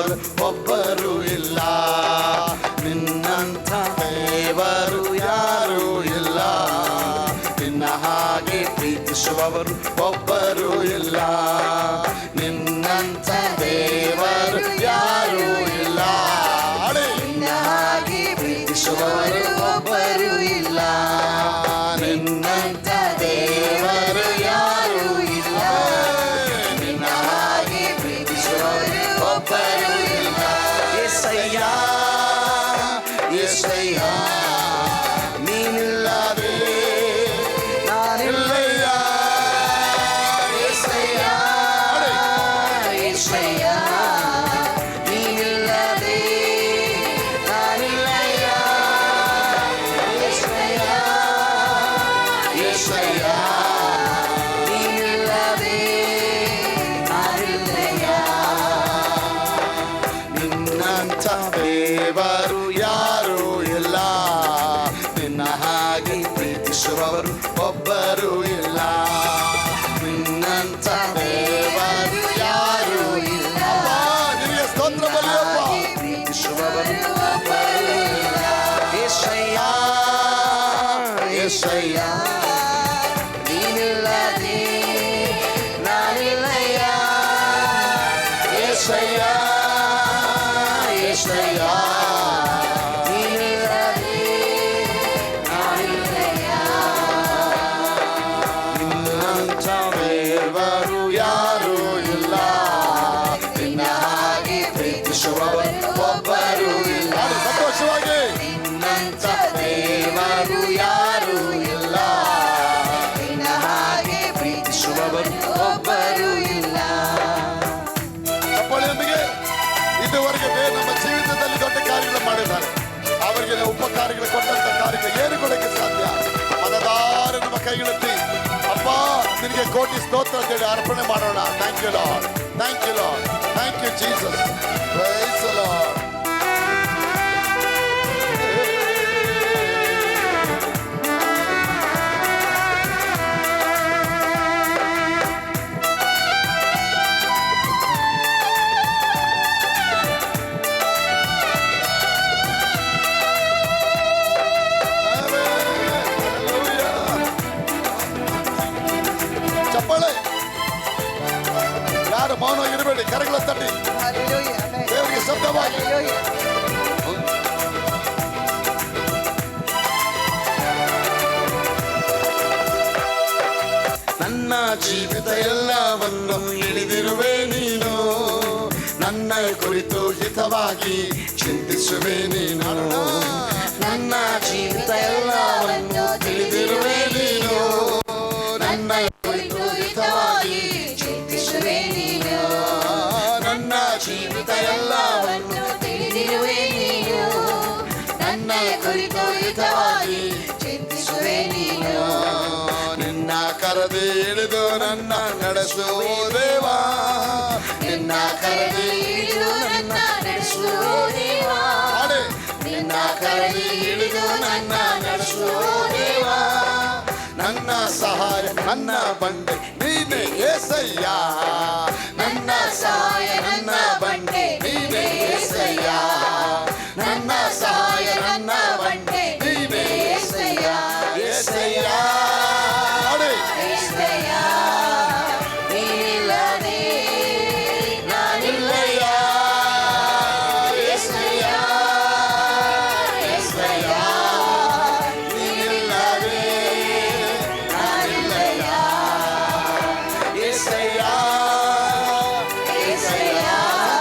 ಪ್ರೀತಿಸುವವರು ಒಬ್ಬರು ಇಲ್ಲ. ನಿನ್ನಂಥ ದೇವರು ಯಾರೂ ಇಲ್ಲ, ನಿನ್ನ ಹಾಗೆ ಪ್ರೀತಿಸುವವರು ಒಬ್ಬರು ಇಲ್ಲ. ನಿನ್ನಂಥ ದೇವರು ಯಾರೂ ಇಲ್ಲ, ನಿನ್ನ ಹಾಗೆ ಪ್ರೀತಿಸುವವರು ಒಬ್ಬರು ಇಲ್ಲ. ನಿನ್ನಂಥ ದೇವರು ಯಾರೂ ಇಲ್ಲ, ನಿನ್ನ ಹಾಗೆ ಪ್ರೀತಿಸುವವರು ಒಬ್ಬರು ಇಲ್ಲ. యేసయ్య యేసయ్య ನೀನಿಲ್ಲದೆ ನಾನಿಲ್ಲಯ್ಯ. యేసయ్య యేసయ్య ನೀನಿಲ್ಲದೆ ನಾನಿಲ್ಲಯ್ಯ. యేసయ్య యేసయ్య ನೀನಿಲ್ಲದೆ ನಾನಿಲ್ಲಯ್ಯ. ನಿನ್ನಂಥ ದೇವರು ಯಾರೂ ಇಲ್ಲ, ನಿನ್ನ ಹಾಗೆ ಪ್ರೀತಿಸುವವರು ಒಬ್ಬರು ಇಲ್ಲ. ನಿನ್ನಂಥ ದೇವರು ಯಾರೂ ಇಲ್ಲ, ನಿನಗೆ ಸ್ತೋತ್ರ ಬಲಿಯಪ್ಪ. ಪ್ರೀತಿಸುವವರು ಒಬ್ಬರು ಇಲ್ಲ. యేసయ్య యేసయ్ಯ ನೀನಿಲ್ಲದೆ ನಾನಿಲ್ಲಯ್ಯ. యేసయ్య యేసయ్య ನೀನಿಲ್ಲದೆ ನಾನಿಲ್ಲಯ್ಯ. ನಿನ್ನಂಥ ದೇವರು ಯಾರೂ ಇಲ್ಲ, ನಿನ್ನ ಹಾಗೆ ಪ್ರೀತಿಸುವವರು ಒಬ್ಬರು ಇಲ್ಲ. ಸಂತೋಷವಾಗಿ ನಿನ್ನಂಥ ದೇವರು ಯಾರೂ ಇಲ್ಲ, ನಿನ್ನ ಹಾಗೆ ಪ್ರೀತಿಸುವವರು ಒಬ್ಬರು ಇಲ್ಲ. ಚಪ್ಪಾಳೆಯೊಂದಿಗೆ ಇದುವರೆಗೆ ನಮ್ಮ ಜೀವಿತದಲ್ಲಿ ದೊಡ್ಡ ಕಾರ್ಯಗಳು ಮಾಡಿದ್ದಾರೆ. ಅವರಿಗೆ ಉಪಕಾರಗಳು ಕೊಟ್ಟಂತ ಕಾರ್ಯಗಳು ಏನು ಕೊಡಕ್ಕೆ ಸಾಧ್ಯ? ಮನದಾರ ನಮ್ಮ ಕೈಗಳತ್ತಿ ಅಪ್ಪ ನಿನಗೆ ಕೋಟಿ ಸ್ತೋತ್ರ ಅಂತೇಳಿ ಅರ್ಪಣೆ ಮಾಡೋಣ. Thank you Lord, thank you Lord, thank you Jesus. Praise the Lord. ಚಪ್ಪಾಳೆ ಯಾರು ಮೌನ ಇರಬೇಡಿ, ಕರಗಳ ತಟ್ಟಿ ದೇವರಿಗೆ ಶಬ್ದವಾಗಿ. ನನ್ನ ಜೀವಿತ ಎಲ್ಲವನ್ನು ಹಿಡಿದಿರುವೆ ನೀನು, ನನ್ನ ಕುರಿತು ಹಿತವಾಗಿ ಚಿಂತಿಸುವೆ ನೀನು. ನನ್ನ ಜೀವಿತ ಎಲ್ಲವನ್ನು ತಿಳಿದಿರುವೆ ನೀನು, ನನ್ನ ಕುರಿತು ಹಿತವಾಗಿ ಚಿಂತಿಸುವೆ ನೀನು. ನನ್ನ ಜೀವಿತ ಎಲ್ಲವನ್ನು ತಿಳಿದಿರುವೆ ನೀನು, ನನ್ನ ಕುರಿತು ಹಿತವಾಗಿ ಚಿಂತಿಸುವೆ ನೀನು. ನಿನ್ನ ಕರದಿ ಹಿಡಿದು ನನ್ನ ನಡೆಸುವ ದೇವಾ, ನಿನ್ನ ಕರದಿ ಹಿಡಿದು ನನ್ನ ನಡೆಸುವ ದೇವಾ, ನಿನ್ನ ಕರದಿ ಹಿಡಿದು ನನ್ನ ನಡೆಸುವ ದೇವಾ. ನನ್ನ ಸಹಾಯ ನನ್ನ ಬಂಡೆ ನೀನೇ యేసయ్య, ನನ್ನ ಸಹಾಯ ನನ್ನ ಬಂಡೆ ನೀನೇ యేసయ్య, ನನ್ನ ಸಹಾಯ ನನ್ನ ಬಂಡೆ ನೀನೇ యేసయ్య. యేసయ్య యేసయ్య ನೀನಿಲ್ಲದೆ ನಾನಿಲ್ಲಯ್ಯ. యేసయ్య యేసయ్య ನೀನಿಲ್ಲದೆ ನಾನಿಲ್ಲಯ್ಯ. యేసయ్య యేసయ్య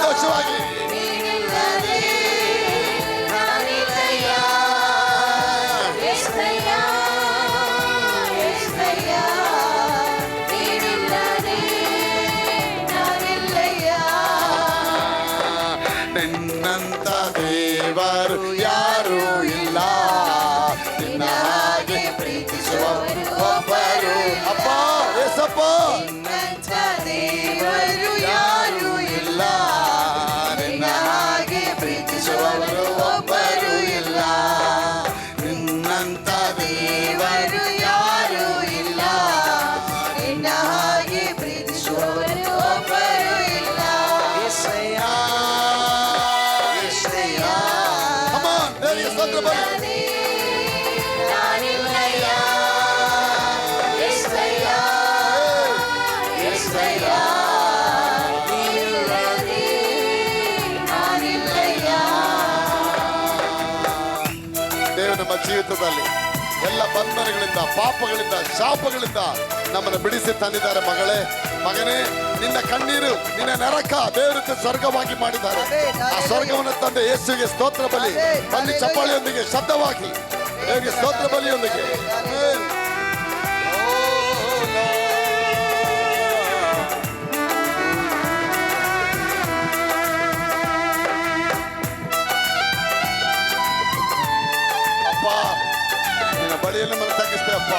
ಸಂತೋಷವಾಗಿ ನೀನಿಲ್ಲದೆ ನಾನಿಲ್ಲಯ್ಯ. యేసయ్య యేసయ్య ನೀನಿಲ್ಲದೆ ನಾನಿಲ್ಲಯ್ಯ. ನಿನ್ನಂಥ ದೇವರು ಯಾರೂ ಇಲ್ಲ, ನಿನ್ನ ಹಾಗೆ ಪ್ರೀತಿಸುವವರು ಒಬ್ಬರು. ಅಪ್ಪ ಏಸಪ್ಪ ನಿನ್ನಂಥ ದೇವರು ಯಾರೂ ಇಲ್ಲ, ನಿನ್ನ ಹಾಗೆ ಪ್ರೀತಿಸುವವರು ಒಬ್ಬರು ಇಲ್ಲ. ನಿನ್ನಂಥ ದೇವರು ಯಾರೂ ಇಲ್ಲ, ನಿನ್ನ ಹಾಗೆ ಪ್ರೀತಿಸುವವರು ಒಬ್ಬರು ಇಲ್ಲ. యేసయ్య ಜೀವಿತದಲ್ಲಿ ಎಲ್ಲ ಬಂಧನಗಳಿಂದ, ಪಾಪಗಳಿಂದ, ಶಾಪಗಳಿಂದ ನಮ್ಮನ್ನು ಬಿಡಿಸಿ ತಂದಿದ್ದಾರೆ. ಮಗಳೇ, ಮಗನೇ, ನಿನ್ನ ಕಣ್ಣೀರು, ನಿನ್ನ ನರಕ ದೇವರ ಸ್ವರ್ಗವಾಗಿ ಮಾಡಿದ್ದಾರೆ. ಆ ಸ್ವರ್ಗವನ್ನು ತಂದೆ ಯೇಸುವಿಗೆ ಸ್ತೋತ್ರ ಬಲಿ. ಬನ್ನಿ ಚಪ್ಪಾಳಿಯೊಂದಿಗೆ ಶಬ್ದವಾಗಿ ದೇವರಿಗೆ ಸ್ತೋತ್ರ ಬಲಿಯೊಂದಿಗೆ. ಅಪ್ಪ, ನಿನ್ನ ಬಳಿಯನ್ನು మనం ತಗ್ಗಿಸ್ತೇ ಅಪ್ಪ.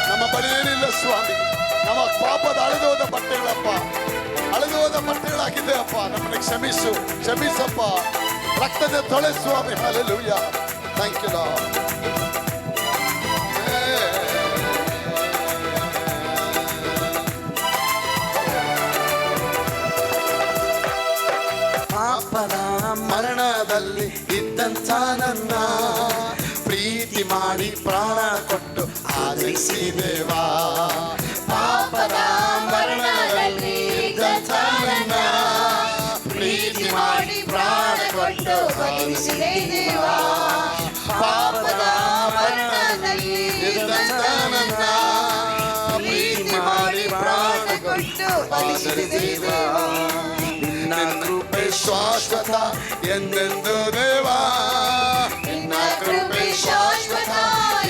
ನಮ್ಮ ಬಳಿ ಏನಿಲ್ಲ ಸ್ವಾಮಿ. ನಮ್ಮ ಪಾಪದ ಅಳೆದೋದ ಬಟ್ಟೆಗಳಪ್ಪ, ಅಳೆದೋದ ಬಟ್ಟೆಗಳಾಗಿದೆ ಅಪ್ಪ. ನಮ್ಮನ್ನು ಕ್ಷಮಿಸು, ಕ್ಷಮಿಸಪ್ಪ. ರಕ್ತದ ತೊಳೆ ಸ್ವಾಮಿ. ಹಲ್ಲೆಲೂಯಾ. Thank you Lord. ಪಾಪದ ಮರಣದಲ್ಲಿ ಇದ್ದಂಥ ನನ್ನ ಪ್ರೀತಿ ಮಾಡಿ ಪ್ರಾಣ ಕೊಟ್ಟು ಆದರಿಸಿದೇವಾ. ಪಾಪದ ಮರಣದಲ್ಲಿ ಇದ್ದಂಥ ನನ್ನ ಪ್ರೀತಿ ಮಾಡಿ ಪ್ರಾಣ ಕೊಟ್ಟು ಆದರಿಸಿದೇವಾ. ಪಾಪದ ಮರಣದಲ್ಲಿ ಇದ್ದಂಥ ನನ್ನ ಪ್ರೀತಿ ಮಾಡಿ ಪ್ರಾಣ ಕೊಟ್ಟು ಆದರಿಸಿದೇವಾ. ನಿನ್ನ ಕೃಪೆ ಶಾಶ್ವತ ಎಂದೆಂದು ದೇವಾ. ನಿನ್ನ ಕೃಪೆ ಶಾಶ್ವತ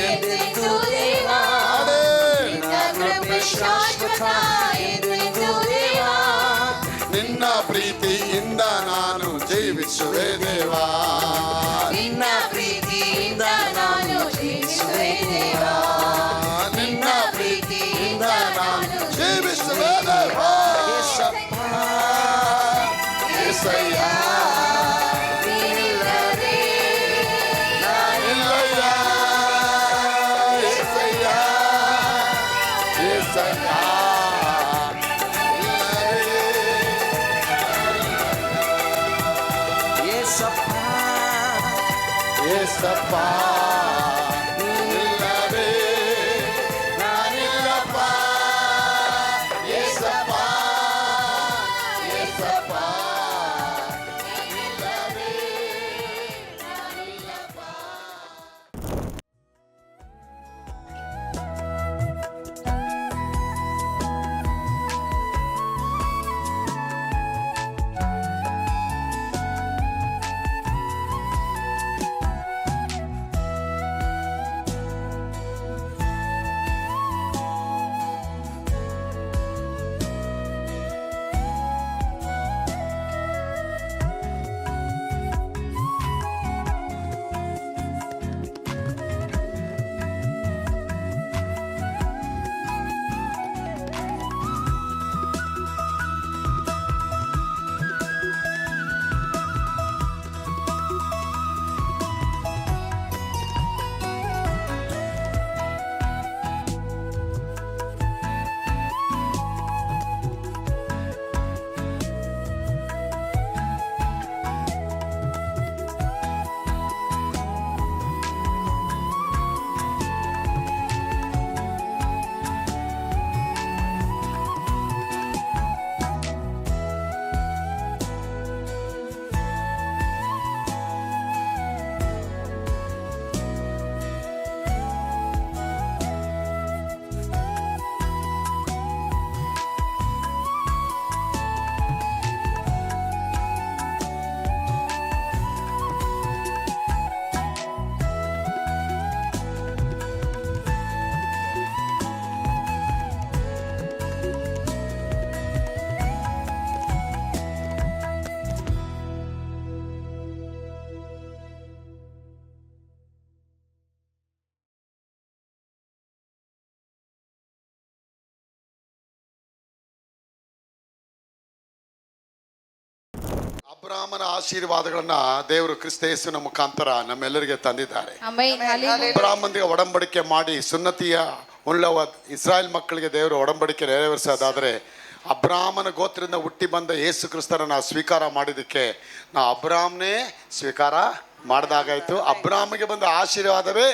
ಎಂದೆಂದು ದೇವಾ. ನಿನ್ನ ಕೃಪೆ ಶಾಶ್ವತ ಎಂದೆಂದು ದೇವಾ. ನಿನ್ನ ಪ್ರೀತಿಯಿಂದ ನಾನು ಜೀವಿಸುವೆ ದೇವಾ. ನಿನ್ನ ಪ್ರೀತಿಯಿಂದ ನಾನು ಜೀವಿಸುವೆ ದೇವಾ. ನಿನ್ನ ಪ್ರೀತಿಯಿಂದ ನಾನು ಜೀವಿಸುವೆ ದೇವಾ. ಏಸಯ್ಯ, ನೀನಿಲ್ಲದೆ ನಾನಿಲ್ಲಯ್ಯ. ಏಸಯ್ಯ, ಏಸಯ್ಯ, ಏಸಪ್ಪ, ಏಸಪ್ಪ, ನೀನಿಲ್ಲದೆ ನಾನಿಲ್ಲಪ್ಪ. ಏಸಪ್ಪ, ಏಸಪ್ಪ, ಅಬ್ರಾಮನ ಆಶೀರ್ವಾದಗಳನ್ನ ದೇವರು ಕ್ರಿಸ್ತ ಯೇಸುವಿನ ಮುಖಾಂತರ ನಮ್ಮೆಲ್ಲರಿಗೆ ತಂದಿದ್ದಾರೆ. ಅಬ್ರಾಮನಿಗೆ ಒಡಂಬಡಿಕೆ ಮಾಡಿ ಸುನ್ನತಿಯ ಉಳ್ಳವ ಇಸ್ರಾಯೇಲ್ ಮಕ್ಕಳಿಗೆ ದೇವರು ಒಡಂಬಡಿಕೆ ನೆರವೇರಿಸೋದಾದರೆ ಅಬ್ರಾಮನ ಗೋತ್ರದಿಂದ ಹುಟ್ಟಿ ಬಂದ ಯೇಸು ಕ್ರಿಸ್ತರನ್ನ ಸ್ವೀಕಾರ ಮಾಡಿದ್ದಕ್ಕೆ ನಾವು ಅಬ್ರಾಮ್ನೇ ಸ್ವೀಕಾರ ಮಾಡಿದಾಗಾಯ್ತು. ಅಬ್ರಾಮಿಗೆ ಬಂದ ಆಶೀರ್ವಾದವೇ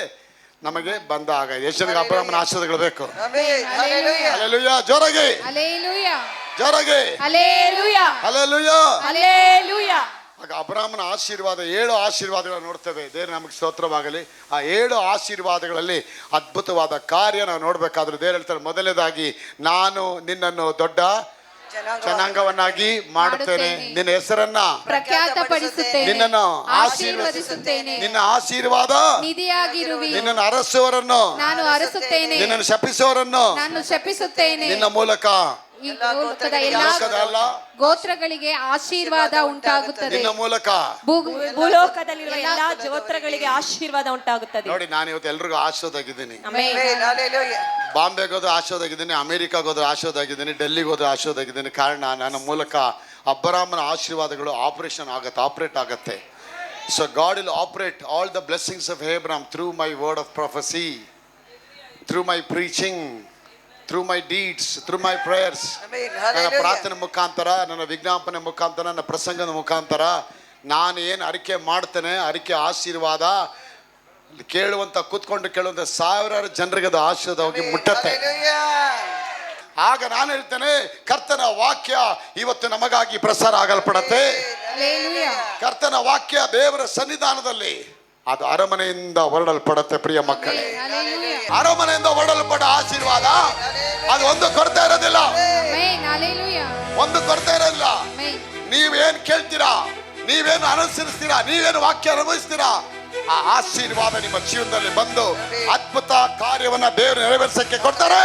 ನಮಗೆ ಬಂದ ಆಗ. ಎಷ್ಟು ಜನಕ್ಕೆ ಅಬ್ರಾಮನ ಆಶೀರ್ವಾದಗಳು ಬೇಕು? ಹಲ್ಲೆಲೂಯಾ. ಜೋರಾಗಿ ಜೋರಾಗಿ ಹಲ್ಲೆಲೂಯಾ. ಹಲ್ಲೆಲೂಯಾ. ಆಗ ಅಬ್ರಾಮನ ಆಶೀರ್ವಾದ 7 ಆಶೀರ್ವಾದಗಳನ್ನು ನೋಡ್ತೇವೆ. ದೇವರು ನಮಗೆ ಸ್ತೋತ್ರವಾಗಲಿ. ಆ 7 ಆಶೀರ್ವಾದಗಳಲ್ಲಿ ಅದ್ಭುತವಾದ ಕಾರ್ಯ ನಾವು ನೋಡ್ಬೇಕಾದ್ರೆ ದೇವರು ಹೇಳ್ತಾರೆ, ಮೊದಲನೇದಾಗಿ ನಾನು ನಿನ್ನನ್ನು ದೊಡ್ಡ ಜನಾಂಗವನ್ನಾಗಿ ಮಾಡುತ್ತೇನೆ, ನಿನ್ನ ಹೆಸರನ್ನ ಪ್ರಖ್ಯಾತಪಡಿಸುತ್ತೇನೆ, ನಿನ್ನನ್ನು ಆಶೀರ್ವದಿಸುತ್ತೇನೆ, ನಿನ್ನ ಆಶೀರ್ವಾದ ನಿಧಿಯಾಗಿರುವಿ, ನಿನ್ನನ್ನು ಅರಸುವವರನ್ನು ನಾನು ಅರಸುತ್ತೇನೆ, ನಿನ್ನನ್ನು ಶಪಿಸುವವರನ್ನು ನಾನು ಶಪಿಸುತ್ತೇನೆ. ನಿನ್ನ ಮೂಲಕ ಈ ಲೋಕದ ಎಲ್ಲಾ ಲೋಕದ ಅಲ್ಲ ಗೋತ್ರಗಳಿಗೆ ಆಶೀರ್ವಾದ ಉಂಟಾಗುತ್ತದೆ. ನಿನ್ನ ಮೂಲಕ ಭೂಲೋಕದಲ್ಲಿರುವ ಎಲ್ಲಾ ಗೋತ್ರಗಳಿಗೆ ಆಶೀರ್ವಾದ ಉಂಟಾಗುತ್ತದೆ. ನೋಡಿ, ನಾನು ಇವತ್ತು ಎಲ್ರಿಗೂ ಆಶೀರ್ವಾದಾಗಿದ್ದೀನಿ. ಆಮೆನ್. ಬಾಂಬೆಗೆ ಹೋದ್ರೆ ಆಶೀರ್ವಾದಾಗಿದ್ದೀನಿ, ಅಮೆರಿಕಾಗೆ ಹೋದ್ರೆ ಆಶೀರ್ವಾದಾಗಿದ್ದೀನಿ, ಡೆಲ್ಲಿಗೆ ಹೋದ್ರೆ ಆಶೀರ್ವಾದಾಗಿದ್ದೀನಿ. ಕಾರಣ ನನ್ನ ಮೂಲಕ ಅಬ್ರಾಮನ ಆಶೀರ್ವಾದಗಳು ಆಪರೇಟ್ ಆಗತ್ತೆ. So god will operate all the blessings of Abraham through my word of prophecy, through my preaching, through my deeds, through my prayers. ನನ್ನ ಪ್ರಾರ್ಥನೆ ಮುಖಾಂತರ, ನನ್ನ ವಿಜ್ಞಾಪನೆ ಮುಖಾಂತರ, ನನ್ನ ಪ್ರಸಂಗದ ಮುಖಾಂತರ ನಾನು ಏನು ಅರಿಕೆ ಮಾಡ್ತೇನೆ, ಅರಿಕೆ ಆಶೀರ್ವಾದ ಕೇಳುವಂತ ಕೂತ್ಕೊಂಡು ಕೇಳುವಂತ ಸಾವಿರಾರು ಜನರಿಗೆ ಅದು ಆಶೀರ್ವಾದವಾಗಿ ಮುಟ್ಟತ್ತೆ. ಆಗ ನಾನು ಹೇಳ್ತೇನೆ, ಕರ್ತನ ವಾಕ್ಯ ಇವತ್ತು ನಮಗಾಗಿ ಪ್ರಸಾರ ಆಗಲ್ಪಡತ್ತೆ. ಹಲ್ಲೆಲೂಯಾ. ಕರ್ತನ ವಾಕ್ಯ ದೇವರ ಸನ್ನಿಧಾನದಲ್ಲಿ ಅದು ಅರಮನೆಯಿಂದ ಹೊರಡಲ್ಪಡತ್ತೆ. ಪ್ರಿಯ ಮಕ್ಕಳೇ, ಹಲ್ಲೆಲೂಯಾ. ಅರಮನೆಯಿಂದ ಹೊರಡಲ್ಪಡ ಆಶೀರ್ವಾದ ಅದು ಒಂದು ಕೊರತೆ ಇರೋದಿಲ್ಲ, ಆಮೆನ್. ಹಲ್ಲೆಲೂಯಾ. ಒಂದು ಕೊರತೆ ಇರೋದಿಲ್ಲ. ಆಮೆನ್. ನೀವೇನ್ ಕೇಳ್ತೀರಾ, ನೀವೇನು ಅನುಸರಿಸ್ತೀರಾ, ನೀವೇನು ವಾಕ್ಯ ಅನುಭವಿಸ್ತೀರಾ, ಆ ಆಶೀರ್ವಾದ ನಿಮ್ಮ ಜೀವನದಲ್ಲಿ ಬಂದು ಅದ್ಭುತ ಕಾರ್ಯವನ್ನ ದೇವರು ನೆರವೇರಿಸಕ್ಕೆ ಕೊಡ್ತಾರೆ.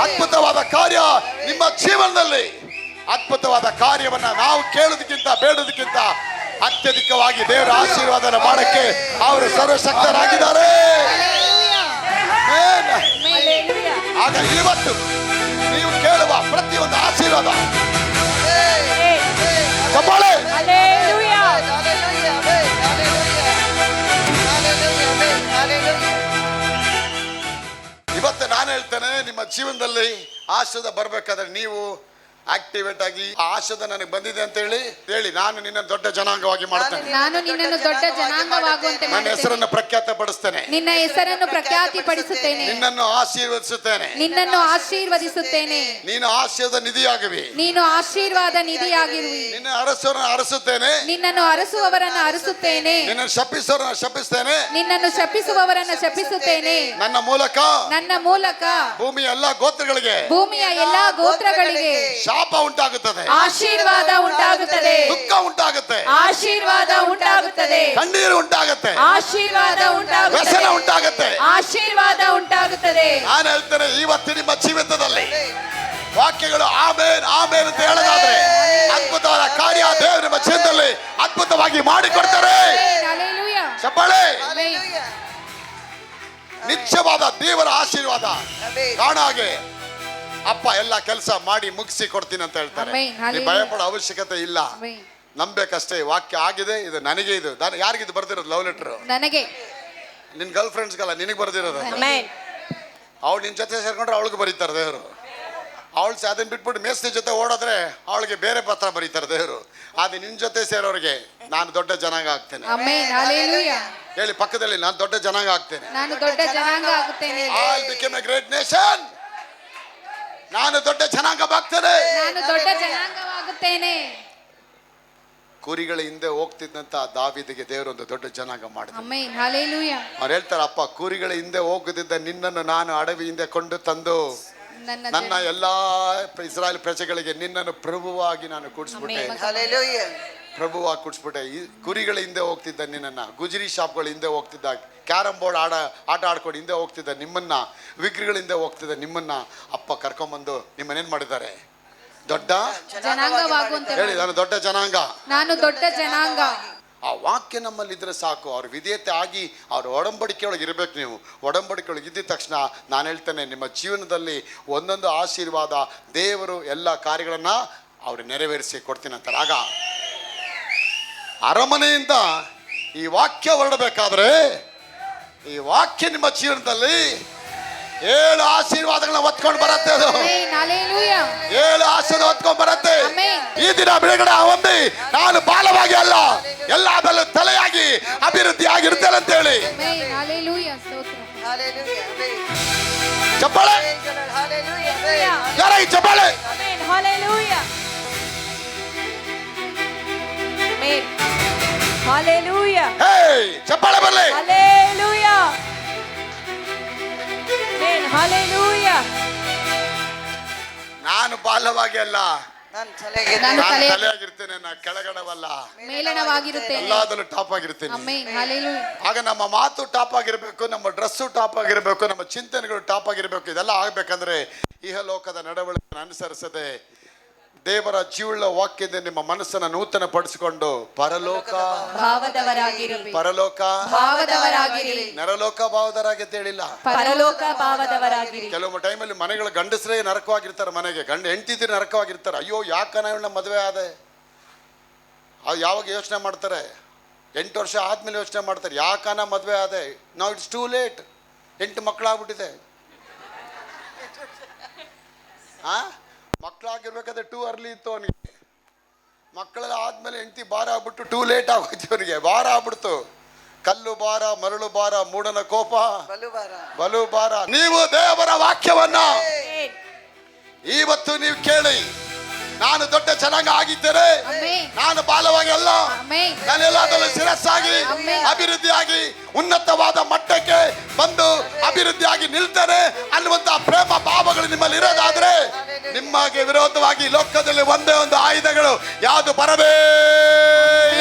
ಅದ್ಭುತವಾದ ಕಾರ್ಯ ನಿಮ್ಮ ಜೀವನದಲ್ಲಿ, ಅದ್ಭುತವಾದ ಕಾರ್ಯವನ್ನ ನಾವು ಕೇಳೋದಕ್ಕಿಂತ ಬೇಡೋದಕ್ಕಿಂತ ಅತ್ಯಧಿಕವಾಗಿ ದೇವರ ಆಶೀರ್ವಾದ ಮಾಡಕ್ಕೆ ಅವರು ಸರ್ವಶಕ್ತರಾಗಿದ್ದಾರೆ. ಆಮೆನ್. ಆಗ ಇವತ್ತು ನೀವು ಕೇಳುವ ಪ್ರತಿಯೊಂದು ಆಶೀರ್ವಾದ ಚಪ್ಪಾಳೆ. ಹಲ್ಲೆಲೂಯಾ. ಇವತ್ತು ನಾನು ಹೇಳ್ತೇನೆ, ನಿಮ್ಮ ಜೀವನದಲ್ಲಿ ಆಶೀರ್ವಾದ ಬರ್ಬೇಕಾದ್ರೆ ನೀವು ಆಕ್ಟಿವೇಟ್ ಆಗಿ ಆ ಆಶೀರ್ವಾದ ನನಗೆ ಬಂದಿದೆ ಅಂತ ಹೇಳಿ ನಾನು ನಿನ್ನ ದೊಡ್ಡ ಜನಾಂಗವಾಗಿ ಮಾಡ್ತೇನೆ, ನಾನು ನಿನ್ನನ್ನು ದೊಡ್ಡ ಜನಾಂಗವಾಗುವಂತೆ ನನ್ನ ಮಾಡುತ್ತೇನೆ, ಹೆಸರನ್ನು ಪ್ರಖ್ಯಾತಪಡಿಸ್ತೇನೆ, ನಿನ್ನ ಹೆಸರನ್ನು ಪ್ರಖ್ಯಾತಿಪಡಿಸುತ್ತೇನೆ, ನಿನ್ನನ್ನು ಆಶೀರ್ವದಿಸುತ್ತೇನೆ, ನಿನ್ನನ್ನು ಆಶೀರ್ವದಿಸುತ್ತೇನೆ, ನೀನು ಆಶೀರ್ವಾದ ನಿಧಿಯಾಗುವಿ, ನೀನು ಆಶೀರ್ವಾದ ನಿಧಿಯಾಗಿರುವಿ, ನಿನ್ನ ಅರಸರನ್ನು ಅರಸುತ್ತೇನೆ, ನಿನ್ನನ್ನು ಅರಸುವವರನ್ನು ಅರಸುತ್ತೇನೆ, ನಿನ್ನ ಶಪಿಸೋರನ್ನು ಶಪಿಸ್ತೇನೆ, ನಿನ್ನನ್ನು ಶಪಿಸುವವರನ್ನು ಶಪಿಸುತ್ತೇನೆ, ನನ್ನ ಮೂಲಕ ಭೂಮಿಯ ಎಲ್ಲಾ ಗೋತ್ರಗಳಿಗೆ ಭೂಮಿಯ ಎಲ್ಲಾ ಗೋತ್ರಗಳಿಗೆ ಶಾಪ ಉಂಟಾಗುತ್ತದೆ, ಆಶೀರ್ವಾದ ಉಂಟಾಗುತ್ತದೆ, ದುಃಖ ಉಂಟಾಗುತ್ತೆ, ಆಶೀರ್ವಾದ ಉಂಟಾಗುತ್ತದೆ, ಕಣ್ಣೀರು ಉಂಟಾಗುತ್ತೆ, ಆಶೀರ್ವಾದ ಉಂಟಾಗುತ್ತದೆ, ವ್ಯಸನ ಉಂಟಾಗುತ್ತೆ, ಆಶೀರ್ವಾದ ಉಂಟಾಗುತ್ತದೆ. ನಾನು ಹೇಳ್ತೇನೆ, ಇವತ್ತು ನಿಮ್ಮ ಜೀವಿತದಲ್ಲಿ ವಾಕ್ಯಗಳು ಆಮೇನ್ ಆಮೇನ್ ಅಂತ ಹೇಳೋದಾದ್ರೆ ಅದ್ಭುತವಾದ ಕಾರ್ಯ ದೇವರು ನಿಮ್ಮ ಜೀವನದಲ್ಲಿ ಅದ್ಭುತವಾಗಿ ಮಾಡಿಕೊಡ್ತಾರೆ. ಹಲ್ಲೆಲೂಯಾ. ಚಪ್ಪಾಳೆ. ಆಮೆನ್. ನಿತ್ಯವಾದ ದೇವರ ಆಶೀರ್ವಾದ ಕಾಣಾಗೆ ಅಪ್ಪ ಎಲ್ಲ ಕೆಲಸ ಮಾಡಿ ಮುಗಿಸಿ ಕೊಡ್ತೀನಿ ಅಂತ ಹೇಳ್ತಾರೆ. ಆಮೆನ್. ನೀವು ಭಯಪಡೋ ಅವಶ್ಯಕತೆ ಇಲ್ಲ, ಆಮೆನ್. ನಂಬೇಕಷ್ಟೇ. ವಾಕ್ಯ ಆಗಿದೆ, ಇದು ನನಗೆ, ಇದು ಯಾರಿಗಿದು ಬರ್ದಿರೋದು ಲವ್ ಲೆಟರ್? ನನಗೆ. ನಿನ್ ಗರ್ಲ್ ಫ್ರೆಂಡ್ಸ್ಗಲ್ಲ, ನಿನಗೆ ಬರ್ದಿರೋದು. ಆಮೆನ್. ಅವಳು ನಿನ್ ಜೊತೆ ಸೇರ್ಕೊಂಡ್ರೆ ಅವಳಿಗೆ ಬರೀತಾರೆ ದೇವರು. ಅವಳು ಅದನ್ನ ಬಿಟ್ಬಿಟ್ಟು ಮೇಸ್ತಿ ಜೊತೆ ಓಡೋದ್ರೆ ಅವಳಿಗೆ ಬೇರೆ ಪತ್ರ ಬರೀತಾರೆ ದೇವರು. ಅದು ನಿನ್ ಜೊತೆ ಸೇರೋರಿಗೆ ನಾನು ದೊಡ್ಡ ಜನಾಂಗ ಆಗ್ತೇನೆ. ಆಮೆನ್. ಹಲ್ಲೆಲೂಯಾ. ಹೇಳಿ ಪಕ್ಕದಲ್ಲಿ, ನಾನು ದೊಡ್ಡ ಜನಾಂಗ ಆಗ್ತೇನೆ. ನಾನು ದೊಡ್ಡ ಜನಾಂಗ ಆಗುತ್ತೇನೆ. I became a great nation. ನಾನು ದೊಡ್ಡ ಜನಾಂಗವಾಗ್ತೇನೆ. ನಾನು ದೊಡ್ಡ ಜನಾಂಗವಾಗುತ್ತೇನೆ. ಕುರಿಗಳ ಹಿಂದೆ ಹೋಗ್ತಿದ್ದಂತ ದಾವೀದಿಗೆ ದೇವರು ಒಂದು ದೊಡ್ಡ ಜನಾಂಗ ಮಾಡಿದ. ಆಮೆನ್. ಹಲ್ಲೆಲೂಯಾ. ಅವ್ರು ಹೇಳ್ತಾರೆ, ಅಪ್ಪ ಕುರಿಗಳ ಹಿಂದೆ ಹೋಗದಿದ್ದ ನಿನ್ನನ್ನು ನಾನು ಅಡವಿಯಿಂದ ಕೊಂಡು ತಂದು ನನ್ನ ಎಲ್ಲಾ ಇಸ್ರಾಯೇಲ್ ಪ್ರಜೆಗಳಿಗೆ ನಿನ್ನನ್ನು ಪ್ರಭುವಾಗಿ ನಾನು ಕೂಡಿಸ್ಬಿಟ್ಟೆ, ಪ್ರಭುವಾಗಿ ಕೂಡಿಸ್ಬಿಟ್ಟೆ. ಈ ಕುರಿಗಳ ಹಿಂದೆ ಹೋಗ್ತಿದ್ದ ನಿನ್ನನ್ನ, ಗುಜರಿ ಶಾಪ್ಗಳ ಹಿಂದೆ ಹೋಗ್ತಿದ್ದ, ಕ್ಯಾರಂ ಬೋರ್ಡ್ ಆಟ ಆಡ್ಕೊಂಡು ಹಿಂದೆ ಹೋಗ್ತಿದ್ದ ನಿಮ್ಮನ್ನ, ವಿಗ್ರಹಗಳ ಹಿಂದೆ ಹೋಗ್ತಿದ್ದ ನಿಮ್ಮನ್ನ ಅಪ್ಪ ಕರ್ಕೊಂಡ್ಬಂದು ನಿಮ್ಮನ್ನೇನ್ ಮಾಡಿದ್ದಾರೆ? ದೊಡ್ಡ ಜನಾಂಗವಾಗುವಂತೆ ಹೇಳಿ, ನಾನು ದೊಡ್ಡ ಜನಾಂಗ, ನಾನು ದೊಡ್ಡ ಜನಾಂಗ. ಆ ವಾಕ್ಯ ನಮ್ಮಲ್ಲಿದ್ರೆ ಸಾಕು. ಅವ್ರ ವಿಧೇಯತೆ ಆಗಿ ಅವ್ರ ಒಡಂಬಡಿಕೆ ಒಳಗೆ ಇರ್ಬೇಕು. ನೀವು ಒಡಂಬಡಿಕೆ ಒಳಗೆ ಇದ್ದ ತಕ್ಷಣ ನಾನು ಹೇಳ್ತೇನೆ, ನಿಮ್ಮ ಜೀವನದಲ್ಲಿ ಒಂದೊಂದು ಆಶೀರ್ವಾದ ದೇವರು ಎಲ್ಲ ಕಾರ್ಯಗಳನ್ನ ಅವ್ರು ನೆರವೇರಿಸಿ ಕೊಡ್ತೀನಿ ಅಂತಾರೆ. ಆಗ ಅರಮನೆಯಿಂದ ಈ ವಾಕ್ಯ ಹೊರಡಬೇಕಾದ್ರೆ, ಈ ವಾಕ್ಯ ನಿಮ್ಮ ಜೀವನದಲ್ಲಿ 7 ಆಶೀರ್ವಾದಗಳನ್ನ ಹೊತ್ಕೊಂಡು ಬರುತ್ತೆ. ಅದು ಆಮೆನ್. ಹಲ್ಲೆಲೂಯಾ. 7 ಆಶೀರ್ವಾದ ಹೊತ್ಕೊಂಡು ಬರುತ್ತೆ. ಆಮೆನ್. ಈ ದಿನ ಬಿಡುಗಡೆ ಹೊಂದಿ ನಾನು ಬಾಲವಾಗಿ ಅಲ್ಲ, ಎಲ್ಲದಲ್ಲೂ ತಲೆಯಾಗಿ ಅಭಿವೃದ್ಧಿ ಆಗಿರ್ತೇನೆ ಅಂತ ಹೇಳಿ. ಆಮೆನ್. ಹಲ್ಲೆಲೂಯಾ. ಸ್ತೋತ್ರ. ಚಪ್ಪಾಳೆ. ಯಾರಾಗಿ ಚಪ್ಪಾಳೆ. ಆಮೆನ್. ಹಲ್ಲೆಲೂಯಾ. ಆಮೆನ್. ಹಾಲೆಲೂಯ ಹೇ ಚಪ್ಪಾಳೆ ಬರ್ಲಿ. ಹಾಲೆಲೂಯ ಆಮೆನ್ ಹಾಲೆಲೂಯ ನಾನು ಬಾಲವಾಗಿ ಅಲ್ಲ, ನಾನು ತಲೆಗೆ ನಾನು ನಾನು ತಲೆ ತಲೆಯಾಗಿರ್ತೇನೆ, ನಾನು ಕೆಳಗಡವಲ್ಲ, ಮೇಲಣವಾಗಿರುತ್ತೇನೆ. ಎಲ್ಲದಲ್ಲೂ ಟಾಪ್ ಆಗಿರ್ತೇನೆ. Amen hallelujah. ಆಗ ನಮ್ಮ ಮಾತು ಟಾಪ್ ಆಗಿರ್ಬೇಕು, ನಮ್ಮ ಡ್ರೆಸ್ಸು ಟಾಪ್ ಆಗಿರ್ಬೇಕು, ನಮ್ಮ ಚಿಂತನೆಗಳು ಟಾಪ್ ಆಗಿರ್ಬೇಕು. ಇದೆಲ್ಲ ಆಗ್ಬೇಕಂದ್ರೆ ಇಹಲೋಕದ ನಡವಳಿಕೆ ಅನುಸರಿಸದೆ ದೇವರ ಜೀವಳ ವಾಕ್ಯದಿಂದ ನಿಮ್ಮ ಮನಸ್ಸನ್ನು ನೂತನ ಪಡಿಸಿಕೊಂಡು ಪರಲೋಕ ಭಾವದವರಾಗಿರಿ ಪರಲೋಕ ಭಾವದವರಾಗಿರಿ. ನರಲೋಕ ಭಾವದರಾಗಿ ಅಂತ ಹೇಳಿಲ್ಲ. ಪರಲೋಕ ಭಾವದವರಾಗಿರಿ. ಕೆಲವು ಟೈಮಲ್ಲಿ ಮನೆಗಳ ಗಂಡಸರೇ ನರಕವಾಗಿರ್ತಾರೆ, ಮನೆಗೆ ಗಂಡ ಹೆಂಡತಿದ್ರೆ ನರಕವಾಗಿರ್ತಾರೆ. ಅಯ್ಯೋ ಯಾಕನ ಇವಳ ಮದುವೆ ಆದೆ, ಅದು ಯಾವಾಗ ಯೋಚನೆ ಮಾಡ್ತಾರೆ? 8 ವರ್ಷ ಆದ್ಮೇಲೆ ಯೋಚನೆ ಮಾಡ್ತಾರೆ, ಯಾಕನ ಮದುವೆ ಆದೆ. ನಾವು ಇಟ್ಸ್ ಟೂ ಲೇಟ್, 8 ಮಕ್ಕಳಾಗ್ಬಿಟ್ಟಿದೆ. ಮಕ್ಕಳಾಗಿರ್ಬೇಕಾದ್ರೆ ಟೂ ಅರ್ಲಿ ಇತ್ತು ಅವನಿಗೆ. ಮಕ್ಕಳೆಲ್ಲ ಆದ್ಮೇಲೆ ಹೆಂಡತಿ ಭಾರ ಆಗ್ಬಿಟ್ಟು ಟೂ ಲೇಟ್ ಆಗೋಯ್ತು ಅವನಿಗೆ. ಭಾರ ಆಗ್ಬಿಡ್ತು. ಕಲ್ಲು ಭಾರ, ಮರಳು ಭಾರ, ಮೂಡನ ಕೋಪ, ಬಲುಬಾರ ಬಲು ಭಾರ. ನೀವು ದೇವರ ವಾಕ್ಯವನ್ನ ಆಮೆನ್. ಇವತ್ತು ನೀವು ಕೇಳಿ, ನಾನು ದೊಡ್ಡ ಜನಾಂಗ ಆಗಿದ್ದರೆ, ಆಮೆನ್. ನಾನು ಬಾಲವಾಗಿ ಅಲ್ಲ, ಆಮೆನ್. ನಾನೆಲ್ಲದಲ್ಲೂ ಶಿರಸ್ಸಾಗಿ ಆಮೆನ್. ಅಭಿವೃದ್ಧಿಯಾಗಿ ಉನ್ನತವಾದ ಮಟ್ಟಕ್ಕೆ ಬಂದು ಅಭಿವೃದ್ಧಿಯಾಗಿ ನಿಲ್ತಾರೆ ಅನ್ನುವಂತ ಪ್ರೇಮ ಭಾವಗಳು ನಿಮ್ಮಲ್ಲಿ ಇರೋದಾದ್ರೆ, ನಿಮಗೆ ವಿರೋಧವಾಗಿ ಲೋಕದಲ್ಲಿ ಒಂದೇ ಒಂದು ಆಯುಧಗಳು ಯಾವುದು ಬರದೇ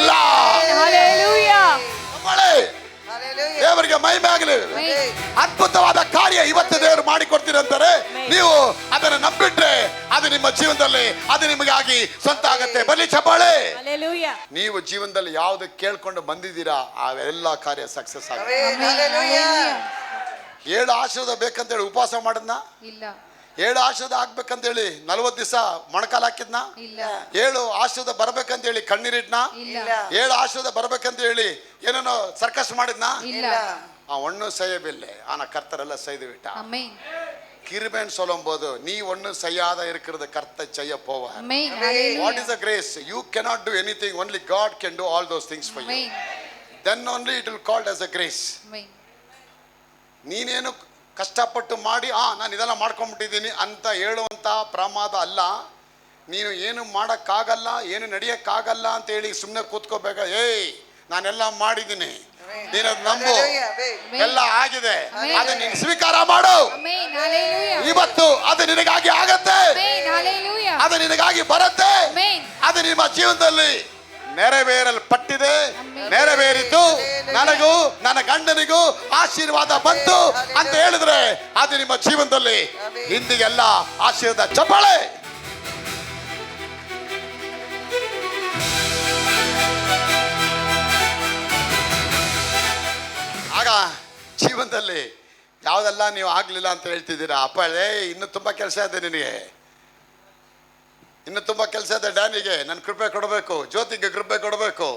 ಇಲ್ಲ. ಹಾಲೆಲೂಯ ನಮ್ಮಳೆ Hallelujah. ದೇವರಿಗೆ ಮಹಿಮೆ ಆಗಲಿ. ಆಮೆನ್. ಅದ್ಭುತವಾದ ಕಾರ್ಯ ಇವತ್ತು ದೇವರು ಮಾಡಿಕೊಡ್ತೀರಂತಾರೆ. ನೀವು ಅದನ್ನು ನಂಬಿಟ್ರೆ ಅದು ನಿಮ್ಮ ಜೀವನದಲ್ಲಿ ಅದು ನಿಮಗಾಗಿ ಸ್ವಂತ ಆಗತ್ತೆ. ಬನ್ನಿ ಚಪ್ಪಾಳೆ. ಹಾಲೆಲೂಯ ನೀವು ಜೀವನದಲ್ಲಿ ಯಾವ್ದು ಕೇಳ್ಕೊಂಡು ಬಂದಿದ್ದೀರಾ ಆ ಎಲ್ಲ ಕಾರ್ಯ ಸಕ್ಸಸ್ ಆಗುತ್ತೆ. Amen. Hallelujah. 7 ಆಶೀರ್ವಾದ ಬೇಕಂತೇಳಿ ಉಪವಾಸ ಮಾಡದ್ನ, ಇಲ್ಲ 7 ಆಶೀರ್ವಾದ ಆಗ್ಬೇಕಂತೇಳಿ 40 ದಿವಸ ಮೊಣಕಾಲ್ ಹಾಕಿದ್ನ, ಇಲ್ಲ 7 ಆಶೀರ್ವಾದ ಬರ್ಬೇಕಂತೇಳಿ ಕಣ್ಣೀರಿಟ್ನ, ಇಲ್ಲ 7 ಆಶೀರ್ವಾದ ಬರ್ಬೇಕಂತ ಹೇಳಿ ಏನೇನೋ ಸರ್ಕಸ್ ಮಾಡಿದ್ನ. ಇಲ್ಲ. ಆ ಒಣ್ಣು ಸೈಯಬಿಲ್ಲೆ ಆನ ಕರ್ತರೆಲ್ಲ ಸೈದು ಬಿಟ್ಟ. ಆಮೆನ್ கிருபைன்னு சொல்லும்போது நீ ஒன்றும் செய்யாத இருக்கிறது கர்த்தர் செய்ய போவார். Amen What hallelujah. is the grace? You cannot do anything, only God can do all those things for you. Amen Then only it will called as a grace. Amen ನೀನೇನು ಕಷ್ಟಪಟ್ಟು ಮಾಡಿ ನಾನು ಇದೆಲ್ಲ ಮಾಡ್ಕೊಂಡ್ಬಿಟ್ಟಿದ್ದೀನಿ ಅಂತ ಹೇಳುವಂತ ಪ್ರಮಾದ ಅಲ್ಲ. ನೀನು ಏನು ಮಾಡೋಕ್ಕಾಗಲ್ಲ, ಏನು ನಡೆಯಕ್ಕಾಗಲ್ಲ ಅಂತ ಹೇಳಿ ಸುಮ್ಮನೆ ಕೂತ್ಕೋಬೇಕ. ನಾನೆಲ್ಲ ಮಾಡಿದ್ದೀನಿ, ನೀನು ನಂಬು, Hallelujah. Amen. ಎಲ್ಲ ಆಗಿದೆ, ಅದು ನೀನು ಸ್ವೀಕಾರ ಮಾಡು. Amen hallelujah. ಇವತ್ತು ಅದು ನಿನಗಾಗಿ ಆಗತ್ತೆ, ಆಮೆನ್ ಹಾಲೆಲೂಯ. ಅದು ನಿನಗಾಗಿ ಬರುತ್ತೆ, ಆಮೆನ್ ಅದು ನಿಮ್ಮ ಜೀವನದಲ್ಲಿ ನೆರವೇರಲ್ಪಟ್ಟಿದೆ, ನೆರವೇರಿತು. ನನಗೂ ನನ್ನ ಗಂಡನಿಗೂ ಆಶೀರ್ವಾದ ಬಂತು ಅಂತ ಹೇಳಿದ್ರೆ ಅದು ನಿಮ್ಮ ಜೀವನದಲ್ಲಿ ಹಿಂದಿಗೆಲ್ಲ ಆಶೀರ್ವಾದ. ಚಪ್ಪಾಳೆ. ಆಗ ಜೀವನದಲ್ಲಿ ಯಾವುದೆಲ್ಲ ನೀವು ಆಗ್ಲಿಲ್ಲ ಅಂತ ಹೇಳ್ತಿದ್ದೀರಾ, ಅಪ್ಪ ಇನ್ನು ತುಂಬಾ ಕೆಲಸ ಇದೆ ನಿನಗೆ, ಇನ್ನು ತುಂಬಾ ಕೆಲಸ ಇದೆ. ಡ್ಯಾನಿಗೆ ನನ್ನ ಕೃಪೆ ಕೊಡಬೇಕು, ಜ್ಯೋತಿಗೆ ಕೃಪೆ ಕೊಡಬೇಕು,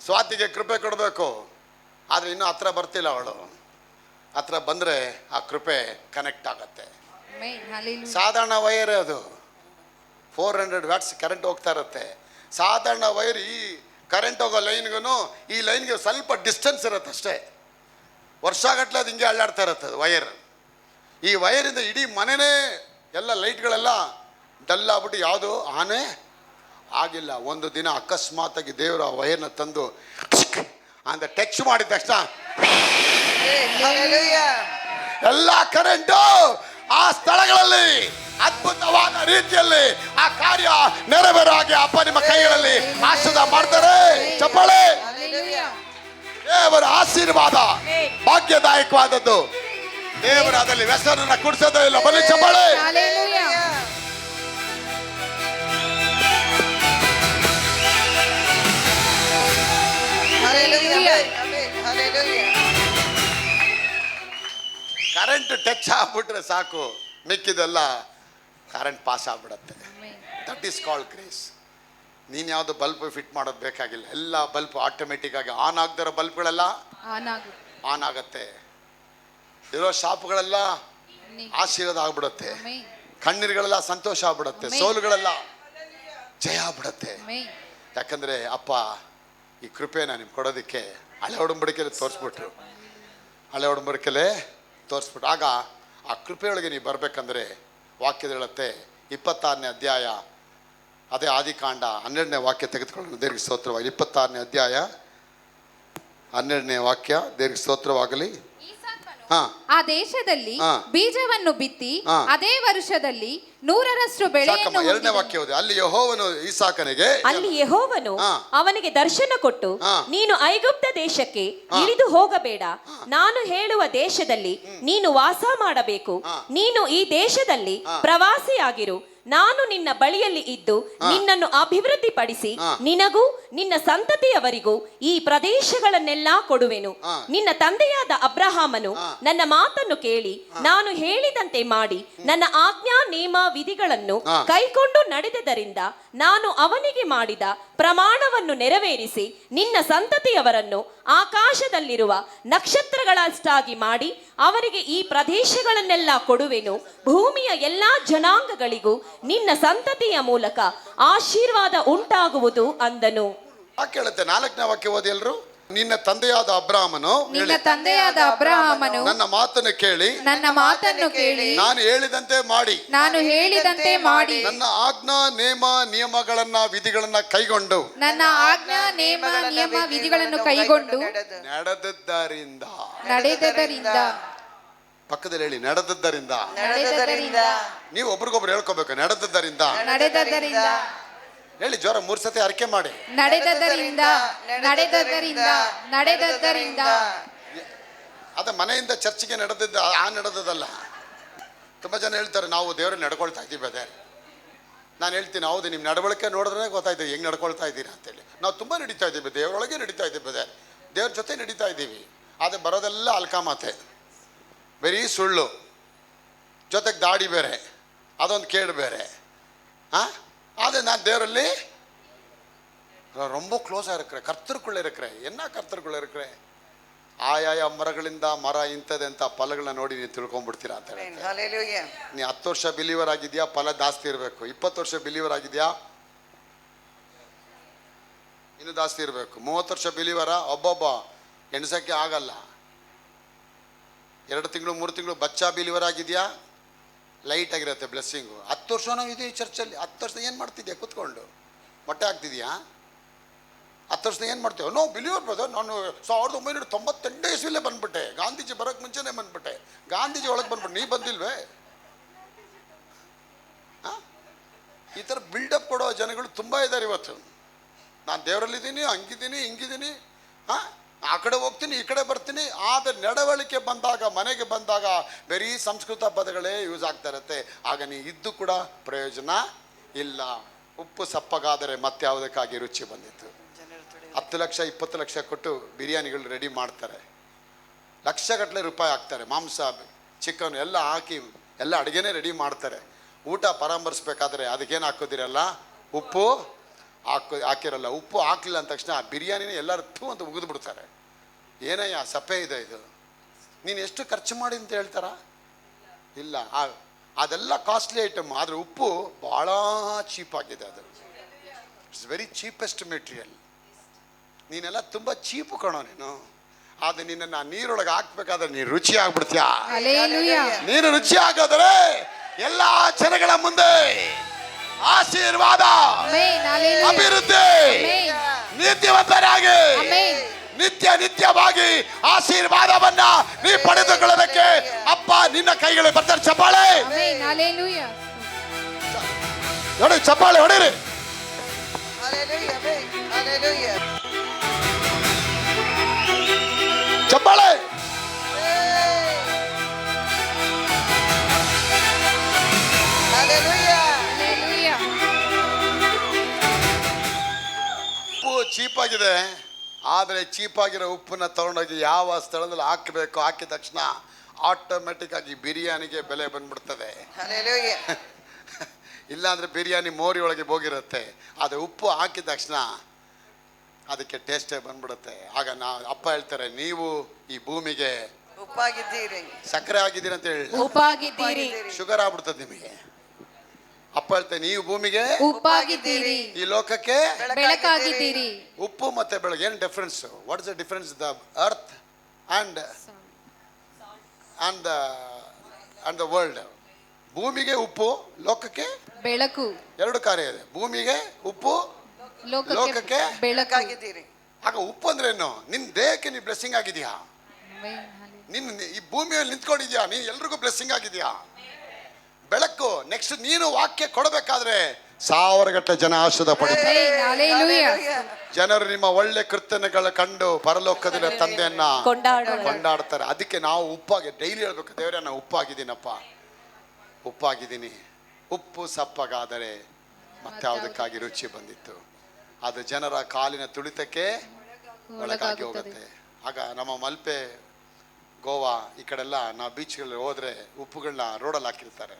ಸ್ವಾತಿಗೆ ಕೃಪೆ ಕೊಡಬೇಕು. ಆದರೆ ಇನ್ನೂ ಹತ್ರ ಬರ್ತಿಲ್ಲ ಅವಳು. ಹತ್ರ ಬಂದರೆ ಆ ಕೃಪೆ ಕನೆಕ್ಟ್ ಆಗತ್ತೆ. Amen hallelujah. ಸಾಧಾರಣ ವೈರ್ ಅದು 400 ವ್ಯಾಟ್ಸ್ ಕರೆಂಟ್ ಹೋಗ್ತಾ ಇರುತ್ತೆ. ಸಾಧಾರಣ ವೈರ್ ಈ ಕರೆಂಟ್ ಹೋಗೋ ಲೈನ್ಗೂ ಈ ಲೈನ್ಗೆ ಸ್ವಲ್ಪ ಡಿಸ್ಟೆನ್ಸ್ ಇರುತ್ತೆ ಅಷ್ಟೇ. ವರ್ಷಗಟ್ಟಲೆ ಅದು ಹಿಂಗೆ ಅಳ್ಳಾಡ್ತಾ ಇರುತ್ತೆ ಅದು ವೈರ್. ಈ ವೈರಿಂದ ಇಡೀ ಮನೆನೇ ಎಲ್ಲ ಲೈಟ್ಗಳೆಲ್ಲ ಡಲ್ ಆಗ್ಬಿಟ್ಟು ಯಾವುದು ಆನೆ ಆಗಿಲ್ಲ. ಒಂದು ದಿನ ಅಕಸ್ಮಾತಾಗಿ ದೇವರು ಆ ವೈರ್ನ ತಂದು ಅಂತ ಟಚ್ ಮಾಡಿದ ತಕ್ಷಣ Hallelujah. ಎಲ್ಲ ಕರೆಂಟು ಆ ಸ್ಥಳಗಳಲ್ಲಿ ಅದ್ಭುತವಾದ ರೀತಿಯಲ್ಲಿ ಆ ಕಾರ್ಯ ನೆರವೇರಾಗಿ ಅಪ್ಪ ನಿಮ್ಮ ಕೈಗಳಲ್ಲಿ ಆಶೀರ್ವಾದ ಮಾಡ್ತಾರೆ. ಚಪ್ಪಾಳೆ. ಹಾಲೆಲೂಯ. ದೇವರ ಆಶೀರ್ವಾದ ಭಾಗ್ಯದಾಯಕವಾದದ್ದು. ದೇವರ ಅದರಲ್ಲಿ ವ್ಯಸನನ್ನ ಕುಡಿಸೋದೇ ಇಲ್ಲ. ಬನ್ನಿ ಚಪ್ಪಾಳೆ. Hallelujah. Hallelujah. Amen. Hallelujah. Current touch ಆಗ್ಬಿಟ್ರೆ ಸಾಕು, ಮಿಕ್ಕಿದೆಲ್ಲ ಕರೆಂಟ್ ಪಾಸ್ ಆಗ್ಬಿಡತ್ತೆ. Amen that is called grace. ನೀನು ಯಾವುದು ಬಲ್ಬ್ ಫಿಟ್ ಮಾಡೋದು ಬೇಕಾಗಿಲ್ಲ. ಎಲ್ಲ ಬಲ್ಬ್ ಆಟೋಮೆಟಿಕ್ ಆಗಿ ಆನ್ ಆಗದಿರೋ ಬಲ್ಬ್ಗಳೆಲ್ಲ ಆನಾಗು ಆನ್ ಆಗತ್ತೆ. ಇರೋ ಶಾಪ್ಗಳೆಲ್ಲ ಆಮೆನ್ ಆಶೀರ್ವಾದ ಆಗ್ಬಿಡುತ್ತೆ. ಆಮೆನ್ ಕಣ್ಣೀರುಗಳೆಲ್ಲ ಸಂತೋಷ ಆಗ್ಬಿಡುತ್ತೆ. ಆಮೆನ್. ಸೋಲುಗಳೆಲ್ಲ ಜಯ ಆಗ್ಬಿಡುತ್ತೆ. ಆಮೆನ್ ಯಾಕಂದ್ರೆ ಅಪ್ಪ ಈ ಕೃಪೆನ ನಿಮ್ಗೆ ಕೊಡೋದಕ್ಕೆ ಹಳೆ ಒಡಂಬಡಿಕೆಯಲ್ಲಿ ತೋರಿಸ್ಬಿಟ್ರು. ಹಳೆ ಒಡಂಬಡಿಕೆಯಲ್ಲೇ ತೋರಿಸ್ಬಿಟ್ರು. ಆಗ ಆ ಕೃಪೆಯೊಳಗೆ ನೀವು ಬರಬೇಕಂದ್ರೆ ವಾಕ್ಯದ ಹೇಳುತ್ತೆ 26ನೇ ಅಧ್ಯಾಯ, ಅದೇ ಆದಿಕಾಂಡ 12ನೇ ವಾಕ್ಯ ತೆಗೆದುಕೊಂಡು ದೇವರಿಗೆ ಸ್ತೋತ್ರವಾಗಿ 26ನೇ ಅಧ್ಯಾಯ 12ನೇ ವಾಕ್ಯ. ದೇವರಿಗೆ ಸ್ತೋತ್ರವಾಗಲಿ. ಹಾ, ಆ ದೇಶದಲ್ಲಿ ಹಾ. ಬೀಜವನ್ನು ಬಿತ್ತಿ ಹಾ. ಅದೇ ವರ್ಷದಲ್ಲಿ 100ರಷ್ಟು ಬೆಳೆಯನ್ನು ಸಾಕಮ್ಮ. 2ನೇ ಹೊಂದಿದನು. ವಾಕ್ಯ ಓದಿ. ಅಲ್ಲಿ ಯೆಹೋವನು ಈಸಾಕನಿಗೆ ಅಲ್ಲಿ ಯೆಹೋವನು ಹಾ. ಅವನಿಗೆ ದರ್ಶನ ಕೊಟ್ಟು, ಹಾ. ನೀನು ಐಗುಪ್ತ ದೇಶಕ್ಕೆ ಹಾ. ಇಳಿದು ಹೋಗಬೇಡ, ನಾನು ಹೇಳುವ ದೇಶದಲ್ಲಿ ನೀನು ವಾಸ ಮಾಡಬೇಕು. ಹಾ. ನೀನು ಈ ದೇಶದಲ್ಲಿ ಹಾ. ಪ್ರವಾಸಿಯಾಗಿರು. ನಾನು ನಿನ್ನ ಬಳಿಯಲ್ಲಿ ಇದ್ದು ಹಾ. ನಿನ್ನನ್ನು ಅಭಿವೃದ್ಧಿಪಡಿಸಿ ಹಾ. ನಿನಗೂ ನಿನ್ನ ಸಂತತಿಯವರಿಗೂ ಈ ಪ್ರದೇಶಗಳನ್ನೆಲ್ಲ ಕೊಡುವೆನು. ಹಾ. ನಿನ್ನ ತಂದೆಯಾದ ಅಬ್ರಹಾಮನು ಹಾ. ನನ್ನ ಮಾತನ್ನು ಕೇಳಿ ನಾನು ಹೇಳಿದಂತೆ ಮಾಡಿ ನನ್ನ ಆಜ್ಞಾ ನೇಮ ವಿಧಿಗಳನ್ನು ಹಾ. ಕೈಕೊಂಡು ನಡೆದದರಿಂದ ನಾನು ಅವನಿಗೆ ಮಾಡಿದ ಪ್ರಮಾಣವನ್ನು ನೆರವೇರಿಸಿ ನಿನ್ನ ಸಂತತಿಯವರನ್ನು ಆಕಾಶದಲ್ಲಿರುವ ನಕ್ಷತ್ರಗಳಷ್ಟಾಗಿ ಮಾಡಿ ಅವರಿಗೆ ಈ ಪ್ರದೇಶಗಳನ್ನೆಲ್ಲ ಕೊಡುವೆನು. ಭೂಮಿಯ ಎಲ್ಲಾ ಜನಾಂಗಗಳಿಗೂ ನಿನ್ನ ಸಂತತಿಯ ಮೂಲಕ ಆಶೀರ್ವಾದ ಉಂಟಾಗುವುದು ಅಂದನು. ವಾಕ್ಯ ಹೇಳುತ್ತೆ. 4ನೇ ವಾಕ್ಯ ಓದಿ ಎಲ್ರು. ನಿನ್ನ ತಂದೆಯಾದ ಅಬ್ರಾಹ್ಮನು ನಿನ್ನ ತಂದೆಯಾದ ಅಬ್ರಹಾಮನು ನನ್ನ ಮಾತನ್ನು ಕೇಳಿ ನನ್ನ ಮಾತನ್ನು ಕೇಳಿ ನಾನು ಹೇಳಿದಂತೆ ಮಾಡಿ ನಾನು ಹೇಳಿದಂತೆ ಮಾಡಿ ನನ್ನ ಆಜ್ಞಾ ನೇಮ ನಿಯಮಗಳನ್ನ ವಿಧಿಗಳನ್ನ ಕೈಗೊಂಡು ನನ್ನ ಆಜ್ಞಾ ನೇಮ ನಿಯಮ ವಿಧಿಗಳನ್ನು ಕೈಗೊಂಡು ನಡೆದದ್ದರಿಂದ. ನಡೆದದರಿಂದ ಪಕ್ಕದಲ್ಲಿ ಹೇಳಿ, ನಡೆದದ್ದರಿಂದ. ನಡೆದದರಿಂದ ನೀವು ಒಬ್ರಿಗೊಬ್ರು ಹೇಳ್ಕೋಬೇಕು. ನಡೆದದ್ದರಿಂದ ನಡೆದದರಿಂದ ಹೇಳಿ ಜೋರ 3 ಸತಿ ಅರಿಕೆ ಮಾಡಿ. ನಡೆದದರಿಂದ ನಡೆದದರಿಂದ ನಡೆದದರಿಂದ. ಅದ ಮನೆಯಿಂದ ಚರ್ಚಿಗೆ ನಡೆದದ್ದು ನಡೆದದಲ್ಲ. ತುಂಬಾ ಜನ ಹೇಳ್ತಾರೆ ನಾವು ದೇವ್ರನ್ನ ನಡ್ಕೊಳ್ತಾ ಇದ್ದೀವಿ ಅದೇ. ನಾನು ಹೇಳ್ತೀನಿ ಹೌದು, ನಿಮ್ಮ ನಡವಳಿಕೆ ನೋಡಿದ್ರೆ ಗೊತ್ತಾಯ್ತು ಹೆಂಗೆ ನಡ್ಕೊಳ್ತಾ ಇದ್ದೀರಾ ಅಂತೇಳಿ. ನಾವು ತುಂಬ ನಡೀತಾ ಇದ್ದೀವಿ, ದೇವರೊಳಗೆ ನಡೀತಾ ಇದ್ದೀವಿ ಅದೇ, ದೇವ್ರ ಜೊತೆ ನಡೀತಾ ಇದ್ದೀವಿ. ಆದರೆ ಬರೋದೆಲ್ಲ ಅಲ್ಕಾಮಾತೆ, ಬರೀ ಸುಳ್ಳು, ಜೊತೆಗೆ ದಾಡಿ ಬೇರೆ, ಅದೊಂದು ಕೇಡು ಬೇರೆ. ಆದರೆ ನಾನು ದೇವರಲ್ಲಿ ரொம்ப க்ளோஸாக இருக்கிறேன், கர்த்தருக்குள்ளே இருக்கிறேன். என்ன கர்த்தருக்குள்ளே இருக்கிறேன்? ಆಯಾಯ ಮರಗಳಿಂದ ಮರ ಇಂಥದ್ದು ಅಂತ ಫಲಗಳನ್ನ ನೋಡಿ ನೀವು ತಿಳ್ಕೊಂಡ್ಬಿಡ್ತೀರಾ ಅಂತ ಹೇಳಿ. ನೀ 10 ವರ್ಷ ಬಿಲೀವರ್ ಆಗಿದ್ಯಾ, ಫಲ ಜಾಸ್ತಿ ಇರಬೇಕು. 20 ವರ್ಷ ಬಿಲೀವರ್ ಆಗಿದ್ಯಾ, ಇನ್ನೂ ಜಾಸ್ತಿ ಇರಬೇಕು. 30 ವರ್ಷ ಬಿಲೀವರ ಒಬ್ಬೊಬ್ಬ ಎಣ್ಸಕ್ಕೆ ಆಗಲ್ಲ. 2 ತಿಂಗಳು 3 ತಿಂಗಳು ಬಚ್ಚಾ ಬಿಲೀವರ್ ಆಗಿದೆಯಾ, ಲೈಟ್ ಆಗಿರುತ್ತೆ ಬ್ಲೆಸ್ಸಿಂಗು. 10 ವರ್ಷನೂ ಇದೆ ಈ ಚರ್ಚಲ್ಲಿ. 10 ವರ್ಷ ಏನು ಮಾಡ್ತಿದ್ಯಾ ಕೂತ್ಕೊಂಡು? ಮೊಟ್ಟೆ ಹಾಕ್ತಿದ್ಯಾ? 10 ವರ್ಷದ ಏನು ಮಾಡ್ತೇವೆ? ನೋ ಬಿಲೀವರ್ ಬ್ರದರ್, ನಾನು 1998 ಇಸ್ವಿಲೇ ಬಂದ್ಬಿಟ್ಟೆ, ಗಾಂಧೀಜಿ ಬರೋಕ್ಕೆ ಮುಂಚೆನೇ ಬಂದ್ಬಿಟ್ಟೆ. ಗಾಂಧೀಜಿ ಒಳಗೆ ಬಂದ್ಬಿಟ್ಟು ನೀ ಬಂದಿಲ್ವೇ? ಈ ಥರ ಬಿಲ್ಡಪ್ ಕೊಡೋ ಜನಗಳು ತುಂಬ ಇದ್ದಾರೆ ಇವತ್ತು. ನಾನು ದೇವರಲ್ಲಿದ್ದೀನಿ, ಹಂಗಿದ್ದೀನಿ, ಹಿಂಗಿದ್ದೀನಿ, ಆ ಕಡೆ ಹೋಗ್ತೀನಿ, ಈ ಕಡೆ ಬರ್ತೀನಿ. ಆದರೆ ನಡವಳಿಕೆ ಬಂದಾಗ, ಮನೆಗೆ ಬಂದಾಗ ಬರೀ ಸಂಸ್ಕೃತ ಪದಗಳೇ ಯೂಸ್ ಆಗ್ತಾ ಇರುತ್ತೆ. ಆಗ ನೀ ಇದ್ದು ಕೂಡ ಪ್ರಯೋಜನ ಇಲ್ಲ. ಉಪ್ಪು ಸಪ್ಪಗಾದರೆ ಮತ್ತೆ ಯಾವುದಕ್ಕಾಗಿ ರುಚಿ ಬಂದಿತ್ತು. 10 ಲಕ್ಷ 20 ಲಕ್ಷ ಕೊಟ್ಟು ಬಿರಿಯಾನಿಗಳು ರೆಡಿ ಮಾಡ್ತಾರೆ, ಲಕ್ಷಗಟ್ಟಲೆ ರೂಪಾಯಿ ಹಾಕ್ತಾರೆ, ಮಾಂಸ ಚಿಕನ್ ಎಲ್ಲ ಹಾಕಿ ಎಲ್ಲ ಅಡುಗೆನೇ ರೆಡಿ ಮಾಡ್ತಾರೆ. ಊಟ ಪರಾಮರಿಸ್ಬೇಕಾದ್ರೆ ಅದಕ್ಕೇನು ಹಾಕೋದಿರಲ್ಲ, ಉಪ್ಪು ಹಾಕಿರಲ್ಲ. ಉಪ್ಪು ಹಾಕಲಿಲ್ಲ ಅಂದ ತಕ್ಷಣ ಬಿರಿಯಾನಿನೇ ಎಲ್ಲರೂ ಥೂ ಅಂತ ಉಗಿದು ಬಿಡ್ತಾರೆ. ಏನಯ್ಯ ಸಪ್ಪೆ ಇದೆ ಇದು, ನೀನು ಎಷ್ಟು ಖರ್ಚು ಮಾಡಿ ಅಂತ ಹೇಳ್ತಾರ? ಇಲ್ಲ, ಅದೆಲ್ಲ ಕಾಸ್ಟ್ಲಿ ಐಟಮ್. ಆದರೆ ಉಪ್ಪು ಭಾಳ ಚೀಪಾಗಿದೆ. ಅದು ಇಟ್ಸ್ ವೆರಿ ಚೀಪೆಸ್ಟ್ ಮೆಟೀರಿಯಲ್. ನೀನೆಲ್ಲ ತುಂಬ ಚೀಪು ಕಣೋ ನೀನು. ಆದರೆ ನಿನ್ನ ನೀರೊಳಗೆ ಹಾಕ್ಬೇಕಾದ್ರೆ ನೀನು ರುಚಿ ಆಗ್ಬಿಡ್ತೀಯ. ನೀನು ರುಚಿ ಆಗೋದ್ರೆ ಎಲ್ಲ ಜನಗಳ ಮುಂದೆ ಆಶೀರ್ವಾದ, ಅಭಿವೃದ್ಧಿ, ನೀತಿವಂತರಾಗಿ ನಿತ್ಯವಾಗಿ ಆಶೀರ್ವಾದವನ್ನ ನೀ ಪಡೆದುಕೊಳ್ಳೋದಕ್ಕೆ ಅಪ್ಪ ನಿನ್ನ ಕೈಗಳು ಬರ್ತಾರೆ. ಚಪ್ಪಾಳೆ ನೋಡಿ, ಚಪ್ಪಾಳೆ ಹೊಡೀರಿ. ಚಪ್ಪಾಳೆ. ಉಪ್ಪು ಚೀಪಾಗಿದೆ, ಆದರೆ ಚೀಪಾಗಿರೋ ಉಪ್ಪನ್ನ ತಗೊಂಡೋಗಿ ಯಾವ ಸ್ಥಳದಲ್ಲಿ ಹಾಕಬೇಕು, ಹಾಕಿದ ತಕ್ಷಣ ಆಟೋಮೆಟಿಕ್ ಆಗಿ ಬಿರಿಯಾನಿಗೆ ಬೆಲೆ ಬಂದ್ಬಿಡ್ತದೆ. ಇಲ್ಲಾಂದ್ರೆ ಬಿರಿಯಾನಿ ಮೋರಿ ಒಳಗೆ ಹೋಗಿರುತ್ತೆ. ಆದರೆ ಉಪ್ಪು ಹಾಕಿದ ತಕ್ಷಣ ಅದಕ್ಕೆ ಟೇಸ್ಟೇ ಬಂದ್ಬಿಡುತ್ತೆ. ಆಗ ಅಪ್ಪ ಹೇಳ್ತಾರೆ, ನೀವು ಈ ಭೂಮಿಗೆ ಉಪ್ಪಾಗಿದ್ದೀರಿ, ಸಕ್ಕರೆ ಆಗಿದ್ದೀರಿ ಅಂತ ಹೇಳಿ ಉಪ್ಪಾಗಿದ್ದೀರಿ, ಶುಗರ್ ಆಗ್ಬಿಡ್ತದೆ ನಿಮಗೆ. ಅಪ್ಪ ಹೇಳ್ತಾರೆ, ನೀವು ಭೂಮಿಗೆ ಉಪ್ಪಾಗಿದ್ದೀರಿ, ಈ ಲೋಕಕ್ಕೆ ಬೆಳಕಾಗಿದ್ದೀರಿ. ಉಪ್ಪು ಮತ್ತೆ ಬೆಳಗ್ಗೆ ಏನು difference? What is the difference? The earth and the world. ಭೂಮಿಗೆ ಉಪ್ಪು, ಲೋಕಕ್ಕೆ ಬೆಳಕು. 2 ಕಾರ್ಯ ಇದೆ. ಭೂಮಿಗೆ ಉಪ್ಪು, ಲೋಕಕ್ಕೆ ಬೆಳಕಾಗಿದ್ದೀರಿ. ಆಗ ಉಪ್ಪು ಅಂದ್ರೇನು? ನಿನ್ನ ದೇಹಕ್ಕೆ ನೀ ಬ್ಲೆಸ್ಸಿಂಗ್ ಆಗಿದೆಯಾ? ನಿನ್ನ ಈ ಭೂಮಿಯಲ್ಲಿ ನಿಂತ್ಕೊಂಡಿದ್ಯಾ? ನೀನು ಎಲ್ರಿಗೂ ಬ್ಲೆಸ್ಸಿಂಗ್ ಆಗಿದೆಯಾ? ಬೆಳಕು. ನೆಕ್ಸ್ಟ್ ನೀನು ವಾಕ್ಯ ಕೊಡಬೇಕಾದ್ರೆ 1000 ಗಟ್ಟಲೆ ಜನ ಆಶೀರ್ವಾದ ಪಡಿತಾರೆ. ಜನರು ನಿಮ್ಮ ಒಳ್ಳೆ ಕೃತ್ಯಗಳ ಕಂಡು ಪರಲೋಕದ ತಂದೆಯನ್ನ ಕೊಂಡಾಡ್ತಾರೆ. ಅದಕ್ಕೆ ನಾವು ಉಪ್ಪಾಗಿ ಡೈಲಿ ಹೇಳ್ಬೇಕು, ದೇವರೇ ನಾನು ಉಪ್ಪಾಗಿದ್ದೀನಪ್ಪ, ಉಪ್ಪಾಗಿದ್ದೀನಿ. ಉಪ್ಪು ಸಪ್ಪಗಾದರೆ ಮತ್ತಾವುದಕ್ಕಾಗಿ ರುಚಿ ಬಂದಿತ್ತು? ಅದು ಜನರ ಕಾಲಿನ ತುಳಿತಕ್ಕೆ ಒಳಗಾಗಿ ಹೋಗುತ್ತೆ. ಆಗ ನಮ್ಮ ಮಲ್ಪೆ, ಗೋವಾ ಈ ಕಡೆಲ್ಲ ನಾವು ಬೀಚ್ಗಳಲ್ಲಿ ಹೋದ್ರೆ ಉಪ್ಪುಗಳನ್ನ ರೋಡಲ್ಲಿ ಹಾಕಿರ್ತಾರೆ.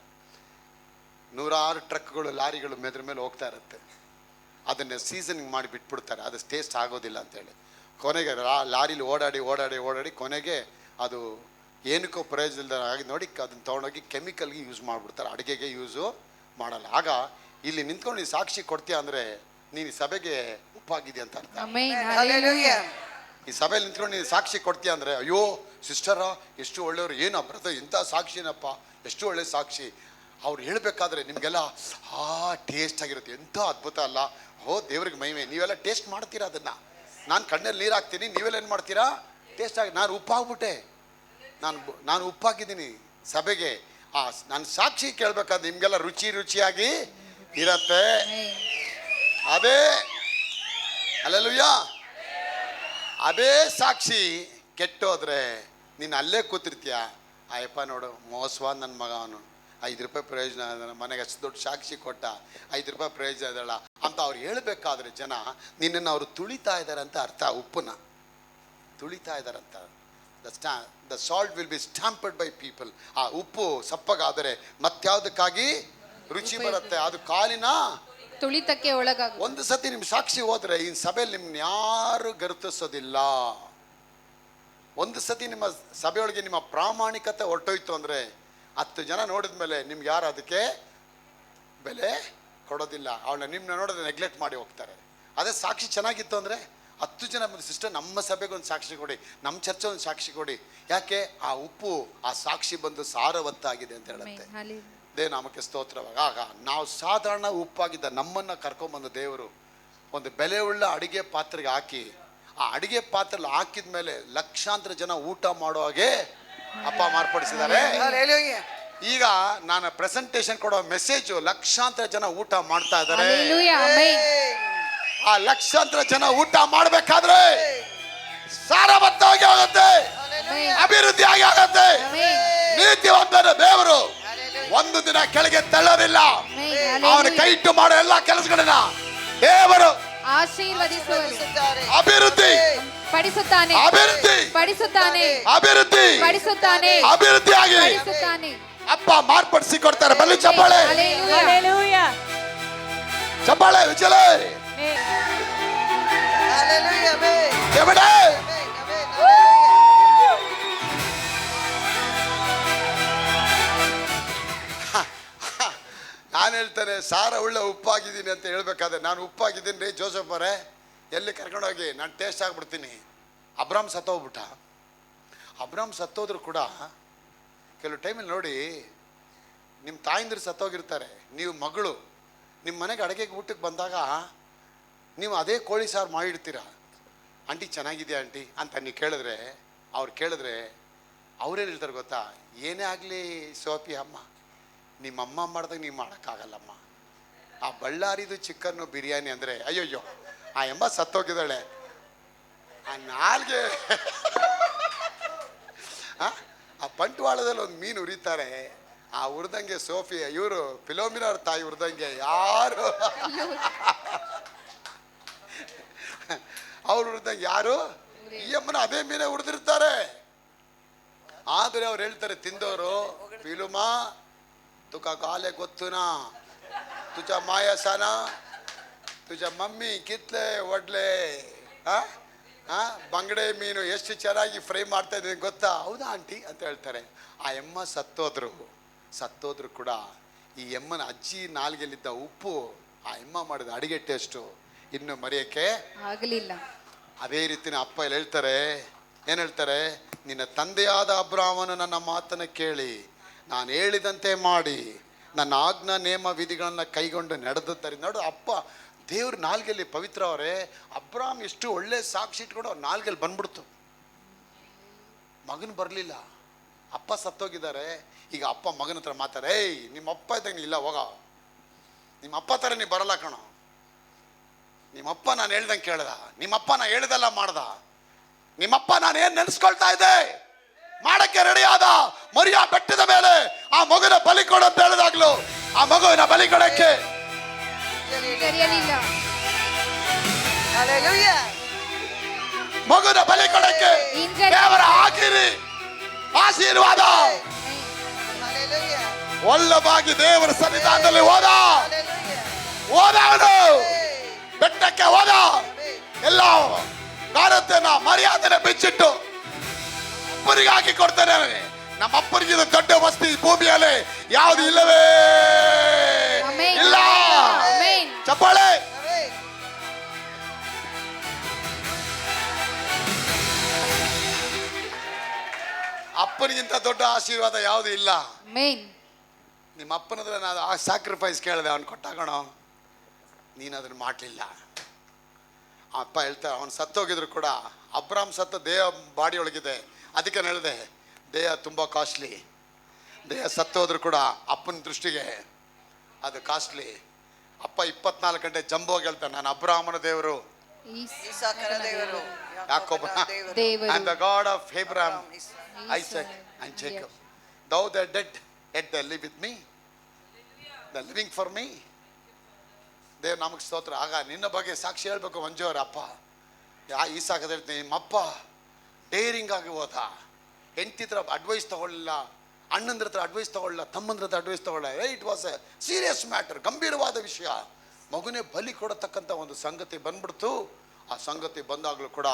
100 ಟ್ರಕ್ಗಳು, ಲಾರಿಗಳು ಮೆದ್ರ ಮೇಲೆ ಹೋಗ್ತಾ ಇರುತ್ತೆ. ಅದನ್ನು ಸೀಸನಿಂಗ್ ಮಾಡಿ ಬಿಟ್ಬಿಡ್ತಾರೆ, ಅದು ಟೇಸ್ಟ್ ಆಗೋದಿಲ್ಲ ಅಂತೇಳಿ. ಕೊನೆಗೆ ಲಾರಿಲಿ ಓಡಾಡಿ ಕೊನೆಗೆ ಅದು ಏನಕ್ಕೂ ಪ್ರಯೋಜನ ಇಲ್ಲದ ಆಗಿ ನೋಡಿ ಅದನ್ನು ತೊಗೊಂಡೋಗಿ ಕೆಮಿಕಲ್ಗೆ ಯೂಸ್ ಮಾಡಿಬಿಡ್ತಾರೆ, ಅಡುಗೆಗೆ ಯೂಸು ಮಾಡಲ್ಲ. ಆಗ ಇಲ್ಲಿ ನಿಂತ್ಕೊಂಡು ನೀನು ಸಾಕ್ಷಿ ಕೊಡ್ತೀಯ ಅಂದರೆ ನೀನು ಸಭೆಗೆ ಉಪ್ಪಾಗಿದೆಯಾ ಅಂತ ಅರ್ಥ. ಈ ಸಭೆಯಲ್ಲಿ ನಿಂತ್ಕೊಂಡು ನೀನು ಸಾಕ್ಷಿ ಕೊಡ್ತೀಯ ಅಂದರೆ, ಅಯ್ಯೋ ಸಿಸ್ಟರ ಎಷ್ಟು ಒಳ್ಳೆಯವರು, ಏನು ಬ್ರದರ್ ಇಂಥ ಸಾಕ್ಷಿನಪ್ಪ, ಎಷ್ಟು ಒಳ್ಳೆ ಸಾಕ್ಷಿ. ಅವ್ರು ಹೇಳಬೇಕಾದ್ರೆ ನಿಮಗೆಲ್ಲ ಟೇಸ್ಟ್ ಆಗಿರುತ್ತೆ, ಎಂಥ ಅದ್ಭುತ ಅಲ್ಲ, ದೇವ್ರಿಗೆ ಮಹಿಮೆ. ನೀವೆಲ್ಲ ಟೇಸ್ಟ್ ಮಾಡ್ತೀರಾ ಅದನ್ನು. ನಾನು ಕಣ್ಣಲ್ಲಿ ನೀರು ಹಾಕ್ತೀನಿ, ನೀವೆಲ್ಲ ಏನು ಮಾಡ್ತೀರಾ? ಟೇಸ್ಟ್ ಆಗಿ. ನಾನು ಉಪ್ಪಾಗ್ಬಿಟ್ಟೆ, ನಾನು ಉಪ್ಪಾಗಿದ್ದೀನಿ ಸಭೆಗೆ. ನನ್ನ ಸಾಕ್ಷಿ ಕೇಳಬೇಕಾದ್ರೆ ನಿಮಗೆಲ್ಲ ರುಚಿಯಾಗಿ ಇರತ್ತೆ. ಅದೇ ಅಲ್ಲೆಲೂಯ. ಅದೇ ಸಾಕ್ಷಿ ಕೆಟ್ಟೋದ್ರೆ ನೀನು ಅಲ್ಲೇ ಕೂತಿರ್ತೀಯ. ಅಯ್ಯಪ್ಪ ನೋಡು ಮೋಸವಾದ ನನ್ನ ಮಗ, ಅವನು 5 ರೂಪಾಯಿ ಪ್ರಯೋಜನ, ನನ್ನ ಮನೆಗೆ ಅಷ್ಟು ದೊಡ್ಡ ಸಾಕ್ಷಿ ಕೊಟ್ಟ, 5 ರೂಪಾಯಿ ಪ್ರಯೋಜನ ಇದಲ್ಲ ಅಂತ ಅವ್ರು ಹೇಳಬೇಕಾದ್ರೆ ಜನ ನಿನ್ನನ್ನು ಅವರು ತುಳಿತಾ ಇದ್ದಾರೆ ಅಂತ ಅರ್ಥ. ಉಪ್ಪನ್ನ ತುಳಿತಾ ಇದ್ದಾರಂತ. The salt will be stampered by people. ಆ ಉಪ್ಪು ಸಪ್ಪಗಾದರೆ ಮತ್ಯಾವುದಕ್ಕಾಗಿ ರುಚಿ ಬರುತ್ತೆ? ಅದು ಕಾಲಿನ ತುಳಿತಕ್ಕೆ ಒಳಗಾಗ. ಒಂದು ಸತಿ ನಿಮ್ಮ ಸಾಕ್ಷಿ ಹೋದ್ರೆ ಈ ಸಭೆಯಲ್ಲಿ ನಿಮ್ಮನ್ನ ಯಾರು ಗುರುತಿಸೋದಿಲ್ಲ. ಒಂದು ಸತಿ ನಿಮ್ಮ ಸಭೆಯೊಳಗೆ ನಿಮ್ಮ ಪ್ರಾಮಾಣಿಕತೆ ಹೊರಟೋಯ್ತು ಅಂದರೆ 10 ಜನ ನೋಡಿದ ಮೇಲೆ ನಿಮ್ಗೆ ಯಾರು ಅದಕ್ಕೆ ಬೆಲೆ ಕೊಡೋದಿಲ್ಲ. ಅವಳನ್ನ ನಿಮ್ಮನ್ನ ನೋಡಿದ್ರೆ ನೆಗ್ಲೆಕ್ಟ್ ಮಾಡಿ ಹೋಗ್ತಾರೆ. ಅದೇ ಸಾಕ್ಷಿ ಚೆನ್ನಾಗಿತ್ತು ಅಂದರೆ 10 ಜನ ಸಿಸ್ಟರ್ ನಮ್ಮ ಸಭೆಗೆ ಒಂದು ಸಾಕ್ಷಿ ಕೊಡಿ, ನಮ್ಮ ಚರ್ಚೆ ಒಂದು ಸಾಕ್ಷಿ ಕೊಡಿ. ಯಾಕೆ? ಆ ಉಪ್ಪು, ಆ ಸಾಕ್ಷಿ ಬಂದು ಸಾರವತ್ತಾಗಿದೆ ಅಂತ ಹೇಳುತ್ತೆ. ನಾಮಕ್ಕೆ ಸ್ತೋತ್ರವಾಗ. ಆಗ ನಾವು ಸಾಧಾರಣ ಉಪ್ಪಾಗಿದ್ದ ನಮ್ಮನ್ನು ಕರ್ಕೊಂಬಂದು ದೇವರು ಒಂದು ಬೆಲೆ ಉಳ್ಳ ಅಡಿಗೆ ಪಾತ್ರೆಗೆ ಹಾಕಿ, ಆ ಅಡಿಗೆ ಪಾತ್ರೆಯಲ್ಲಿ ಹಾಕಿದ ಮೇಲೆ ಲಕ್ಷಾಂತರ ಜನ ಊಟ ಮಾಡೋ ಹಾಗೆ ಅಪ್ಪ ಮಾರ್ಪಡಿಸಿದ್ದಾರೆ. ಈಗ ನಾನು ಪ್ರೆಸೆಂಟೇಶನ್ ಕೊಡೋ ಮೆಸೇಜು ಲಕ್ಷಾಂತರ ಜನ ಊಟ ಮಾಡ್ತಾ ಇದ್ದಾರೆ. ಆ ಲಕ್ಷಾಂತರ ಜನ ಊಟ ಮಾಡಬೇಕಾದ್ರೆ ಸಾರವತ್ತಾಗಿ ಆಗುತ್ತೆ, ಅಭಿವೃದ್ಧಿ ಆಗುತ್ತೆ. ನೀತಿವಂತನ ದೇವರು ಒಂದು ದಿನ ಕೆಳಗೆ ತಳ್ಳೋದಿಲ್ಲ. ಅವನ ಕೈ ಇಟ್ಟು ಮಾಡೋ ಎಲ್ಲ ಕೆಲಸಗಳನ್ನ ದೇವರು ಆಶೀರ್ವದಿಸುತ್ತಾರೆ. ಅಭಿವೃದ್ಧಿ ಪಡಿಸುತ್ತಾನೆ, ಅಭಿವೃದ್ಧಿ ಪಡಿಸುತ್ತಾನೆ, ಅಭಿವೃದ್ಧಿ ಪಡಿಸುತ್ತಾನೆ, ಅಭಿವೃದ್ಧಿಯಾಗಿ ಪಡಿಸುತ್ತಾನೆ. ಅಪ್ಪ ಮಾರ್ಪಡಿಸಿ ಕೊಡ್ತಾರೆ. ಬಲ್ಲಿ ಚಪ್ಪಾಳೆ, ಚಪ್ಪಾಳೆ, ವಿಚಲೆ ದೇವರೇ. ನಾನು ಹೇಳ್ತೇನೆ ಸಾರ ಉಳ್ಳ ಉಪ್ಪಾಗಿದ್ದೀನಿ ಅಂತ ಹೇಳ್ಬೇಕಾದ್ರೆ, ನಾನು ಉಪ್ಪಾಗಿದ್ದೀನಿ ರೀ ಜೋಸಫ್ ಅವರೇ, ಎಲ್ಲಿ ಕರ್ಕೊಂಡೋಗಿ ನಾನು ಟೇಸ್ಟ್ ಆಗಿಬಿಡ್ತೀನಿ. ಅಬ್ರಾಮ್ ಸತ್ತೋಗ್ಬಿಟ್ಟ. ಅಬ್ರಾಮ್ ಸತ್ತೋದ್ರು ಕೂಡ ಕೆಲವು ಟೈಮಲ್ಲಿ ನೋಡಿ, ನಿಮ್ಮ ತಾಯಿಂದ್ರು ಸತ್ತೋಗಿರ್ತಾರೆ, ನೀವು ಮಗಳು ನಿಮ್ಮ ಮನೆಗೆ ಅಡುಗೆಗೆ ಊಟಕ್ಕೆ ಬಂದಾಗ ನೀವು ಅದೇ ಕೋಳಿ ಸಾರು ಮಾಡಿಡ್ತೀರ. ಆಂಟಿ ಚೆನ್ನಾಗಿದೆಯಾ ಆಂಟಿ ಅಂತ ನೀವು ಕೇಳಿದ್ರೆ, ಅವ್ರು ಕೇಳಿದ್ರೆ ಅವ್ರೇನು ಹೇಳ್ತಾರೆ ಗೊತ್ತಾ? ಏನೇ ಆಗಲಿ ಸೋಪಿ ಅಮ್ಮ, ನಿಮ್ಮಮ್ಮ ಮಾಡಿದಾಗ ನೀವು ಮಾಡೋಕ್ಕಾಗಲ್ಲಮ್ಮ. ಆ ಬಳ್ಳಾರಿದು ಚಿಕನ್ನು ಬಿರಿಯಾನಿ ಅಂದರೆ ಅಯ್ಯೋಯ್ಯೋ ಆ ಎಮ್ಮ ಸತ್ತೋಗಿದ್ದಾಳೆ. ಆ ನಾಲ್ಗೆ ಆ ಬಂಟ್ವಾಳದಲ್ಲಿ ಒಂದು ಮೀನು ಉರಿತಾರೆ, ಆ ಉರಿದಂಗೆ ಸೋಫಿ ಇವರು ಫಿಲೋಮಿನವ್ರ ತಾಯಿ ಉರಿದಂಗೆ ಯಾರು ಅವ್ರು ಉರಿದಂಗೆ ಯಾರು ಈ ಅಮ್ಮನ ಅದೇ ಮೀನೇ ಉರಿದಿರ್ತಾರೆ. ಆದರೆ ಅವ್ರು ಹೇಳ್ತಾರೆ ತಿಂದವರು, ಫಿಲುಮಾ ತುಕ ಕಾಲೆ ಗೊತ್ತುನಾ ತುಜ ಮಾಯಸನ ತುಜ ಮಮ್ಮಿ ಕಿತ್ಲೆ ಒಡ್ಲೆ ಬಂಗಡೆ ಮೀನು ಎಷ್ಟು ಚೆನ್ನಾಗಿ ಫ್ರೈ ಮಾಡ್ತಾ ಇದ್ದೀನಿ ಗೊತ್ತಾ? ಹೌದಾ ಆಂಟಿ ಅಂತ ಹೇಳ್ತಾರೆ. ಆ ಎಮ್ಮ ಸತ್ತೋದ್ರು ಕೂಡ ಈ ಎಮ್ಮನ ಅಜ್ಜಿ ನಾಲ್ಗೆಲಿದ್ದ ಉಪ್ಪು, ಆ ಎಮ್ಮ ಮಾಡಿದ ಅಡಿಗೆ ಟೇಸ್ಟು ಇನ್ನು ಮರೆಯೋಕ್ಕೆ ಆಗಲಿಲ್ಲ. ಅದೇ ರೀತಿನ ಅಪ್ಪ ಇಲ್ಲಿ ಹೇಳ್ತಾರೆ, ಏನು ಹೇಳ್ತಾರೆ? ನಿನ್ನ ತಂದೆಯಾದ ಅಬ್ರಾಮನು ನನ್ನ ಮಾತನ್ನು ಕೇಳಿ ನಾನು ಹೇಳಿದಂತೆ ಮಾಡಿ ನನ್ನ ಆಜ್ಞಾ ನೇಮ ವಿಧಿಗಳನ್ನು ಕೈಗೊಂಡು ನಡೆದುತ್ತಾರೆ. ನೋಡು, ಅಪ್ಪ ದೇವ್ರ ನಾಲ್ಗೆಲ್ಲಿ ಪವಿತ್ರ ಅವರೇ, ಅಬ್ರಾಮ್ ಎಷ್ಟು ಒಳ್ಳೆ ಸಾಕ್ಷಿ ಇಟ್ಕೊಂಡು ಅವ್ರ ನಾಲ್ಗೆಲ್ಲಿ ಬಂದ್ಬಿಡ್ತು. ಮಗನ್ ಬರಲಿಲ್ಲ, ಅಪ್ಪ ಸತ್ತೋಗಿದ್ದಾರೆ. ಈಗ ಅಪ್ಪ ಮಗನ ಹತ್ರ ಮಾತಾಡ, ಏಯ್ ನಿಮ್ಮ ಅಪ್ಪ ಇದ್ದಂಗೆ ಇಲ್ಲ, ಹೋಗ, ನಿಮ್ಮ ಅಪ್ಪ ಥರ ನೀ ಬರಲ್ಲ ಕಣೋ, ನಿಮ್ಮಪ್ಪ ನಾನು ಹೇಳ್ದಂಗೆ ಕೇಳ್ದ, ನಿಮ್ಮಪ್ಪ ನಾ ಹೇಳ್ದೆಲ್ಲ ಮಾಡ್ದ, ನಿಮ್ಮಪ್ಪ ನಾನು ಏನ್ ನೆನೆಸ್ಕೊಳ್ತಾ ಇದ್ದೆ ಮಾಡಕ್ಕೆ ರೆಡಿ ಆದ. ಮರಿಯ ಬೆಟ್ಟದ ಮೇಲೆ ಆ ಮಗುನ ಬಲಿ ಕೊಡು ಅಂತ ಹೇಳಿದಾಗ್ಲು ಆ ಮಗುವಿನ ಬಲಿ ಕೊಡಕ್ಕೆ ಕರೆಯಲಿಲ್ಲ. Hallelujah. ಮಗುನ ಬಲಿ ಕೊಡಕ್ಕೆ ದೇವರ ಹಾಕಿರಿ ಆಶೀರ್ವಾದ. Hallelujah. ಒಲ್ಲವಾಗಿ ದೇವರ ಸನ್ನಿಧಾನದಲ್ಲಿ ಹೋದ, Hallelujah. ಹೋದವನು ಬೆಟ್ಟಕ್ಕೆ ಹೋದ. ಎಲ್ಲ ಭಾರತನ ಮರ್ಯಾದನೆ ಬಿಚ್ಚಿಟ್ಟು ಅಪ್ಪರಿಗೆ ಹಾಕಿ ಕೊಡ್ತಾನೆ. ನಮ್ಮ ಅಪ್ಪರಿಗೆ ದೊಡ್ಡ ವಸ್ತಿ ಭೂಮಿಯಲ್ಲಿ ಯಾವುದು ಇಲ್ಲವೇ ಆಮೆನ್. ಇಲ್ಲ. ಆಮೆನ್. ಚಪ್ಪಾಳೆ. Amen. ಅಪ್ಪನಿಗಿಂತ ದೊಡ್ಡ ಆಶೀರ್ವಾದ ಯಾವುದು ಇಲ್ಲ. ಆಮೆನ್. ನಿಮ್ಮ ಅಪ್ಪನದ್ರ ನಾನು ಆ ಸ್ಯಾಕ್ರಿಫೈಸ್ ಕೇಳಿದೆ, ಅವನು ಕೊಟ್ಟಾಗಣ, ನೀನು ಅದನ್ನು ಮಾಡಲಿಲ್ಲ. ಅಪ್ಪ ಹೇಳ್ತಾರೆ, ಅವನು ಸತ್ತೋಗಿದ್ರು ಕೂಡ, ಅಬ್ರಾಮ್ ಸತ್ತ ದೇಹ ಬಾಡಿ ಒಳಗಿದೆ, ಅದಕ್ಕೆ ನಾನು ಹೇಳಿದೆ ದೇಹ ತುಂಬ ಕಾಸ್ಟ್ಲಿ. ದೇಹ ಸತ್ತೋದ್ರು ಕೂಡ ಅಪ್ಪನ ದೃಷ್ಟಿಗೆ ಅದು ಕಾಸ್ಟ್ಲಿ. ಅಪ್ಪ 24 ಗಂಟೆ ಜಂಬೋಗಿ ಹೇಳ್ತಾನೆ, ನಾನು ಅಬ್ರಾಮನ ದೇವರು, ಇಸಾಕನ ದೇವರು, ಯಾಕೋಬನ ದೇವರು. and the God of Abraham, Isaac. Isaac and Jacob. Thou the dead, yet they live with me. The living for me. Dev ನಮಗೆ ಸ್ತೋತ್ರ. ಆಗ ನಿನ್ನ ಬಗ್ಗೆ ಸಾಕ್ಷಿ ಹೇಳ್ಬೇಕು ಮಂಜುವರ ಅಪ್ಪ. ಈಸಾಕದ ಹೇಳ್ತೀನಿ, ನಿಮ್ಮಪ್ಪ ಡೇರಿಂಗ್ ಆಗಿ ಹೋದ, ಹೆಂಡತಿ ಹತ್ರ ಅಡ್ವೈಸ್ ತಗೊಳ್ಳಿಲ್ಲ, ಅಣ್ಣಂದ್ರ ಹತ್ರ ಅಡ್ವೈಸ್ ತಗೊಳ್ಳಿಲ್ಲ, ತಮ್ಮಂದ್ರ ಹತ್ರ ಅಡ್ವೈಸ್ ತಗೊಳ್ಳ. It was a serious matter, ಗಂಭೀರವಾದ ವಿಷಯ. ಮಗುನೇ ಬಲಿ ಕೊಡತಕ್ಕಂಥ ಒಂದು ಸಂಗತಿ ಬಂದ್ಬಿಡ್ತು. ಆ ಸಂಗತಿ ಬಂದಾಗಲೂ ಕೂಡ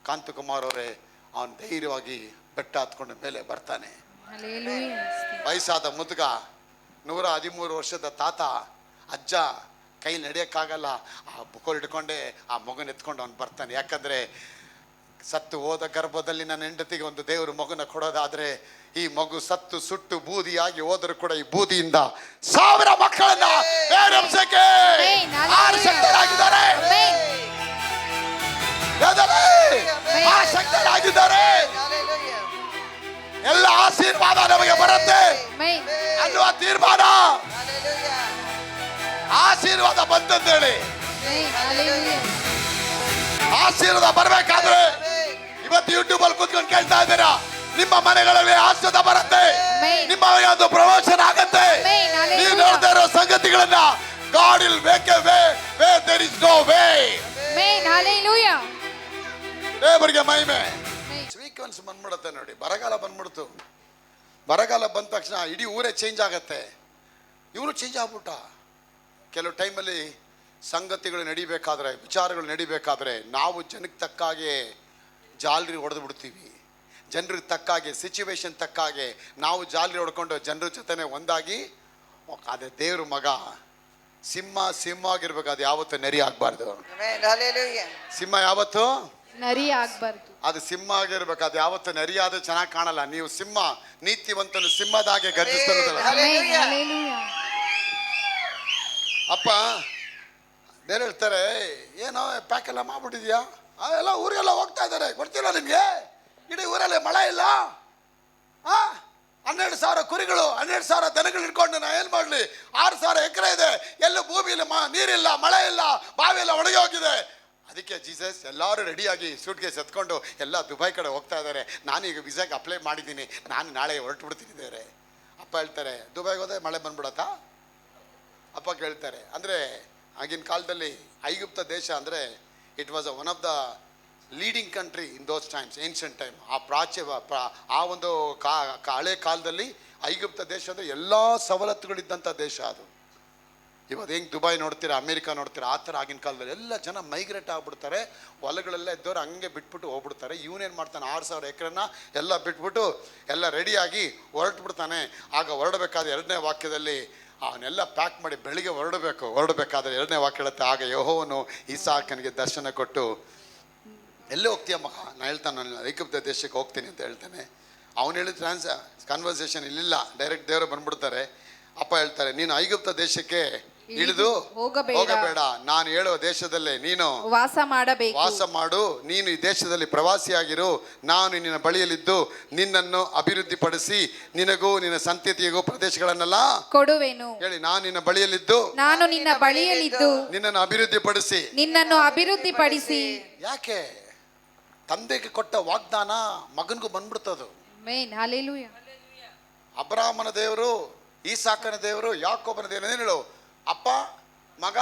ಕಾಂತಕುಮಾರ್ ಅವರೇ ಅವನು ಧೈರ್ಯವಾಗಿ ಬೆಟ್ಟ ಹತ್ಕೊಂಡ ಮೇಲೆ ಬರ್ತಾನೆ. ಹಲ್ಲೆಲೂಯಾ. ವಯಸ್ಸಾದ ಮುದುಗ, 113 ವರ್ಷದ ತಾತ, ಅಜ್ಜ ಕೈ ನಡೆಯೋಕ್ಕಾಗಲ್ಲ, ಆ ಬುಕೋಲ್ ಹಿಡ್ಕೊಂಡೆ ಆ ಮಗನ ಎತ್ಕೊಂಡು ಅವನು ಬರ್ತಾನೆ. ಯಾಕಂದರೆ ಸತ್ತು ಹೋದ ಗರ್ಭದಲ್ಲಿ ನನ್ನ ಹೆಂಡತಿಗೆ ಒಂದು ದೇವರು ಮಗುನ ಕೊಡೋದಾದರೆ, ಈ ಮಗು ಸತ್ತು ಸುಟ್ಟು ಬೂದಿಯಾಗಿ ಹೋದರೂ ಕೂಡ ಈ ಬೂದಿಯಿಂದ 1000 ಮಕ್ಕಳನ್ನ ಬೇರೆಬ್ಸಕ್ಕೆ ಶಕ್ತರಾಗಿದ್ದಾರೆ, ಶಕ್ತರಾಗಿದ್ದಾರೆ. Hallelujah. ಎಲ್ಲ ಆಶೀರ್ವಾದ ನಮಗೆ ಬರುತ್ತೆ ಆಮೆನ್. ಅನ್ನುವ ತೀರ್ಮಾನ, Hallelujah. ಆಶೀರ್ವಾದ ಬಂತಂದೇಳಿ. ಆಮೆನ್. ಹಲ್ಲೆಲೂಯಾ. ಆಶೀರ್ವಾದ ಬರ್ಬೇಕಾದ್ರೆ ಇವತ್ತು ಯೂಟ್ಯೂಬ್ ಅಲ್ಲಿ ಕೂತ್ಕೊಂಡು ಕೇಳ್ತಾ ಇದ್ದೀರಾ, ನಿಮ್ಮ ಮನೆಗಳಲ್ಲಿ ಆಶೀರ್ವಾದ ಬರುತ್ತೆ, ಆಮೆನ್. ನಿಮ್ಮ ಒಂದು ಪ್ರಮೋಷನ್ ಆಗತ್ತೆ. ಆಮೆನ್. ಹಲ್ಲೆಲೂಯಾ. ನೀವು ನೋಡ್ತಾ ಇರೋ ಸಂಗತಿಗಳನ್ನ God will make a way where there is no way. Amen. Hallelujah. ದೇವರಿಗೆ ಮಹಿಮೆ. ಆಮೆನ್. ಸ್ವೀಕನ್ಸ್ ಬಂದ್ಬಿಡುತ್ತೆ ನೋಡಿ. ಬರಗಾಲ ಬಂದ್ಬಿಡ್ತು. ಬರಗಾಲ ಬಂದ ತಕ್ಷಣ ಇಡೀ ಊರೇ ಚೇಂಜ್ ಆಗತ್ತೆ. ಇವರು ಚೇಂಜ್ ಆಗ್ಬಿಟ್ಟ. ಕೆಲವು ಟೈಮಲ್ಲಿ ಸಂಗತಿಗಳು ನಡಿಬೇಕಾದ್ರೆ, ವಿಚಾರಗಳು ನಡಿಬೇಕಾದ್ರೆ ನಾವು ಜನಕ್ಕೆ ತಕ್ಕಾಗೆ ಜಾಲರಿ ಹೊಡೆದು ಬಿಡ್ತೀವಿ. ಜನರಿಗೆ ತಕ್ಕಾಗೆ, ಸಿಚುವೇಶನ್ ತಕ್ಕಾಗೆ ನಾವು ಜಾಲರಿ ಹೊಡ್ಕೊಂಡು ಜನರ ಜೊತೆನೆ ಒಂದಾಗಿ. ಅದೇ ದೇವ್ರ ಮಗ ಸಿಂಹ ಆಗಿರ್ಬೇಕು, ಅದು ಯಾವತ್ತೂ ನರಿ ಆಗ್ಬಾರ್ದು. Amen. Hallelujah. ಸಿಂಹ ಯಾವತ್ತು ನರಿ ಆಗ್ಬಾರ್ದು. ಅದು ಸಿಂಹ ಆಗಿರ್ಬೇಕು, ಅದು ಯಾವತ್ತು ನರಿ ಆದ್ರೆ ಚೆನ್ನಾಗಿ ಕಾಣಲ್ಲ. ನೀವು ಸಿಂಹ, ನೀತಿವಂತನು ಸಿಂಹದಾಗೆ ಗರ್ಜಿಸ್ತಾನೆ. ಆಮೆನ್. ಹಲ್ಲೆಲೂಯಾ. ಅಪ್ಪ ಬೇರೆ ಹೇಳ್ತಾರೆ, ಏನೋ ಪ್ಯಾಕ್ ಎಲ್ಲ ಮಾಡ್ಬಿಟ್ಟಿದ್ಯಾ, ಎಲ್ಲ ಊರಿಗೆಲ್ಲ ಹೋಗ್ತಾ ಇದ್ದಾರೆ, ಗೊತ್ತಿಲ್ಲ ನಿಮಗೆ? ಇಡೀ ಊರಲ್ಲಿ ಮಳೆ ಇಲ್ಲ. 12,000 ಕುರಿಗಳು, 12,000 ದನಗಳು ಇಟ್ಕೊಂಡು ನಾ ಏನು ಮಾಡಲಿ? 6,000 ಎಕರೆ ಇದೆ, ಎಲ್ಲೂ ಭೂಮಿಯಲ್ಲಿ ನೀರಿಲ್ಲ, ಮಳೆ ಇಲ್ಲ, ಬಾವಿ ಎಲ್ಲ ಒಣಗಿ ಹೋಗಿದೆ. ಅದಕ್ಕೆ ಜೀಸಸ್ ಎಲ್ಲರೂ ರೆಡಿಯಾಗಿ ಸೂಟ್ ಕೇಸ್ ಎತ್ಕೊಂಡು ಎಲ್ಲ ದುಬೈ ಕಡೆ ಹೋಗ್ತಾ ಇದ್ದಾರೆ. ನಾನೀಗ ವಿಸಾಗೆ ಅಪ್ಲೈ ಮಾಡಿದ್ದೀನಿ, ನಾನು ನಾಳೆ ಹೊರಟು ಬಿಡ್ತೀನಿ ದೇವ್ರೆ. ಅಪ್ಪ ಹೇಳ್ತಾರೆ, ದುಬೈಗೆ ಹೋದ್ರೆ ಮಳೆ ಬಂದ್ಬಿಡತ್ತಾ? ಅಪ್ಪ ಕೇಳ್ತಾರೆ. ಅಂದರೆ ಆಗಿನ ಕಾಲದಲ್ಲಿ ಐಗುಪ್ತ ದೇಶ ಅಂದರೆ it was one of the leading country in those times, ancient time. ಆ ಒಂದು ಹಳೆ ಕಾಲದಲ್ಲಿ ಐಗುಪ್ತ ದೇಶ ಅಂದರೆ ಎಲ್ಲ ಸವಲತ್ತುಗಳಿದ್ದಂಥ ದೇಶ ಅದು. ಇವತ್ತು ಹೆಂಗೆ ದುಬೈ ನೋಡ್ತೀರಾ, ಅಮೇರಿಕಾ ನೋಡ್ತೀರಾ, ಆ ಥರ ಆಗಿನ ಕಾಲದಲ್ಲಿ ಎಲ್ಲ ಜನ ಮೈಗ್ರೇಟ್ ಆಗಿಬಿಡ್ತಾರೆ. ಹೊಲಗಳೆಲ್ಲ ಇದ್ದವ್ರು ಹಂಗೆ ಬಿಟ್ಬಿಟ್ಟು ಹೋಗ್ಬಿಡ್ತಾರೆ. ಇವನೇನು ಮಾಡ್ತಾನೆ, 6,000 ಎಕರೆನ ಎಲ್ಲ ಬಿಟ್ಬಿಟ್ಟು ಎಲ್ಲ ರೆಡಿಯಾಗಿ ಹೊರಟ್ಬಿಡ್ತಾನೆ. ಆಗ ಹೊರಡಬೇಕಾದ 2ನೇ ವಾಕ್ಯದಲ್ಲಿ ಅವನ್ನೆಲ್ಲ ಪ್ಯಾಕ್ ಮಾಡಿ ಬೆಳಿಗ್ಗೆ ಹೊರಡಬೇಕಾದ್ರೆ 2ನೇ ವಾಕ್ಯ ಹೇಳುತ್ತೆ, ಆಗ ಯೆಹೋವನು ಇಸಾಕನಿಗೆ ದರ್ಶನ ಕೊಟ್ಟು, ಎಲ್ಲೇ ಹೋಗ್ತೀಯ ಮಗ? ನಾನು ಹೇಳ್ತಾನೆ, ನಾನು ಐಗುಪ್ತ ದೇಶಕ್ಕೆ ಹೋಗ್ತೀನಿ ಅಂತ ಹೇಳ್ತಾನೆ. ಅವನು ಹೇಳಿದ ಕನ್ವರ್ಸೇಷನ್ ಇಲ್ಲಿಲ್ಲ, ಡೈರೆಕ್ಟ್ ದೇವರು ಬಂದ್ಬಿಡ್ತಾರೆ. ಅಪ್ಪ ಹೇಳ್ತಾರೆ, ನೀನು ಐಗುಪ್ತ ದೇಶಕ್ಕೆ ಇಳಿದು ಹೋಗಬೇಡ. ಹೋಗಬೇಡ. ನಾನು ಹೇಳುವ ದೇಶದಲ್ಲೇ ನೀನು ವಾಸ ಮಾಡಬೇಕು. ವಾಸ ಮಾಡು. ನೀನು ಈ ದೇಶದಲ್ಲಿ ಪ್ರವಾಸಿಯಾಗಿರು. ನಾನು ನಿನ್ನ ಬಳಿಯಲ್ಲಿದ್ದು ನಿನ್ನನ್ನು ಅಭಿವೃದ್ಧಿಪಡಿಸಿ ನಿನಗೂ ನಿನ್ನ ಸಂತತಿಗೂ ಪ್ರದೇಶಗಳನ್ನೆಲ್ಲ ಕೊಡುವೆನು. ಹೇಳಿ, ನಾನು ನಿನ್ನ ಬಳಿಯಲ್ಲಿದ್ದು ನಾನು ನಿನ್ನ ಬಳಿಯಲ್ಲಿದ್ದು ನಿನ್ನನ್ನು ಅಭಿವೃದ್ಧಿಪಡಿಸಿ. ನಿನ್ನನ್ನು ಅಭಿವೃದ್ಧಿಪಡಿಸಿ. ಯಾಕೆ? ತಂದೆಗೆ ಕೊಟ್ಟ ವಾಗ್ದಾನ ಮಗನಿಗೂ ಬಂದ್ಬಿಡ್ತದು. ಆಮೆನ್. ಹಲ್ಲೆಲೂಯಾ. ಅಬ್ರಾಹ್ಮನ ದೇವರು, ಈಸಾಕನ ದೇವರು, ಯಾಕೋಬನ ದೇವರು ಏನು ಹೇಳು? ಅಪ್ಪ, ಮಗ,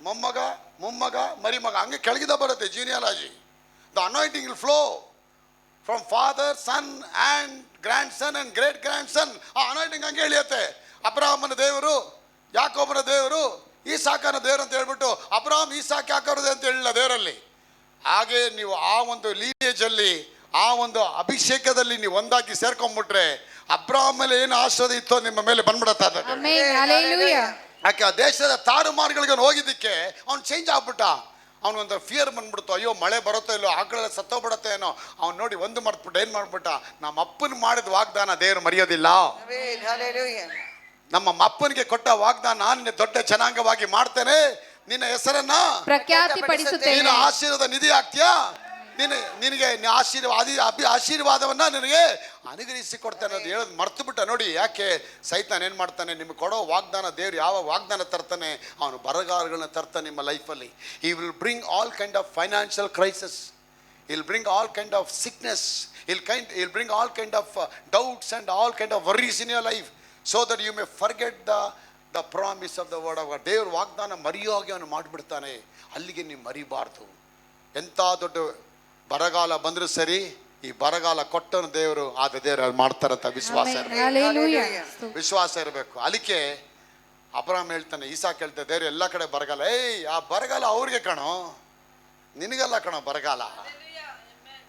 ಮೊಮ್ಮಗ, ಮೊಮ್ಮಗ, ಮರಿಮಗ, ಹಂಗೆ ಕೆಳಗಿದ ಬರುತ್ತೆ genealogy. The anointing will flow from father, son and grandson and great grandson. ಆ ಅನಾಯಿಂಟಿಂಗ್ ಹಂಗೆ ಇಳಿಯುತ್ತೆ. ಅಬ್ರಾಹ್ಮನ ದೇವರು, ಯಾಕೋಬನ ದೇವರು, ಈಸಾಕನ ದೇವರು ಅಂತ ಹೇಳ್ಬಿಟ್ಟು ಅಬ್ರಾಹ್ಮ್ ಈಸಾಕ್ ಯಾಕೋರದೆ ಅಂತ ಹೇಳಿಲ್ಲ ದೇವರಲ್ಲಿ. ಹಾಗೆ ನೀವು ಆ ಒಂದು ಲೀನೇಜಲ್ಲಿ, ಆ ಒಂದು ಅಭಿಷೇಕದಲ್ಲಿ ನೀವು ಒಂದಾಗಿ ಸೇರ್ಕೊಂಡ್ಬಿಟ್ರೆ ಅಬ್ರಾಹ್ಮ್ ಮೇಲೆ ಏನು ಆಶೀರ್ವಾದ ಇತ್ತೋ ನಿಮ್ಮ ಮೇಲೆ ಬಂದ್ಬಿಡತ್ತ. ಆಮೆನ್. ಹಲ್ಲೆಲೂಯಾ. ಯಾಕೆ? ಆ ದೇಶದ ತಾರುಮಾರುಗಳಿಗೆ ಹೋಗಿದ್ದಕ್ಕೆ ಅವ್ನು ಚೇಂಜ್ ಆಗ್ಬಿಟ್ಟ. ಅವನೊಂದು ಫಿಯರ್ ಬಂದ್ಬಿಡ್ತು. ಅಯ್ಯೋ ಮಳೆ ಬರುತ್ತೋ ಇಲ್ಲೋ, ಆಕಳೆಲ್ಲ ಸತ್ತೋಗ್ಬಿಡತ್ತೆ ಏನೋ. ಅವ್ನು ನೋಡಿ ಒಂದು ಮರ್ತ್ಬಿಟ್ಟು ಏನು ಮಾಡ್ಬಿಟ್ಟ? ನಮ್ಮ ಅಪ್ಪನ ಮಾಡಿದ ವಾಗ್ದಾನ ದೇವರು ಮರೆಯೋದಿಲ್ಲ. ನಮ್ಮ ಅಪ್ಪನಿಗೆ ಕೊಟ್ಟ ವಾಗ್ದಾನ, ನಿನ್ನ ದೊಡ್ಡ ಜನಾಂಗವಾಗಿ ಮಾಡ್ತೇನೆ, ನಿನ್ನ ಹೆಸರನ್ನ ಪ್ರಖ್ಯಾತಿಪಡಿಸುತ್ತೇನೆ, ನೀನು ಆಶೀರ್ವಾದ ನಿಧಿ ಆಗ್ತೀಯಾ, ನಿನಗೆ ಆಶೀರ್ವಾದವನ್ನ ನಿನಗೆ ಅನುಗ್ರಹಿಸಿ ಕೊಡ್ತಾನೆ ಅಂತ ಹೇಳೋದು ಮರ್ತು ಬಿಟ್ಟ. ನೋಡಿ ಯಾಕೆ ಸೈತಾನ್ ಏನು ಮಾಡ್ತಾನೆ? ನಿಮ್ಗೆ ಕೊಡೋ ವಾಗ್ದಾನ, ದೇವ್ರು ಯಾವ ವಾಗ್ದಾನ ತರ್ತಾನೆ? ಅವನು ಬರಗಾಲಗಳನ್ನ ತರ್ತಾನೆ ನಿಮ್ಮ ಲೈಫಲ್ಲಿ. He will bring all kind of financial crisis, he'll bring all kind of sickness, he'll bring all kind of doubts and all kind of worries in your life, so that you may forget the promise of the word of God. ದೇವ್ರ ವಾಗ್ದಾನ ಮರೆಯೋಗಿ ಅವನು ಮಾಡಿಬಿಡ್ತಾನೆ. ಅಲ್ಲಿಗೆ ನೀವು ಮರಿಬಾರ್ದು. ಎಂಥ ದೊಡ್ಡ ಬರಗಾಲ ಬಂದರೂ ಸರಿ, ಈ ಬರಗಾಲ ಕೊಟ್ಟನು ದೇವರು, ಆದ ದೇವರು ಅದು ಮಾಡ್ತಾರಂತ ವಿಶ್ವಾಸ ಇರಬೇಕು. ವಿಶ್ವಾಸ ಇರಬೇಕು. ಅದಕ್ಕೆ ಅಬ್ರಾಹ್ಮ್ ಹೇಳ್ತಾನೆ, ಈಸಾಕ್ ಹೇಳ್ತಾನೆ, ದೇವ್ರು ಎಲ್ಲ ಕಡೆ ಬರಗಾಲ. ಆ ಬರಗಾಲ ಅವ್ರಿಗೆ ಕಣೋ, ನಿನಗೆಲ್ಲ ಕಣೋ ಬರಗಾಲ.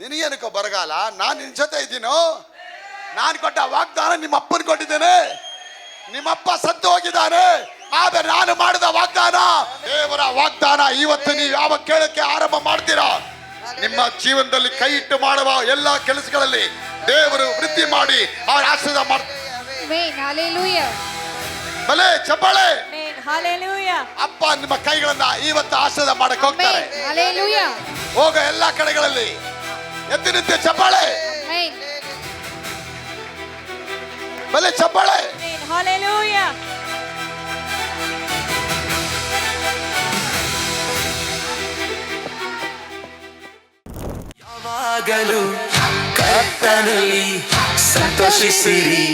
ನಿನಗೇನಕ್ಕೋ ಬರಗಾಲ? ನಾನು ನಿನ್ನ ಜೊತೆ ಇದ್ದೀನೋ. ನಾನು ಕೊಟ್ಟ ವಾಗ್ದಾನ ನಿಮ್ಮ ಅಪ್ಪನ ಕೊಟ್ಟಿದ್ದೇನೆ. ನಿಮ್ಮಪ್ಪ ಸತ್ತು ಹೋಗಿದ್ದಾನೆ, ಆದರೆ ನಾನು ಮಾಡಿದ ವಾಗ್ದಾನ, ದೇವರ ವಾಗ್ದಾನ ಇವತ್ತು ನೀವು ಯಾವ ಕೇಳಕ್ಕೆ ಆರಂಭ ಮಾಡ್ತೀರಾ, ನಿಮ್ಮ ಜೀವನದಲ್ಲಿ ಕೈ ಇಟ್ಟು ಮಾಡುವ ಎಲ್ಲ ಕೆಲಸಗಳಲ್ಲಿ ದೇವರು ವೃದ್ಧಿ ಮಾಡಿ ಅವರ ಆಶೀರ್ವಾದ ಮಾಡ್ತಾರೆ. ಬಲೆ ಚಪ್ಪಾಳೆ. ಅಪ್ಪ ನಿಮ್ಮ ಕೈಗಳನ್ನ ಇವತ್ತು ಆಶೀರ್ವಾದ ಮಾಡಕ್ಕೆ ಹೋಗ್ತಾರೆ. ಹೋಗ ಎಲ್ಲ ಕಡೆಗಳಲ್ಲಿ ಎದ್ದು ನಿಂತು ಚಪ್ಪಾಳೆ. ಬಲೆ ಚಪ್ಪಾಳೆ. ಯಾವಾಗಲೂ ಕರ್ತನಲ್ಲಿ ಸಂತೋಷಿಸಿರಿ,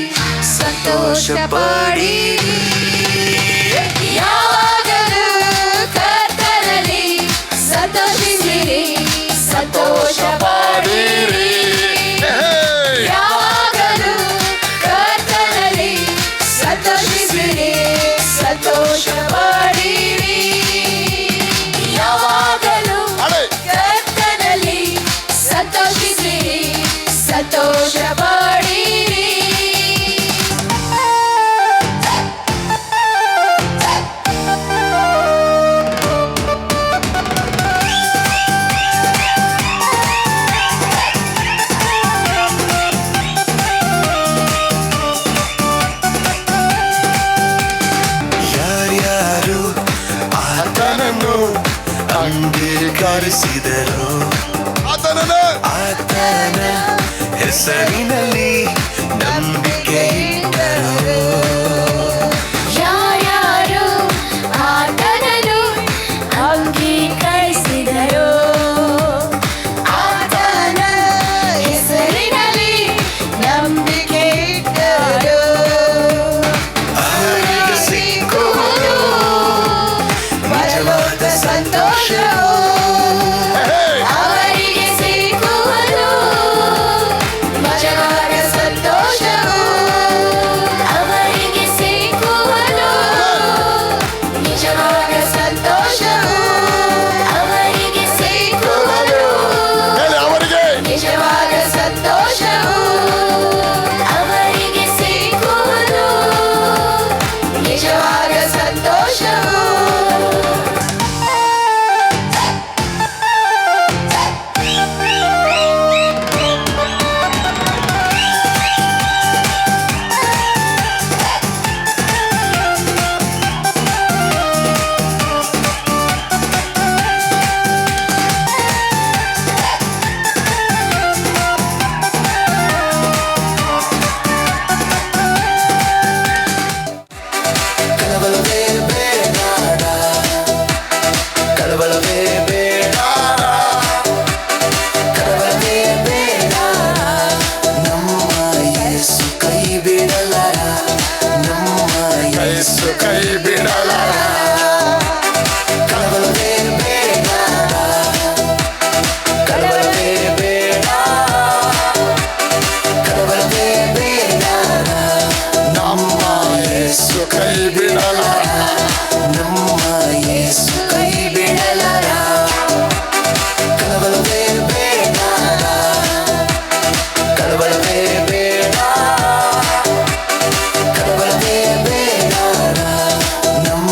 ಸಂತೋಷ ಪಡಿರಿ. ಯಾವಾಗಲೂ ಕರ್ತನಲ್ಲಿ ಸಂತೋಷಿಸಿರಿ, ಸಂತೋಷ ಪಡಿರಿ. ಯಾವಾಗಲೂ ಕರ್ತನಲ್ಲಿ ಸಂತೋಷಿಸಿರಿ, ಸಂತೋಷ ಪಡಿರಿ. ಯಾವಾಗಲೂ ಕರ್ತನಲ್ಲಿ ಸಂತೋಷಿಸಿರಿ, ಸಂತೋಷ ಪಡಿರಿ. ಯಾರ್ಯಾರು ಆತನನ್ನು ಅಂಗೀಕರಿಸಿದರು, ಆತನ ಹೆಸರಿನಲ್ಲಿ ನಂಬಿಕೆ ಇಟ್ಟರು. ಯಾರ್ಯಾರು ಆತನನ್ನು ಅಂಗೀಕರಿಸಿದರು, ಆತನ ಹೆಸರಿನಲ್ಲಿ ನಂಬಿಕೆ ಇಟ್ಟರು, ಅವರಿಗೆ ಸಿಕ್ಕುವುದು ನಿಜವಾದ ಸಂತೋಷವು, ಅವರಿಗೆ ಸಿಕ್ಕುವುದು ನಿಜವಾದ ಸಂತೋಷವು. ಯೇಸು ಕೈ ಬಿಡಲಾರ, ನಮ್ಮ ಯೇಸು ಕೈ ಬಿಡಲಾರ. ಕಳವಳವೇ ಬೇಡ, ಕಳವಳವೇ ಬೇಡ, ಕಳವಳವೇ ಬೇಡ, ನಮ್ಮ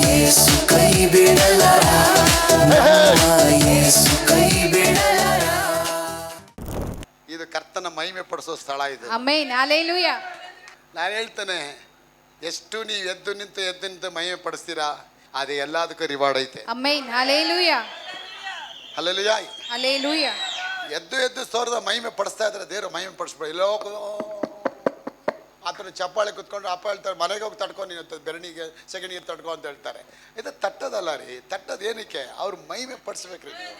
ಯೇಸು ಕೈ ಬಿಡಲಾರ, ನಮ್ಮ ಯೇಸು ಕೈ ಬಿಡಲಾರ. ಇದು ಕರ್ತನ ಮಹಿಮೆ ಪಡಿಸೋ ಸ್ಥಳ ಇದು. Amen hallelujah. ನಾನು ಹೇಳ್ತೇನೆ, ಎಷ್ಟು ನೀವು ಎದ್ದು ನಿಂತು ಮಹಿಮೆ ಪಡಿಸ್ತೀರಾ, ಅದು ಎಲ್ಲದಕ್ಕೂ ರಿವಾರ್ಡ್ ಐತೆ. Amen hallelujah. ಹಲ್ಲೆಲೂಯಾ. ಹಲ್ಲೆಲೂಯಾ. ಎದ್ದು ಸೋರದ ಮಹಿಮೆ ಪಡಿಸ್ತಾ ಇದ್ರೆ ದೇವ್ರು ಮಹಿಮೆ ಪಡಿಸ್ಬೇಡಿ. ಎಲ್ಲೋ ಆತನ ಚಪ್ಪಾಳೆ ಕುತ್ಕೊಂಡು ಅಪ್ಪ ಹೇಳ್ತಾರೆ, ಮನೆಗೆ ಹೋಗಿ ತಡ್ಕೊಂಡು ನೀನು ಬೆರಣಿಗೆ ಸೆಗಣಿಗೆ ತಡ್ಕೊ ಅಂತ ಹೇಳ್ತಾರೆ. ಇದು ತಟ್ಟದಲ್ಲ ರೀ, ತಟ್ಟದ ಏನಕ್ಕೆ? ಅವ್ರು ಮಹಿಮೆ ಪಡಿಸ್ಬೇಕ್ರಿ. ನೀವು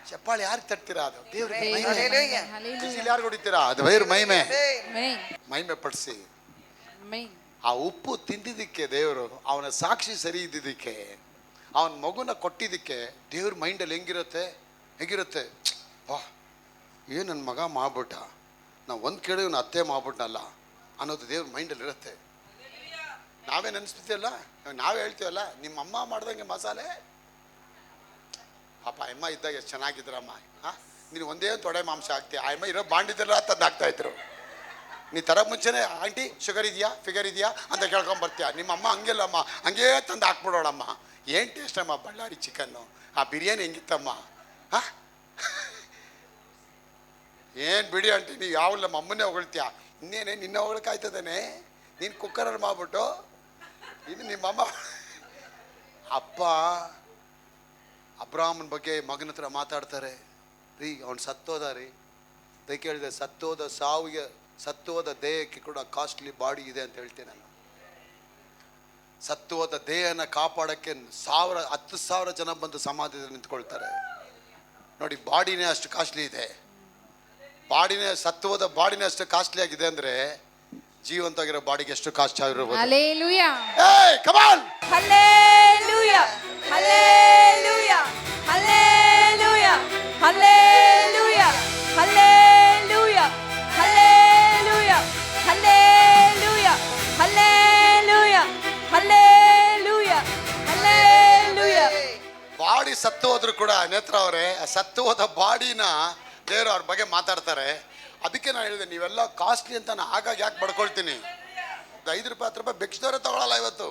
ಚಪ್ಪಾಳೆ ಯಾರಿಗೆ ತಟ್ತೀರಾ? ಅದು ದೇವ್ರಿಗೆ ಮಹಿಮೆ. Hallelujah. ಬಿಸಿಲು ಯಾರು ಹೊಡಿತೀರಾ? ಅದು ವೈರ್ ಮಹಿಮೆ. ಆಮೆನ್ ಮಹಿಮೆ ಪಡಿಸಿ. ಆಮೆನ್. ಆ ಉಪ್ಪು ತಿಂದಿದ್ದಕ್ಕೆ ದೇವರು, ಅವನ ಸಾಕ್ಷಿ ಸರಿ ಇದ್ದಿದ್ದಕ್ಕೆ, ಅವನ ಮಗುನ ಕೊಟ್ಟಿದ್ದಕ್ಕೆ ದೇವ್ರ ಮೈಂಡಲ್ಲಿ ಹೆಂಗಿರುತ್ತೆ? ವಾ, ಏನು ನನ್ನ ಮಗ ಮಾಡ್ಬಿಟ್ಟ, ನಾವು ಒಂದು ಕೇಳಿ ಇವನು ಅತ್ತೆ ಮಾಡ್ಬಿಟ್ನಲ್ಲ ಅನ್ನೋದು ದೇವ್ರ ಮೈಂಡಲ್ಲಿ ಇರುತ್ತೆ. ನಾವೇ ನೆನೆಸ್ತೀವಲ್ಲ, ನಾವೇ ಹೇಳ್ತೀವಲ್ಲ, ನಿಮ್ಮ ಅಮ್ಮ ಮಾಡ್ದಂಗೆ ಮಸಾಲೆ ಪಾಪ ಅಮ್ಮ ಇದ್ದಾಗ ಎಷ್ಟು ಚೆನ್ನಾಗಿದ್ರಮ್ಮ, ನೀನು ಒಂದೇ ತೊಡೆ ಮಾಂಸ ಹಾಕ್ತೀಯ, ಆ ಅಮ್ಮ ಇರೋ ಬಾಂಡಿದ್ದೆಲ್ಲ ತಂದು ಹಾಕ್ತಾಯಿದ್ರು. ನೀ ತರ ಮುಂಚೆನೆ ಆಂಟಿ ಶುಗರ್ ಇದೆಯಾ ಫಿಗರ್ ಇದೆಯಾ ಅಂತ ಕೇಳ್ಕೊಂಡ್ ಬರ್ತೀಯ. ನಿಮ್ಮ ಅಮ್ಮ ಹಂಗೆಲ್ಲ ಅಮ್ಮ ಹಂಗೇ ತಂದು ಹಾಕ್ಬಿಡೋಳಮ್ಮ. ಏನು ಟೇಸ್ಟ್ ಅಮ್ಮ ಬಳ್ಳಾರಿ ಚಿಕನ್ನು, ಆ ಬಿರಿಯಾನಿ ಹೆಂಗಿತ್ತಮ್ಮ, ಏನು ಬಿಡಿ ಆಂಟಿ, ನೀವು ಯಾವಲ್ಲ ನಮ್ಮ ಅಮ್ಮನೇ ಹೊಗಳ್ತೀಯ, ಇನ್ನೇನೆ ನಿನ್ನ ಹೊಗಳಕ್ಕಾಯ್ತದೇನೆ, ನೀನು ಕುಕ್ಕರಲ್ಲಿ ಮಾಡ್ಬಿಟ್ಟು ಇನ್ನು ನಿಮ್ಮಮ್ಮ. ಅಪ್ಪ ಅಬ್ರಾಹ್ಮನ ಬಗ್ಗೆ ಮಗನ ಹತ್ರ ಮಾತಾಡ್ತಾರೆ, ರೀ ಅವ್ನು ಸತ್ತೋದ ರೀ. ಅದಕ್ಕೆ ಹೇಳಿದೆ, ಸತ್ತೋದ ದೇಹಕ್ಕೆ ಕೂಡ ಕಾಸ್ಟ್ಲಿ ಬಾಡಿ ಇದೆ ಅಂತ ಹೇಳ್ತೇನೆ ನಾನು. ಸತ್ತೋದ ದೇಹನ ಕಾಪಾಡೋಕ್ಕೆ 10,000 ಜನ ಬಂದು ಸಮಾಧಿಯಲ್ಲಿ ನಿಂತ್ಕೊಳ್ತಾರೆ. ನೋಡಿ, ಬಾಡಿನೇ ಅಷ್ಟು ಕಾಸ್ಟ್ಲಿ ಇದೆ. ಸತ್ತೋದ ಬಾಡಿನೇ ಅಷ್ಟು ಕಾಸ್ಟ್ಲಿ ಆಗಿದೆ ಅಂದ್ರೆ ಜೀವಂತವಾಗಿರೋ ಬಾಡಿಗೆ ಎಷ್ಟು ಕಾಸ್ಟ್ ಆಗಿರ್ಬೋದು. ಹಲ್ಲೆಲೂಯಾ. ಏಯ್ come on. Hallelujah, hallelujah, hallelujah, hallelujah, hallelujah, hallelujah, hallelujah, hallelujah, hallelujah, hallelujah. Body ಸತ್ತು ಹೋದ್ರು ಕೂಡ ನೇತ್ರ ಅವರೇ, ಸತ್ತು ಹೋದ ಬಾಡಿನ ದೇವರು ಅವ್ರ ಬಗ್ಗೆ ಮಾತಾಡ್ತಾರೆ. ಅದಕ್ಕೆ ನಾನು ಹೇಳಿದೆ, ನೀವೆಲ್ಲ ಕಾಸ್ಟ್ಲಿ ಅಂತ ನಾನು ಆಗಾಗ ಯಾಕೆ ಬಡ್ಕೊಳ್ತೀನಿ. 5 ರೂಪಾಯಿ 10 ರೂಪಾಯಿ ಬೆಕ್ಸಿದವರೇ ತಗೊಳ್ಳಲ್ಲ. ಇವತ್ತು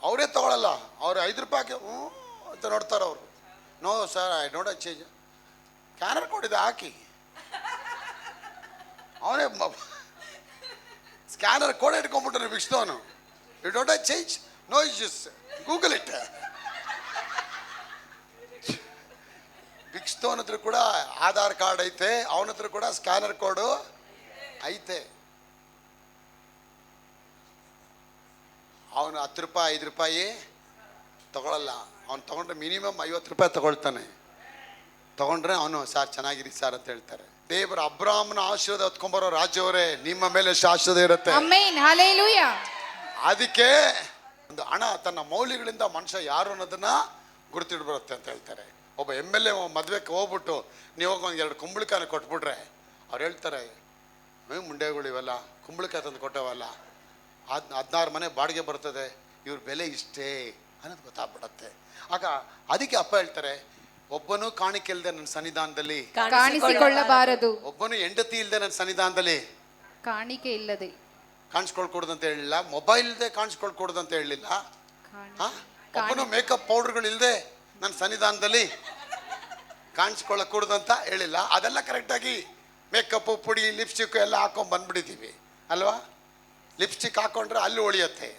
ಅವರೇ ತಗೊಳ್ಳಲ್ಲ. ಅವ್ರು 5 ರೂಪಾಯಿಗೆ ಅಂತ ನೋಡ್ತಾರೆ ಅವರು. No sir, I don't change. ಕ್ಯಾನರ್ ಕೊಡಿದೆ ಹಾಕಿ, ಅವನೇ ಸ್ಕ್ಯಾನರ್ ಕೋಡ್ ಇಟ್ಕೊಂಡ್ಬಿಟ್ರೆ ಬಿಕ್ಸ್ದವನು. You don't change, no issues, Google it. ಬಿಕ್ಸ್ದವನ ಹತ್ರ ಕೂಡ ಆಧಾರ್ ಕಾರ್ಡ್ ಐತೆ, ಅವನ ಹತ್ರ ಕೂಡ ಸ್ಕ್ಯಾನರ್ ಕೋಡು ಐತೆ. ಅವನು 10 ರೂಪಾಯಿ 5 ರೂಪಾಯಿ ತಗೊಳ್ಳಲ್ಲ. ಅವ್ನು ತಗೊಂಡ್ರೆ ಮಿನಿಮಮ್ 50 ರೂಪಾಯಿ ತಗೊಳ್ತಾನೆ. ತಗೊಂಡ್ರೆ ಅವನು ಸಾರ್ ಚೆನ್ನಾಗಿರಿ ಸಾರ್ ಅಂತ ಹೇಳ್ತಾರೆ. ದೇವರ ಅಬ್ರಾಹ್ಮನ ಆಶೀರ್ವಾದ ಹೊತ್ಕೊಂಡ್ಬರೋ ರಾಜ್ಯವರೇ, ನಿಮ್ಮ ಮೇಲೆ ಶಾಶ್ವತ ಇರುತ್ತೆ. Amen hallelujah. ಅದಕ್ಕೆ ಒಂದು ಹಣ ತನ್ನ ಮೌಲ್ಯಗಳಿಂದ ಮನುಷ್ಯ ಯಾರು ಅನ್ನೋದನ್ನ ಗುರುತಿಡ್ಬರುತ್ತೆ ಅಂತ ಹೇಳ್ತಾರೆ. ಒಬ್ಬ MLA ಮದುವೆಗೆ ಹೋಗ್ಬಿಟ್ಟು ನೀವು ಹೋಗಿ 1-2 ಕುಂಬಳಕಾಯಿ ಕೊಟ್ಬಿಟ್ರೆ ಅವ್ರು ಹೇಳ್ತಾರೆ, ಮುಂಡೆಗಳು ಇವೆಲ್ಲ ಕುಂಬಳಕಾಯಿ ತಂದು ಕೊಟ್ಟವಲ್ಲ, 16 ಮನೆ ಬಾಡಿಗೆ ಬರ್ತದೆ, ಇವ್ರ ಬೆಲೆ ಇಷ್ಟೇ ಅನ್ನೋದು ಗೊತ್ತಾಗ್ಬಿಡತ್ತೆ. ಆಗ ಅದಕ್ಕೆ ಅಪ್ಪ ಹೇಳ್ತಾರೆ, ಒಬ್ಬನು ಕಾಣಿಕೆ ಇಲ್ಲದೆ ನನ್ನ ಸನ್ನಿಧಾನದಲ್ಲಿ ಕಾಣಿಸಿಕೊಳ್ಳಬಾರದು, ಒಬ್ಬನು ಹೆಂಡತಿ ಇಲ್ಲದೆ ನನ್ನ ಸನ್ನಿಧಾನದಲ್ಲಿ ಕಾಣಿಕೆ ಇಲ್ಲದೆ ಕಾಣಿಸ್ಕೊಳ್ಕೊಡುದಂತ ಹೇಳಿಲ್ಲ, ಮೊಬೈಲ್ ಇಲ್ಲದೆ ಕಾಣಿಸ್ಕೊಳ್ಕೊಡುದಂತ ಹೇಳಿಲ್ಲ, ಒಬ್ಬನು ಮೇಕಪ್ ಪೌಡರ್ಗಳು ಇಲ್ಲದೆ ನನ್ನ ಸನ್ನಿಧಾನದಲ್ಲಿ ಕಾಣಿಸ್ಕೊಳ್ಳಕೂಡದಂತ ಹೇಳಿಲ್ಲ. ಅದೆಲ್ಲ ಕರೆಕ್ಟಾಗಿ ಮೇಕಪ್ಪು ಪುಡಿ ಲಿಪ್ಸ್ಟಿಕ್ ಎಲ್ಲ ಹಾಕೊಂಡು ಬಂದ್ಬಿಟ್ಟಿದ್ದೀವಿ ಅಲ್ವಾ. ಲಿಪ್ಸ್ಟಿಕ್ ಹಾಕೊಂಡ್ರೆ ಅಲ್ಲೂ ಒಳಿಯತ್ತೆ,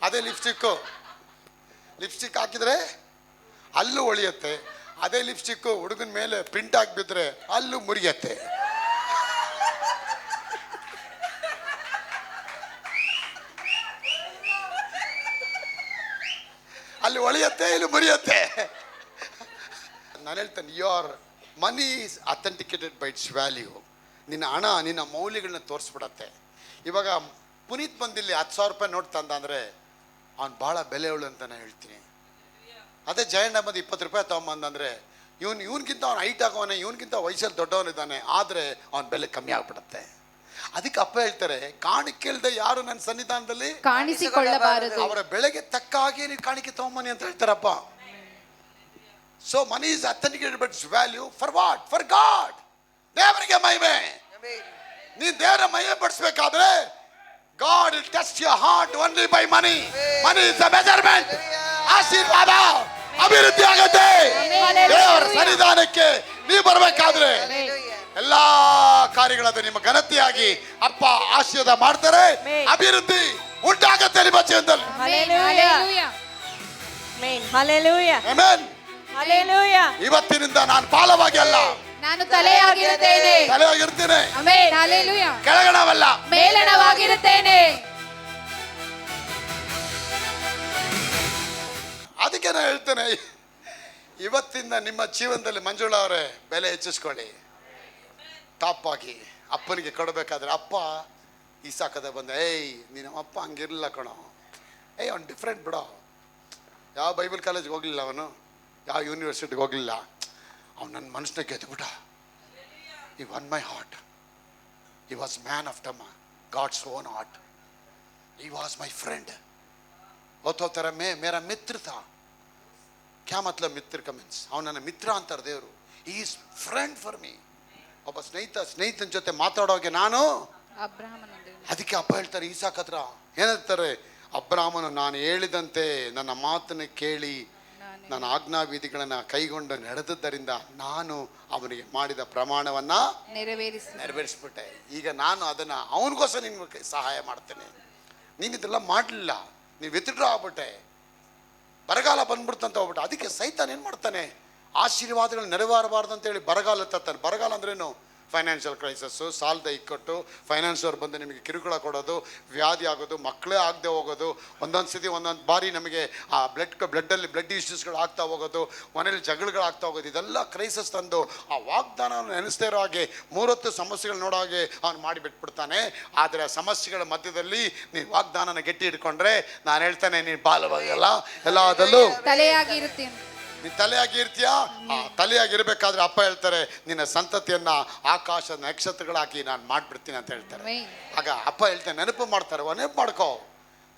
ಅದೇ ಲಿಪ್ಸ್ಟಿಕ್ ಹಾಕಿದ್ರೆ ಅಲ್ಲೂ ಒಳಿಯತ್ತೆ, ಅದೇ ಲಿಪ್ಸ್ಟಿಕ್ಕು ಹುಡುಗನ ಮೇಲೆ ಪ್ರಿಂಟ್ ಆಗಿಬಿದ್ರೆ ಅಲ್ಲೂ ಮುರಿಯತ್ತೆ. ಅಲ್ಲಿ ಒಳಿಯತ್ತೆ, ಇಲ್ಲಿ ಮುರಿಯತ್ತೆ. ನಾನು ಹೇಳ್ತೇನೆ, your money is authenticated by it's value. ನಿನ್ನ ಹಣ ನಿನ್ನ ಮೌಲ್ಯಗಳನ್ನ ತೋರಿಸ್ಬಿಡತ್ತೆ. ಇವಾಗ ಪುನೀತ್ ಬಂದಿಲ್ಲಿ 10,000 ರೂಪಾಯಿ ನೋಟ್ ತಂದ ಅಂದರೆ ಅವ್ನು ಭಾಳ ಬೆಲೆಯವಳು ಅಂತ ನಾನು ಹೇಳ್ತೀನಿ. ಅದೇ ಜಯಣ್ಣ ಬಂದು 20 ರೂಪಾಯಿ ತೊಗೊಂಬಂದಂದರೆ ಇವನ್ಗಿಂತ ಅವ್ನು ಹೈಟ್ ಆಗೋವನೇ, ಇವನ್ಗಿಂತ ವಯಸ್ಸಲ್ಲಿ ದೊಡ್ಡವನಿದ್ದಾನೆ, ಆದರೆ ಅವನ ಬೆಲೆ ಕಮ್ಮಿ ಆಗ್ಬಿಡುತ್ತೆ. ಅದಕ್ಕೆ ಅಪ್ಪ ಹೇಳ್ತಾರೆ, ಕಾಣಿಕೆ ಇಲ್ಲದೆ ಯಾರು ನನ್ನ ಸನ್ನಿಧಾನದಲ್ಲಿ ಕಾಣಿಸಿಕೊಳ್ಳಬಾರದು. ಅವರ ಬೆಳೆಗೆ ತಕ್ಕ ಹಾಗೆ ನೀವು ಕಾಣಿಕೆ ತಗೊಂಬನ್ನಿ ಅಂತ ಹೇಳ್ತಾರಪ್ಪ. So money is authenticated but its value for what? For God. ದೇವರಿಗೆ ಮಹಿಮೆ. ನೀನ್ ದೇವರ ಮಹಿಮೆ ಪಡಿಸಬೇಕಾದ್ರೆ God will test your heart only by money. Money is the measurement. ಆಶೀರ್ವಾದ ಅಭಿವೃದ್ಧಿ ಆಗುತ್ತೆ. ದೇವರ ಸನ್ನಿಧಾನಕ್ಕೆ ನೀವು ಬರಬೇಕಾದ್ರೆ ಎಲ್ಲಾ ಕಾರ್ಯಗಳದ್ದು ನಿಮ್ಮ ಘನತೆಯಾಗಿ ಅಪ್ಪ ಆಶೀರ್ವಾದ ಮಾಡ್ತಾರೆ. ಅಭಿವೃದ್ಧಿ ಉಂಟಾಗತ್ತೆ ನಿಮ್ಮ ಜೀವನದಲ್ಲಿ. Hallelujah. ಆಮೆನ್. ಇವತ್ತಿನಿಂದ ನಾನು ಬಾಲವಾಗಿ ಅಲ್ಲ, ನಾನು ತಲೆಯಾಗಿರುತ್ತೇನೆ. ತಲೆಯಾಗಿರ್ತೀನಿ. ಆಮೆನ್. Hallelujah. ಕೆಳಗಣವಲ್ಲ, ಮೇಲಣವಾಗಿರುತ್ತೇನೆ. ಅದಕ್ಕೆ ನಾನು ಹೇಳ್ತೇನೆ, ಇವತ್ತಿಂದ ನಿಮ್ಮ ಜೀವನದಲ್ಲಿ ಮಂಜುಳಾ ಅವರೇ ಬೆಲೆ ಹೆಚ್ಚಿಸ್ಕೊಳ್ಳಿ. ಟಾಪ್ ಆಗಿ ಅಪ್ಪನಿಗೆ ಕೊಡಬೇಕಾದ್ರೆ, ಅಪ್ಪ ಈಸಾಕದ ಬಂದ, ಏಯ್ ನೀನು ಅಪ್ಪ ಹಂಗಿರಲಿಲ್ಲ ಕಣೋ, ಏಯ್ ಅವ್ನು ಡಿಫ್ರೆಂಟ್ ಬಿಡೋ, ಯಾವ ಬೈಬಲ್ ಕಾಲೇಜ್ಗೆ ಹೋಗಲಿಲ್ಲ, ಅವನು ಯಾವ ಯೂನಿವರ್ಸಿಟಿಗೆ ಹೋಗಲಿಲ್ಲ, ಅವ್ನು ನನ್ನ ಮನಸ್ಸನ್ನ ಗೆದ್ದುಬಿಟ್ಟ. He won my heart. He was man after God's own heart. He was my friend. ಹೋಗ್ತಾರೆ ಮೇರಾ ಮಿತ್ರ ಥಾ. ಕ್ಯಾ ಮತ್ಲಬ್ ಮಿತ್ರ ka means ಅವನು ನನ್ನ ಮಿತ್ರ ಅಂತಾರೆ ದೇವರು. Is friend for me. ಒಬ್ಬ ಸ್ನೇಹಿತನ ಜೊತೆ ಮಾತಾಡೋಗೆ ನಾನು. ಅದಕ್ಕೆ ಅಪ್ಪ ಹೇಳ್ತಾರೆ ಈಸಾಕ್ ಹತ್ರ ಏನಂತಾರೆ, ಅಬ್ರಾಮನು ನಾನು ಹೇಳಿದಂತೆ ನನ್ನ ಮಾತನ್ನು ಕೇಳಿ ನನ್ನ ಆಜ್ಞಾವಿಧಿಗಳನ್ನು ಕೈಗೊಂಡು ನಡೆದದ್ದರಿಂದ ನಾನು ಅವನಿಗೆ ಮಾಡಿದ ಪ್ರಮಾಣವನ್ನ ನೆರವೇರಿಸ್ಬಿಟ್ಟೆ. ಈಗ ನಾನು ಅದನ್ನ ಅವನಿಗೋಸ್ಕರ ನಿನ್ಗೆ ಸಹಾಯ ಮಾಡ್ತೇನೆ. ನೀನು ಇದೆಲ್ಲ ಮಾಡಲಿಲ್ಲ, ನೀವು ವಿತ್ಡ್ರಾ ಆಗ್ಬಿಟ್ಟೆ, ಬರಗಾಲ ಬಂದ್ಬಿಡ್ತಂತ ಹೋಗ್ಬಿಟ್ಟೆ. ಅದಕ್ಕೆ ಸೈತಾನ್ ಏನು ಮಾಡ್ತಾನೆ, ಆಶೀರ್ವಾದಗಳು ನೆರವೇರಬಾರ್ದು ಅಂತೇಳಿ ಬರಗಾಲ ತರ್ತಾನೆ. ಬರಗಾಲ ಅಂದ್ರೇನು? ಫೈನಾನ್ಷಿಯಲ್ ಕ್ರೈಸಸ್ಸು, ಸಾಲದ ಇಕ್ಕಟ್ಟು, ಫೈನಾನ್ಸ್ ಅವ್ರು ಬಂದು ನಿಮಗೆ ಕಿರುಕುಳ ಕೊಡೋದು, ವ್ಯಾಧಿ ಆಗೋದು, ಮಕ್ಕಳೇ ಆಗದೆ ಹೋಗೋದು, ಒಂದೊಂದು ಸತಿ ಒಂದೊಂದು ಬಾರಿ ನಮಗೆ ಆ ಬ್ಲಡ್ಡಲ್ಲಿ ಬ್ಲಡ್ ಇಶ್ಯೂಸ್ಗಳು ಆಗ್ತಾ ಹೋಗೋದು, ಮನೇಲಿ ಜಗಳಗಳಾಗ್ತಾ ಹೋಗೋದು, ಇದೆಲ್ಲ ಕ್ರೈಸಸ್ ತಂದು ಆ ವಾಗ್ದಾನವನ್ನು ನೆನೆಸ್ದೇ ಇರೋ ಹಾಗೆ 30 ಸಮಸ್ಯೆಗಳು ನೋಡೋ ಹಾಗೆ ಅವ್ನು ಮಾಡಿಬಿಟ್ಬಿಡ್ತಾನೆ. ಆದರೆ ಆ ಸಮಸ್ಯೆಗಳ ಮಧ್ಯದಲ್ಲಿ ನೀನು ವಾಗ್ದಾನನ ಗಟ್ಟಿ ಹಿಡ್ಕೊಂಡ್ರೆ ನಾನು ಹೇಳ್ತಾನೆ, ನೀನು ಬಾಲವಾಗಲ್ಲ, ಎಲ್ಲದಲ್ಲೂ ತಲೆಯಾಗಿರುತ್ತೇನೆ. ನೀನು ತಲೆಯಾಗಿರ್ತೀಯಾ? ತಲೆಯಾಗಿರ್ಬೇಕಾದ್ರೆ ಅಪ್ಪ ಹೇಳ್ತಾರೆ, ನಿನ್ನ ಸಂತತಿಯನ್ನ ಆಕಾಶ ನಕ್ಷತ್ರಗಳಾಕಿ ನಾನು ಮಾಡ್ಬಿಡ್ತೀನಿ ಅಂತ ಹೇಳ್ತಾರೆ. ಆಗ ಅಪ್ಪ ಹೇಳ್ತಾರೆ, ನೆನಪು ಮಾಡ್ತಾರೆ, ನೆನಪು ಮಾಡ್ಕೋ,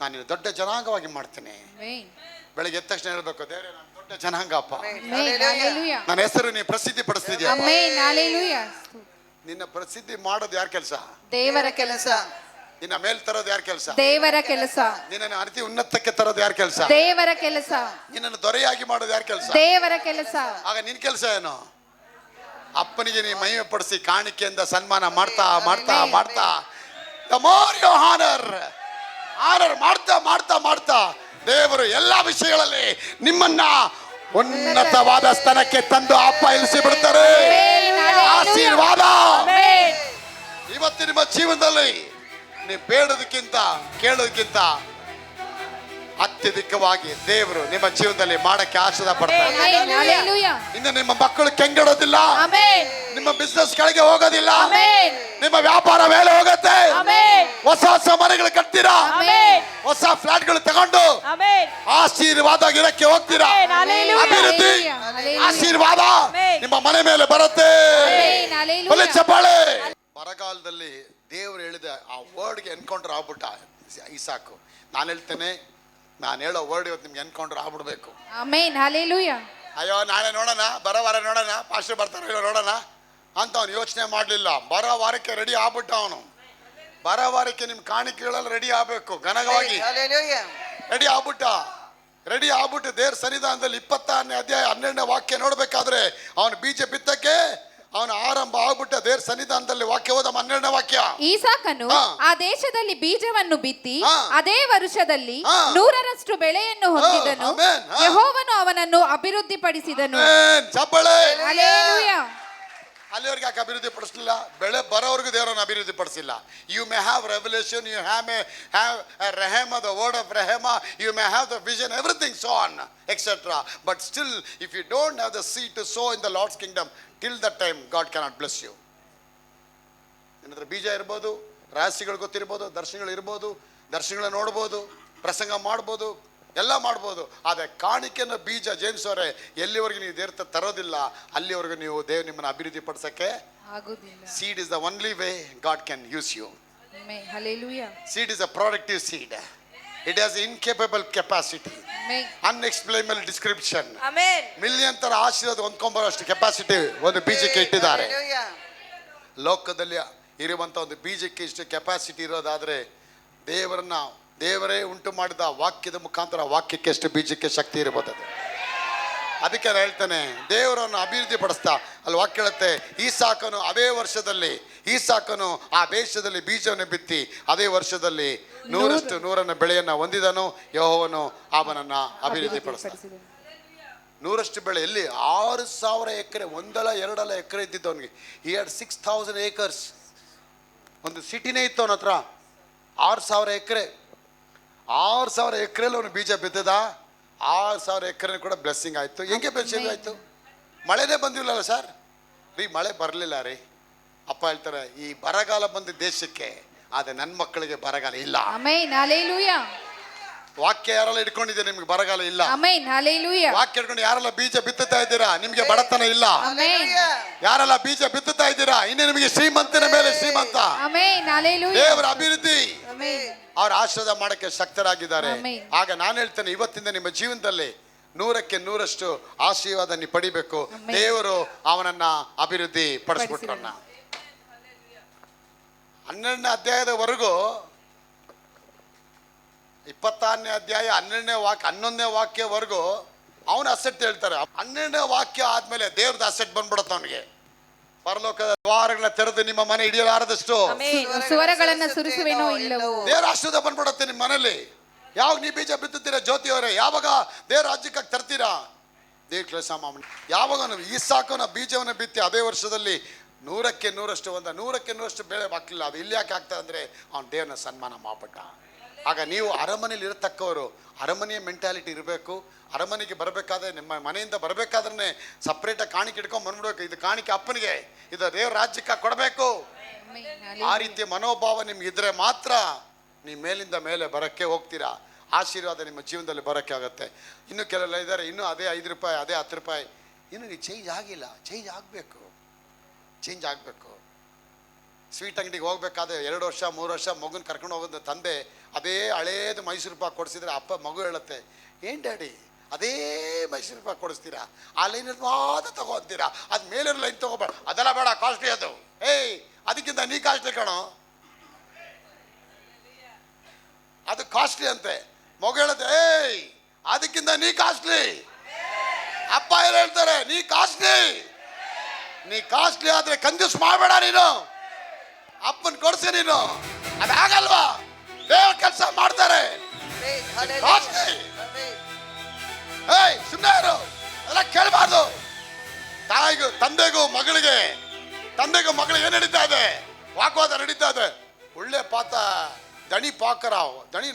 ನಾನು ನಿನ್ನ ದೊಡ್ಡ ಜನಾಂಗವಾಗಿ ಮಾಡ್ತೀನಿ. ಬೆಳಗ್ಗೆ ಎದ್ದ ತಕ್ಷಣ ಹೇಳ್ಬೇಕು, ದೇವರೇ ನಾನು ದೊಡ್ಡ ಜನಾಂಗ ಅಪ್ಪ, ನನ್ನ ಹೆಸರು ನೀನು ಪ್ರಸಿದ್ಧಿ ಪಡಿಸ್ತಿದ್ಯಾ. ನಿನ್ನ ಪ್ರಸಿದ್ಧಿ ಮಾಡೋದು ಯಾರ ಕೆಲಸ? ದೇವರ ಕೆಲಸ. ನಿನ್ನ ಮೇಲ್ ತರೋದು ಯಾರ ಕೆಲಸ? ದೇವರ ಕೆಲಸ. ನಿನ್ನನ್ನು ಅತಿ ಉನ್ನತಕ್ಕೆ ತರೋದು ಯಾರ ಕೆಲಸ? ದೇವರ ಕೆಲಸ. ನಿನ್ನನ್ನು ದೊರೆಯಾಗಿ ಮಾಡೋದು ಯಾರ ಕೆಲಸ? ದೇವರ ಕೆಲಸ. ಆಗ ನಿನ್ ಕೆಲಸ ಏನು? ಅಪ್ಪನಿಗೆ ನೀ ಮಹಿಮೆ ಪಡಿಸಿ ಕಾಣಿಕೆಯಿಂದ ಸನ್ಮಾನ ಮಾಡ್ತಾ ಮಾಡ್ತಾ ಮಾಡ್ತಾ ದ ಮೋರ್ ಯು ಹಾನರ್ ಮಾಡ್ತಾ ಮಾಡ್ತಾ ಮಾಡ್ತಾ ದೇವರು ಎಲ್ಲಾ ವಿಷಯಗಳಲ್ಲಿ ನಿಮ್ಮನ್ನ ಉನ್ನತವಾದ ಸ್ಥಾನಕ್ಕೆ ತಂದು ಅಪ್ಪ ಇಳಿಸಿ ಬಿಡ್ತಾರೆ. ಆಶೀರ್ವಾದ ಇವತ್ತು ನಿಮ್ಮ ಜೀವನದಲ್ಲಿ ನೀವು ಬೇಡೋದಕ್ಕಿಂತ ಕೇಳೋದಕ್ಕಿಂತ ಅತ್ಯಧಿಕವಾಗಿ ದೇವರು ನಿಮ್ಮ ಜೀವನದಲ್ಲಿ ಮಾಡಕ್ಕೆ ಆಶೀರ್ವಾದ ಪಡ್ತಾರೆ. ಇನ್ನು ನಿಮ್ಮ ಮಕ್ಕಳು ಕೆಂಗೆಡೋದಿಲ್ಲ, ನಿಮ್ಮ ಬಿಸ್ನೆಸ್ ಕೆಳಗೆ ಹೋಗೋದಿಲ್ಲ, ನಿಮ್ಮ ವ್ಯಾಪಾರ ಮೇಲೆ ಹೋಗುತ್ತೆ, ಹೊಸ ಹೊಸ ಮನೆಗಳು ಕಟ್ತೀರಾ, ಹೊಸ ಫ್ಲಾಟ್ಗಳು ತಗೊಂಡು ಆಶೀರ್ವಾದ ಗಿರಕ್ಕೆ ಹೋಗ್ತೀರಾ. ಅಭಿವೃದ್ಧಿ ಆಶೀರ್ವಾದ ನಿಮ್ಮ ಮನೆ ಮೇಲೆ ಬರುತ್ತೆ. ಚಪ್ಪಾಳೆ. ಬರಗಾಲದಲ್ಲಿ ದೇವರು ಹೇಳಿದ ಆ ವರ್ಡ್ಗೆ ಎನ್ಕೌಂಟರ್ ಆಗ್ಬಿಟ್ಟ ಈಸಾಕು. ನಾನು ಹೇಳ್ತೇನೆ, ನಾನು ಹೇಳೋ ವರ್ಡ್ ಇವತ್ತು ನಿಮ್ಗೆ ಎನ್ಕೌಂಟರ್ ಆಗ್ಬಿಡ್ಬೇಕು. ಅಯ್ಯೋ ನಾಳೆ ನೋಡೋಣ, ಬರೋ ವಾರ ನೋಡೋಣ, ಪಾಸ್ಟರ್ ಬರ್ತಾರೋ ನೋಡೋಣ ಅಂತ ಅವ್ನು ಯೋಚನೆ ಮಾಡಲಿಲ್ಲ. ಬರೋ ವಾರಕ್ಕೆ ರೆಡಿ ಆಗ್ಬಿಟ್ಟ ಅವನು. ಬರೋ ವಾರಕ್ಕೆ ನಿಮ್ಮ ಕಾಣಿಕೆಗಳೆಲ್ಲ ರೆಡಿ ಆಗಬೇಕು, ಘನವಾಗಿ ರೆಡಿ ಆಗ್ಬಿಟ್ಟು ದೇವ್ರ ಸನ್ನಿಧಾನದಲ್ಲಿ 26ನೇ ಅಧ್ಯಾಯ 12ನೇ ವಾಕ್ಯ ನೋಡ್ಬೇಕಾದ್ರೆ ಅವನು ಬೀಜ ಬಿತ್ತಕ್ಕೆ ಅವನ ಆರಂಭ ಆಗ್ಬಿಟ್ಟ ದೇವ್ರ ಸನ್ನಿಧಾನದಲ್ಲಿ. ವಾಕ್ಯ ಹೋದ 12ನೇ ವಾಕ್ಯ. ಈಸಾಕನು ಆ ದೇಶದಲ್ಲಿ ಬೀಜವನ್ನು ಬಿತ್ತಿ ಅದೇ ವರುಷದಲ್ಲಿ 100ರಷ್ಟು ಬೆಳೆಯನ್ನು ಹೊಂದಿದನು. ಯೆಹೋವನು ಅವನನ್ನು ಅಭಿವೃದ್ಧಿಪಡಿಸಿದನು. ಅಲ್ಲಿವರೆಗೆ ಯಾಕೆ ಅಭಿವೃದ್ಧಿ ಪಡಿಸಲಿಲ್ಲ? ಬೆಳೆ ಬರೋವರೆಗೂ ದೇವರನ್ನು ಅಭಿವೃದ್ಧಿ ಪಡಿಸಿಲ್ಲ. You may have revolution, you have rhema, the word of rhema, you may have the vision, everything so on etcetera. But still if you don't have the seed to sow in the Lord's kingdom, till that time God cannot bless you. ನಿನ್ನ ಹತ್ರ ಬೀಜ ಇರ್ಬೋದು, ರಹಸ್ಯಗಳು ಗೊತ್ತಿರ್ಬೋದು, ದರ್ಶನಗಳು ಇರ್ಬೋದು, ದರ್ಶನಗಳನ್ನ ನೋಡ್ಬೋದು, ಪ್ರಸಂಗ ಮಾಡ್ಬೋದು, ಎಲ್ಲ ಮಾಡ್ಬೋದು. ಆದರೆ ಕಾಣಿಕೆನ ಬೀಜ ಜೇಮ್ಸ್ ಅವರೇ ಎಲ್ಲಿವರೆಗೂ ನೀವು ದೇವ್ರ ತರೋದಿಲ್ಲ ಅಲ್ಲಿವರೆಗೂ ನೀವು ದೇವ್ರು ನಿಮ್ಮನ್ನು ಅಭಿವೃದ್ಧಿ ಪಡಿಸೋಕ್ಕೆ ಆಗುದಿಲ್ಲ. Seed is the only way God can use you. Amen hallelujah. Seed is a productive seed. It has incapable capacity, amen unexplainable description. Amen. Million ತರ ಆಶೀರ್ವಾದ ಹೊಂದ್ಕೊಂಬರೋಷ್ಟು ಕೆಪಾಸಿಟಿ ಒಂದು ಬೀಜಕ್ಕೆ ಇಟ್ಟಿದ್ದಾರೆ. ಹಲ್ಲೆಲೂಯಾ. ಲೋಕದಲ್ಲಿ ಇರುವಂತ ಒಂದು ಬೀಜಕ್ಕೆ ಇಷ್ಟು ಕೆಪಾಸಿಟಿ ಇರೋದಾದ್ರೆ ದೇವರೇ ಉಂಟು ಮಾಡಿದ ವಾಕ್ಯದ ಮುಖಾಂತರ ವಾಕ್ಯಕ್ಕೆ ಎಷ್ಟು ಬೀಜಕ್ಕೆ ಶಕ್ತಿ ಇರಬಹುದು. ಅದಕ್ಕೆ ನಾನು ಹೇಳ್ತಾನೆ, ದೇವರನ್ನು ಅಭಿವೃದ್ಧಿ ಪಡಿಸ್ತಾ ಅಲ್ಲಿ ವಾಕ್ಯ ಹೇಳುತ್ತೆ, ಈಸಾಕನು ಆ ದೇಶದಲ್ಲಿ ಬೀಜವನ್ನು ಬಿತ್ತಿ ಅದೇ ವರ್ಷದಲ್ಲಿ ನೂರನ್ನ ಬೆಳೆಯನ್ನ ಹೊಂದಿದನು. ಯೆಹೋವನು ಅವನನ್ನ ಅಭಿವೃದ್ಧಿ ಪಡಿಸ್ತಾನೆ. 100 ಬೆಳೆ ಎಲ್ಲಿ? 6,000 ಎಕರೆ, 1-2 ಎಕರೆ ಇದ್ದಿದ್ದು ಅವನಿಗೆ. He had 6,000 acres. ಒಂದು ಸಿಟಿನೇ ಇತ್ತು ಅವನ ಹತ್ರ. 6,000 ಎಕರೆ, 6,000 ಎಕರೆಯಲ್ಲಿ ಅವನು ಬೀಜ ಬಿತ್ತದ. 6,000 ಎಕರೆ ಕೂಡ ಬ್ಲೆಸ್ಸಿಂಗ್ ಆಯ್ತು. ಹೆಂಗೆ ಬ್ಲೆಸ್ಸಿಂಗ್ ಆಯ್ತು? ಮಳೆನೇ ಬಂದಿಲ್ಲಲ್ಲ ಸರ್. ಮಳೆ ಬರಲಿಲ್ಲ ರೀ. ಅಪ್ಪ ಹೇಳ್ತಾರೆ, ಈ ಬರಗಾಲ ಬಂದ ದೇಶಕ್ಕೆ, ಆದ್ರೆ ನನ್ನ ಮಕ್ಕಳಿಗೆ ಬರಗಾಲ ಇಲ್ಲ. Amen hallelujah. ವಾಕ್ಯ ಯಾರೆಲ್ಲ ಇಟ್ಕೊಂಡಿದ್ದೀರಾ, ನಿಮ್ಗೆ ಬರಗಾಲ ಇಲ್ಲ. Amen hallelujah. ವಾಕ್ಯ ಇಟ್ಕೊಂಡು ಯಾರೆಲ್ಲ ಬೀಜ ಬಿತ್ತುತ್ತಾ ಇದ್ದೀರಾ, ನಿಮ್ಗೆ ಬಡತನ ಇಲ್ಲ. ಆಮೆನ್ ಯಾರೆಲ್ಲ ಬೀಜ ಬಿತ್ತುತ್ತಾ ಇದ್ದೀರಾ, ಇನ್ನು ನಿಮಗೆ ಶ್ರೀಮಂತನ ಮೇಲೆ ಶ್ರೀಮಂತ. Amen hallelujah. ದೇವರ ಅಭಿವೃದ್ಧಿ, ಆಮೆನ್ ಅವ್ರ ಆಶೀರ್ವಾದ ಮಾಡಕ್ಕೆ ಶಕ್ತರಾಗಿದ್ದಾರೆ. ಆಮೆನ್. ಆಗ ನಾನು ಹೇಳ್ತೇನೆ, ಇವತ್ತಿಂದ ನಿಮ್ಮ ಜೀವನದಲ್ಲಿ 100ಕ್ಕೆ 100ರಷ್ಟು ಆಶೀರ್ವಾದ ನೀವು ಪಡಿಬೇಕು. ಆಮೆನ್. ದೇವರು ಅವನನ್ನ ಅಭಿವೃದ್ಧಿ ಪಡಿಸ್ಬಿಟ್ರನ್ನ. 12ನೇ ಅಧ್ಯಾಯದವರೆಗೂ, 26ನೇ ಅಧ್ಯಾಯ 11ನೇ ವಾಕ್ಯವರೆಗೂ ಅವನ ಅಸೆಟ್ ಹೇಳ್ತಾರೆ. 12ನೇ ವಾಕ್ಯ ಆದ್ಮೇಲೆ ದೇವ್ರದ್ದು ಅಸೆಟ್ ಬಂದ್ಬಿಡುತ್ತೆ ಅವನಿಗೆ. ಪರಲೋಕದ ದ್ವಾರಗಳ ತೆರೆದು ನಿಮ್ಮ ಮನೆ ಹಿಡಿಯಲಾರದಷ್ಟು ಸ್ವರಗಳನ್ನ ಸುರಿಸುವೆನೋ ಇಲ್ಲವೋ. ದೇವರ ಆಶೀರ್ವಾದ ಬಂದ್ಬಿಡುತ್ತೆ ನಿಮ್ಮ ಮನೇಲಿ. ಯಾವಾಗ ನೀವು ಬೀಜ ಬಿತ್ತುತ್ತೀರಾ ಜ್ಯೋತಿಯವರೇ, ಯಾವಾಗ ದೇವರ ರಾಜ್ಯಕ್ಕೆ ತರ್ತೀರಾ? ದೇವ್ ಕೆಲಸ ಮಾಮೂಲಿ. ಯಾವಾಗ ಈಸಾಕನ ಬೀಜವನ್ನು ಬಿತ್ತಿ ಅದೇ ವರ್ಷದಲ್ಲಿ 100ಕ್ಕೆ 100ರಷ್ಟು ಬೆಳೆ ಹಾಕಲಿಲ್ಲ. ಅದು ಇಲ್ಲಿ ಯಾಕೆ ಆಗ್ತದೆ ಅಂದ್ರೆ, ಅವನು ದೇವರನ್ನ ಸನ್ಮಾನ ಮಾಡ್ಬಿಟ್ಟ. ಆಗ ನೀವು ಅರಮನೆಯಲ್ಲಿ ಇರತಕ್ಕವರು ಅರಮನೆಯ ಮೆಂಟಾಲಿಟಿ ಇರಬೇಕು. ಅರಮನೆಗೆ ಬರಬೇಕಾದ್ರೆ, ನಿಮ್ಮ ಮನೆಯಿಂದ ಬರಬೇಕಾದ್ರೆ ಸಪ್ರೇಟಾಗಿ ಕಾಣಿಕೆ ಇಟ್ಕೊಂಡು ಬಂದ್ಬಿಡ್ಬೇಕು. ಇದು ಕಾಣಿಕೆ ಅಪ್ಪನಿಗೆ, ಇದು ದೇವ್ರ ರಾಜ್ಯಕ್ಕೆ ಕೊಡಬೇಕು. ಆ ರೀತಿಯ ಮನೋಭಾವ ನಿಮ್ಗೆ ಇದ್ರೆ ಮಾತ್ರ ನೀವು ಮೇಲಿಂದ ಮೇಲೆ ಬರೋಕ್ಕೆ ಹೋಗ್ತೀರಾ. ಆಶೀರ್ವಾದ ನಿಮ್ಮ ಜೀವನದಲ್ಲಿ ಬರೋಕ್ಕೆ ಆಗುತ್ತೆ. ಇನ್ನು ಕೆಲವೆಲ್ಲ ಇದ್ದಾರೆ, ಇನ್ನೂ ಅದೇ 5 ರೂಪಾಯಿ, ಅದೇ 10 ರೂಪಾಯಿ, ಇನ್ನು ನೀವು ಚೇಂಜ್ ಆಗಿಲ್ಲ. ಚೇಂಜ್ ಆಗಬೇಕು. ಸ್ವೀಟ್ ಅಂಗಡಿಗೆ ಹೋಗ್ಬೇಕಾದ್ರೆ 2 ವರ್ಷ 3 ವರ್ಷ ಮಗುನ ಕರ್ಕೊಂಡು ಹೋಗೋದು ತಂದೆ ಅದೇ ಹಳೇದು ಮೈಸೂರು ಪಾಕ್ ಕೊಡಿಸಿದ್ರೆ ಅಪ್ಪ ಮಗು ಹೇಳುತ್ತೆ, ಏನು ಡ್ಯಾಡಿ ಅದೇ ಮೈಸೂರು ಪಾಕ್ ಕೊಡಿಸ್ತೀರಾ? ಆ ಲೈನ್ ಮಾತ್ರ ತಗೋತೀರಾ, ಅದು ಮೇಲಿರೋ ಲೈನ್ ತಗೋಬೇಡ, ಅದೆಲ್ಲ ಬೇಡ, ಕಾಸ್ಟ್ಲಿ ಅದು. ಅದಕ್ಕಿಂತ ನೀ ಕಾಸ್ಟ್ಲಿ ಕಣೋ, ಅದು ಕಾಸ್ಟ್ಲಿ ಅಂತೆ. ಮಗು ಹೇಳುತ್ತೆ, ಅದಕ್ಕಿಂತ ನೀ ಕಾಸ್ಟ್ಲಿ. ಅಪ್ಪ ಏನು ಹೇಳ್ತಾರೆ, ನೀ ಕಾಸ್ಟ್ಲಿ ಆದ್ರೆ ಕಂಜೂಸ್ ಮಾಡಬೇಡ ನೀನು. ಅಪ್ಪನ್ ಕೊಡ್ಸಿ ನೀನು, ಅದಾಗಲ್ವಾ? ದೇವ್ರ ಕೆಲಸ ಮಾಡ್ತಾರೆ. ಸುಮ್ಮನೆ ಇರು, ಅದೆಲ್ಲ ಕೇಳಬಾರ್ದು. ತಂದೆಗೂ ಮಗಳಿಗೆ ಏನು ನಡೀತಾ ಇದೆ? ವಾಗ್ವಾದ ನಡೀತಾ ಇದೆ. ಒಳ್ಳೆ ದಣಿ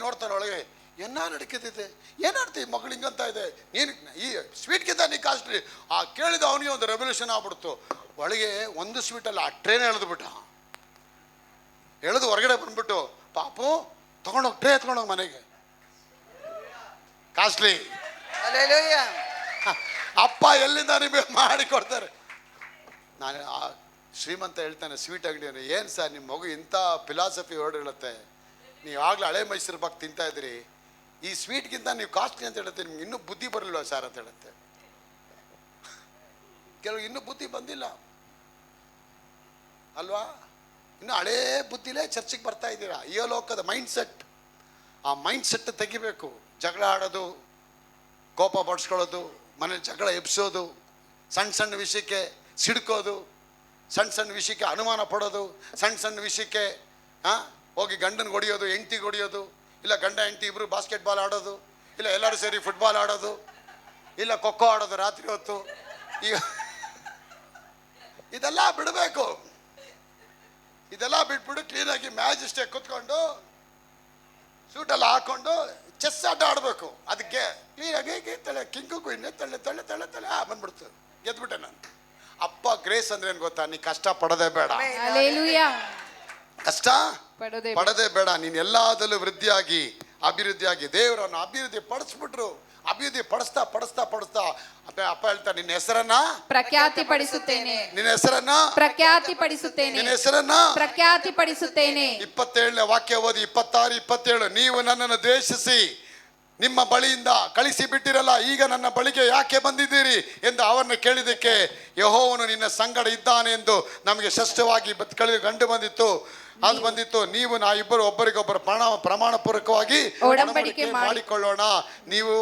ನೋಡ್ತಾನೆ ಒಳಗೆ, ಏನ ನಡೀತಿದೆ, ಏನಾಡ್ತಿ ಮಗಳು ಹಿಂಗಂತ ಇದೆ, ನೀನು ಈ ಸ್ವೀಟ್ಗಿಂತ ನೀ ಕಾಸ್ಟ್ಲಿ. ಆ ಕೇಳಿದ ಅವನಿಗೆ ಒಂದು ರೆವಲ್ಯೂಷನ್ ಆಗ್ಬಿಡ್ತು. ಒಳಗೆ ಒಂದು ಸ್ವೀಟಲ್ಲ, ಆ ಟ್ರೇನ್ ಎಳೆದು ಹೊರಗಡೆ ಬಂದ್ಬಿಟ್ಟು, ಪಾಪು ತಗೊಂಡೋಗಿ ಟ್ರೇ ಎತ್ಕೊಂಡೋಗಿ ಮನೆಗೆ. ಕಾಸ್ಟ್ಲಿ. ಅಪ್ಪ ಎಲ್ಲಿಂದ ನಿಮಗೆ ಮಾಡಿ ಕೊಡ್ತಾರೆ. ನಾನು ಶ್ರೀಮಂತ ಹೇಳ್ತಾನೆ ಸ್ವೀಟ್ ಅಂಗಡಿಯನ್ನು, ಏನು ಸರ್ ನಿಮ್ಮ ಮಗು ಇಂಥ ಫಿಲಾಸಫಿ ಹೊರಡಿರುತ್ತೆ, ನೀವು ಆಗಲೇ ಹಳೆ ಮೈಸೂರು ಪಾಕ್ ತಿಂತಾ ಇದ್ರಿ, ಈ ಸ್ವೀಟ್ಗಿಂತ ನೀವು ಕಾಸ್ಟ್ಲಿ ಅಂತ ಹೇಳುತ್ತೆ, ನಿಮ್ಗೆ ಇನ್ನೂ ಬುದ್ಧಿ ಬರಲಿಲ್ಲ ಸರ್ ಅಂತ ಹೇಳುತ್ತೆ. ಕೆಲವು ಇನ್ನೂ ಬುದ್ಧಿ ಬಂದಿಲ್ಲ ಅಲ್ವಾ? ಇನ್ನು ಹಳೇ ಬುದ್ಧಿಲೇ ಚರ್ಚೆಗೆ ಬರ್ತಾ ಇದ್ದೀರಾ. ಈ ಲೋಕದ ಮೈಂಡ್ಸೆಟ್, ಆ ಮೈಂಡ್ಸೆಟ್ ತೆಗಿಬೇಕು. ಜಗಳ ಆಡೋದು, ಕೋಪ ಬಡ್ಸ್ಕೊಳ್ಳೋದು, ಮನೆ ಜಗಳ ಎಬ್ಸೋದು, ಸಣ್ಣ ವಿಷಯಕ್ಕೆ ಸಿಡ್ಕೋದು, ಸಣ್ಣ ವಿಷಯಕ್ಕೆ ಅನುಮಾನ ಪಡೋದು, ಸಣ್ಣ ವಿಷಯಕ್ಕೆ ಹೋಗಿ ಗಂಡನ ಹೊಡಿಯೋದು, ಹೆಂಡ್ತಿಗೆ ಹೊಡಿಯೋದು, ಇಲ್ಲ ಗಂಡ ಹೆಂಡ್ತಿ ಇಬ್ಬರು ಬಾಸ್ಕೆಟ್ಬಾಲ್ ಆಡೋದು, ಇಲ್ಲ ಎಲ್ಲರೂ ಸೇರಿ ಫುಟ್ಬಾಲ್ ಆಡೋದು, ಇಲ್ಲ ಖೋಖೋ ಆಡೋದು ರಾತ್ರಿ ಹೊತ್ತು. ಈಗ ಇದೆಲ್ಲ ಬಿಡಬೇಕು. ಇದೆಲ್ಲ ಬಿಟ್ಬಿಟ್ಟು ಕ್ಲೀನಾಗಿ ಮ್ಯಾಚ್ ಇಷ್ಟೇ ಕೂತ್ಕೊಂಡು ಸೂಟೆಲ್ಲ ಹಾಕೊಂಡು ಚೆಸ್ ಆಟ ಆಡಬೇಕು. ಅದಕ್ಕೆ ಕ್ಲೀನಾಗಿ ತಲೆ ಕಿಂಕು ಕುಯ್ನೆ ತಳ್ಳೆ ಬಂದ್ಬಿಡ್ತು, ಗೆದ್ಬಿಟ್ಟೆ ನಾನು. ಅಪ್ಪ ಗ್ರೇಸ್ ಅಂದ್ರೆ ಏನು ಗೊತ್ತಾ? ನೀ ಕಷ್ಟ ಪಡೋದೇ ಬೇಡ, ಕಷ್ಟ ಪಡೋದೇ ಬೇಡ. ನೀನು ಎಲ್ಲದಲ್ಲೂ ಅಭಿವೃದ್ಧಿಯಾಗಿ ದೇವರನ್ನು ಅಭಿವೃದ್ಧಿ ಪಡಿಸ್ಬಿಟ್ರು. ಅಭಿವೃದ್ಧಿ ಪಡಿಸ್ತಾ ಪಡಿಸ್ತಾ ಪಡಿಸ್ತಾ ಅಪ್ಪ ಹೇಳ್ತಾರೆ, ನಿನ್ನ ಹೆಸರನ್ನ ಪ್ರಖ್ಯಾತಿ ಪಡಿಸುತ್ತೇನೆ, ನಿನ್ನ ಹೆಸರನ್ನ ಪ್ರಖ್ಯಾತಿ ಪಡಿಸುತ್ತೇನೆ, ನಿನ್ನ ಹೆಸರನ್ನ ಪ್ರಖ್ಯಾತಿ ಪಡಿಸುತ್ತೇನೆ. 27ನೇ ವಾಕ್ಯ ಓದಿ, 26, 27. ನೀವು ನನ್ನನ್ನು ದ್ವೇಷಿಸಿ ನಿಮ್ಮ ಬಳಿಯಿಂದ ಕಳಿಸಿ ಬಿಟ್ಟಿರಲ್ಲ, ಈಗ ನನ್ನ ಬಳಿಗೆ ಯಾಕೆ ಬಂದಿದ್ದೀರಿ ಎಂದು ಅವರನ್ನು ಕೇಳಿದಕ್ಕೆ ಯೆಹೋವನು ನಿನ್ನ ಸಂಗಡ ಇದ್ದಾನೆ ಎಂದು ನಮಗೆ ಸ್ಪಷ್ಟವಾಗಿ ಕಂಡು ಬಂದಿತ್ತು. ಅದು ಬಂದಿತ್ತು. ನೀವು ಇಬ್ಬರು ಒಬ್ಬರಿಗೊಬ್ಬರು ಪ್ರಮಾಣ ಪೂರ್ವಕವಾಗಿ ಒಡಂಬಡಿಕೆ ಮಾಡಿಕೊಳ್ಳೋಣ. ನೀವು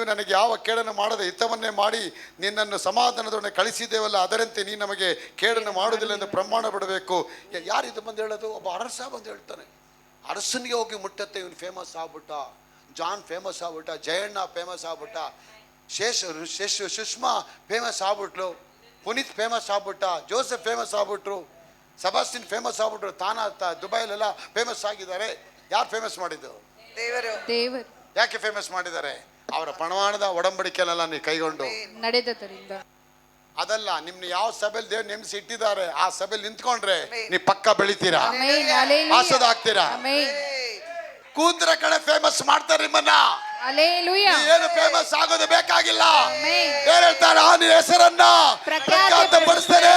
ನನಗೆ ಯಾವ ಕೇಡನ್ನು ಮಾಡದೆ ಹಿತವನ್ನೇ ಮಾಡಿ ನಿನ್ನನ್ನು ಸಮಾಧಾನದೊಡನೆ ಕಳಿಸಿದ್ದೇವಲ್ಲ, ಅದರಂತೆ ನೀನು ನಮಗೆ ಕೇಡನ್ನು ಮಾಡುವುದಿಲ್ಲ ಎಂದು ಪ್ರಮಾಣ ಬಿಡಬೇಕು. ಯಾರಿದು ಬಂದು ಹೇಳೋದು? ಒಬ್ಬ ಅರಸ ಬಂದು ಹೇಳ್ತಾನೆ. ಅರಸನಿಗೆ ಹೋಗಿ ಮುಟ್ಟತ್ತೆ. ಇವನು ಫೇಮಸ್ ಆಗ್ಬಿಟ್ಟ, ಜಾನ್ ಫೇಮಸ್ ಆಗ್ಬಿಟ್ಟ, ಜಯಣ್ಣ ಫೇಮಸ್ ಆಗ್ಬಿಟ್ಟ, ಸುಷ್ಮಾ ಫೇಮಸ್ ಆಗ್ಬಿಟ್ಲು, ಪುನೀತ್ ಫೇಮಸ್ ಆಗ್ಬಿಟ್ಟ, ಜೋಸೆಫ್ ಫೇಮಸ್ ಆಗ್ಬಿಟ್ರು, ಸಬಾಸ್ಟಿನ್ ಫೇಮಸ್ ಆಗ್ಬಿಟ್ರು, ದುಬೈಲೆಲ್ಲ ಫೇಮಸ್ ಆಗಿದ್ದಾರೆ. ಯಾರು ಫೇಮಸ್ ಮಾಡಿದ್ದು? ದೇವರು. ಯಾಕೆ ಫೇಮಸ್ ಮಾಡಿದ್ದಾರೆ? ಅವರ ಪ್ರಮಾಣದ ಒಡಂಬಡಿಕೆಯನ್ನೆಲ್ಲ ನೀವು ಕೈಗೊಂಡು ನಡೆದದರಿಂದ. ಅದಲ್ಲ, ನಿಮ್ನ ಯಾವ ಸಭೆಯಲ್ಲಿ ದೇವ್ರು ನೇಮಿಸಿ ಇಟ್ಟಿದ್ದಾರೆ ಆ ಸಭೆಯಲ್ಲಿ ನಿಂತ್ಕೊಂಡ್ರೆ ನೀವು ಪಕ್ಕ ಬೆಳಿತೀರಾ, ಆಸದ ಆಗ್ತೀರಾ. ಕೂತ್ರ ಕಡೆ ಫೇಮಸ್ ಮಾಡ್ತಾರೆ ನಿಮ್ಮನ್ನ. ಏನು ಫೇಮಸ್ ಆಗೋದು ಬೇಕಾಗಿಲ್ಲ. ಏನ್ ಹೇಳ್ತಾರೆ? ನಿನ್ನ ಹೆಸರನ್ನ ಪ್ರಖ್ಯಾತ ಪಡಿಸ್ತಾರೆ.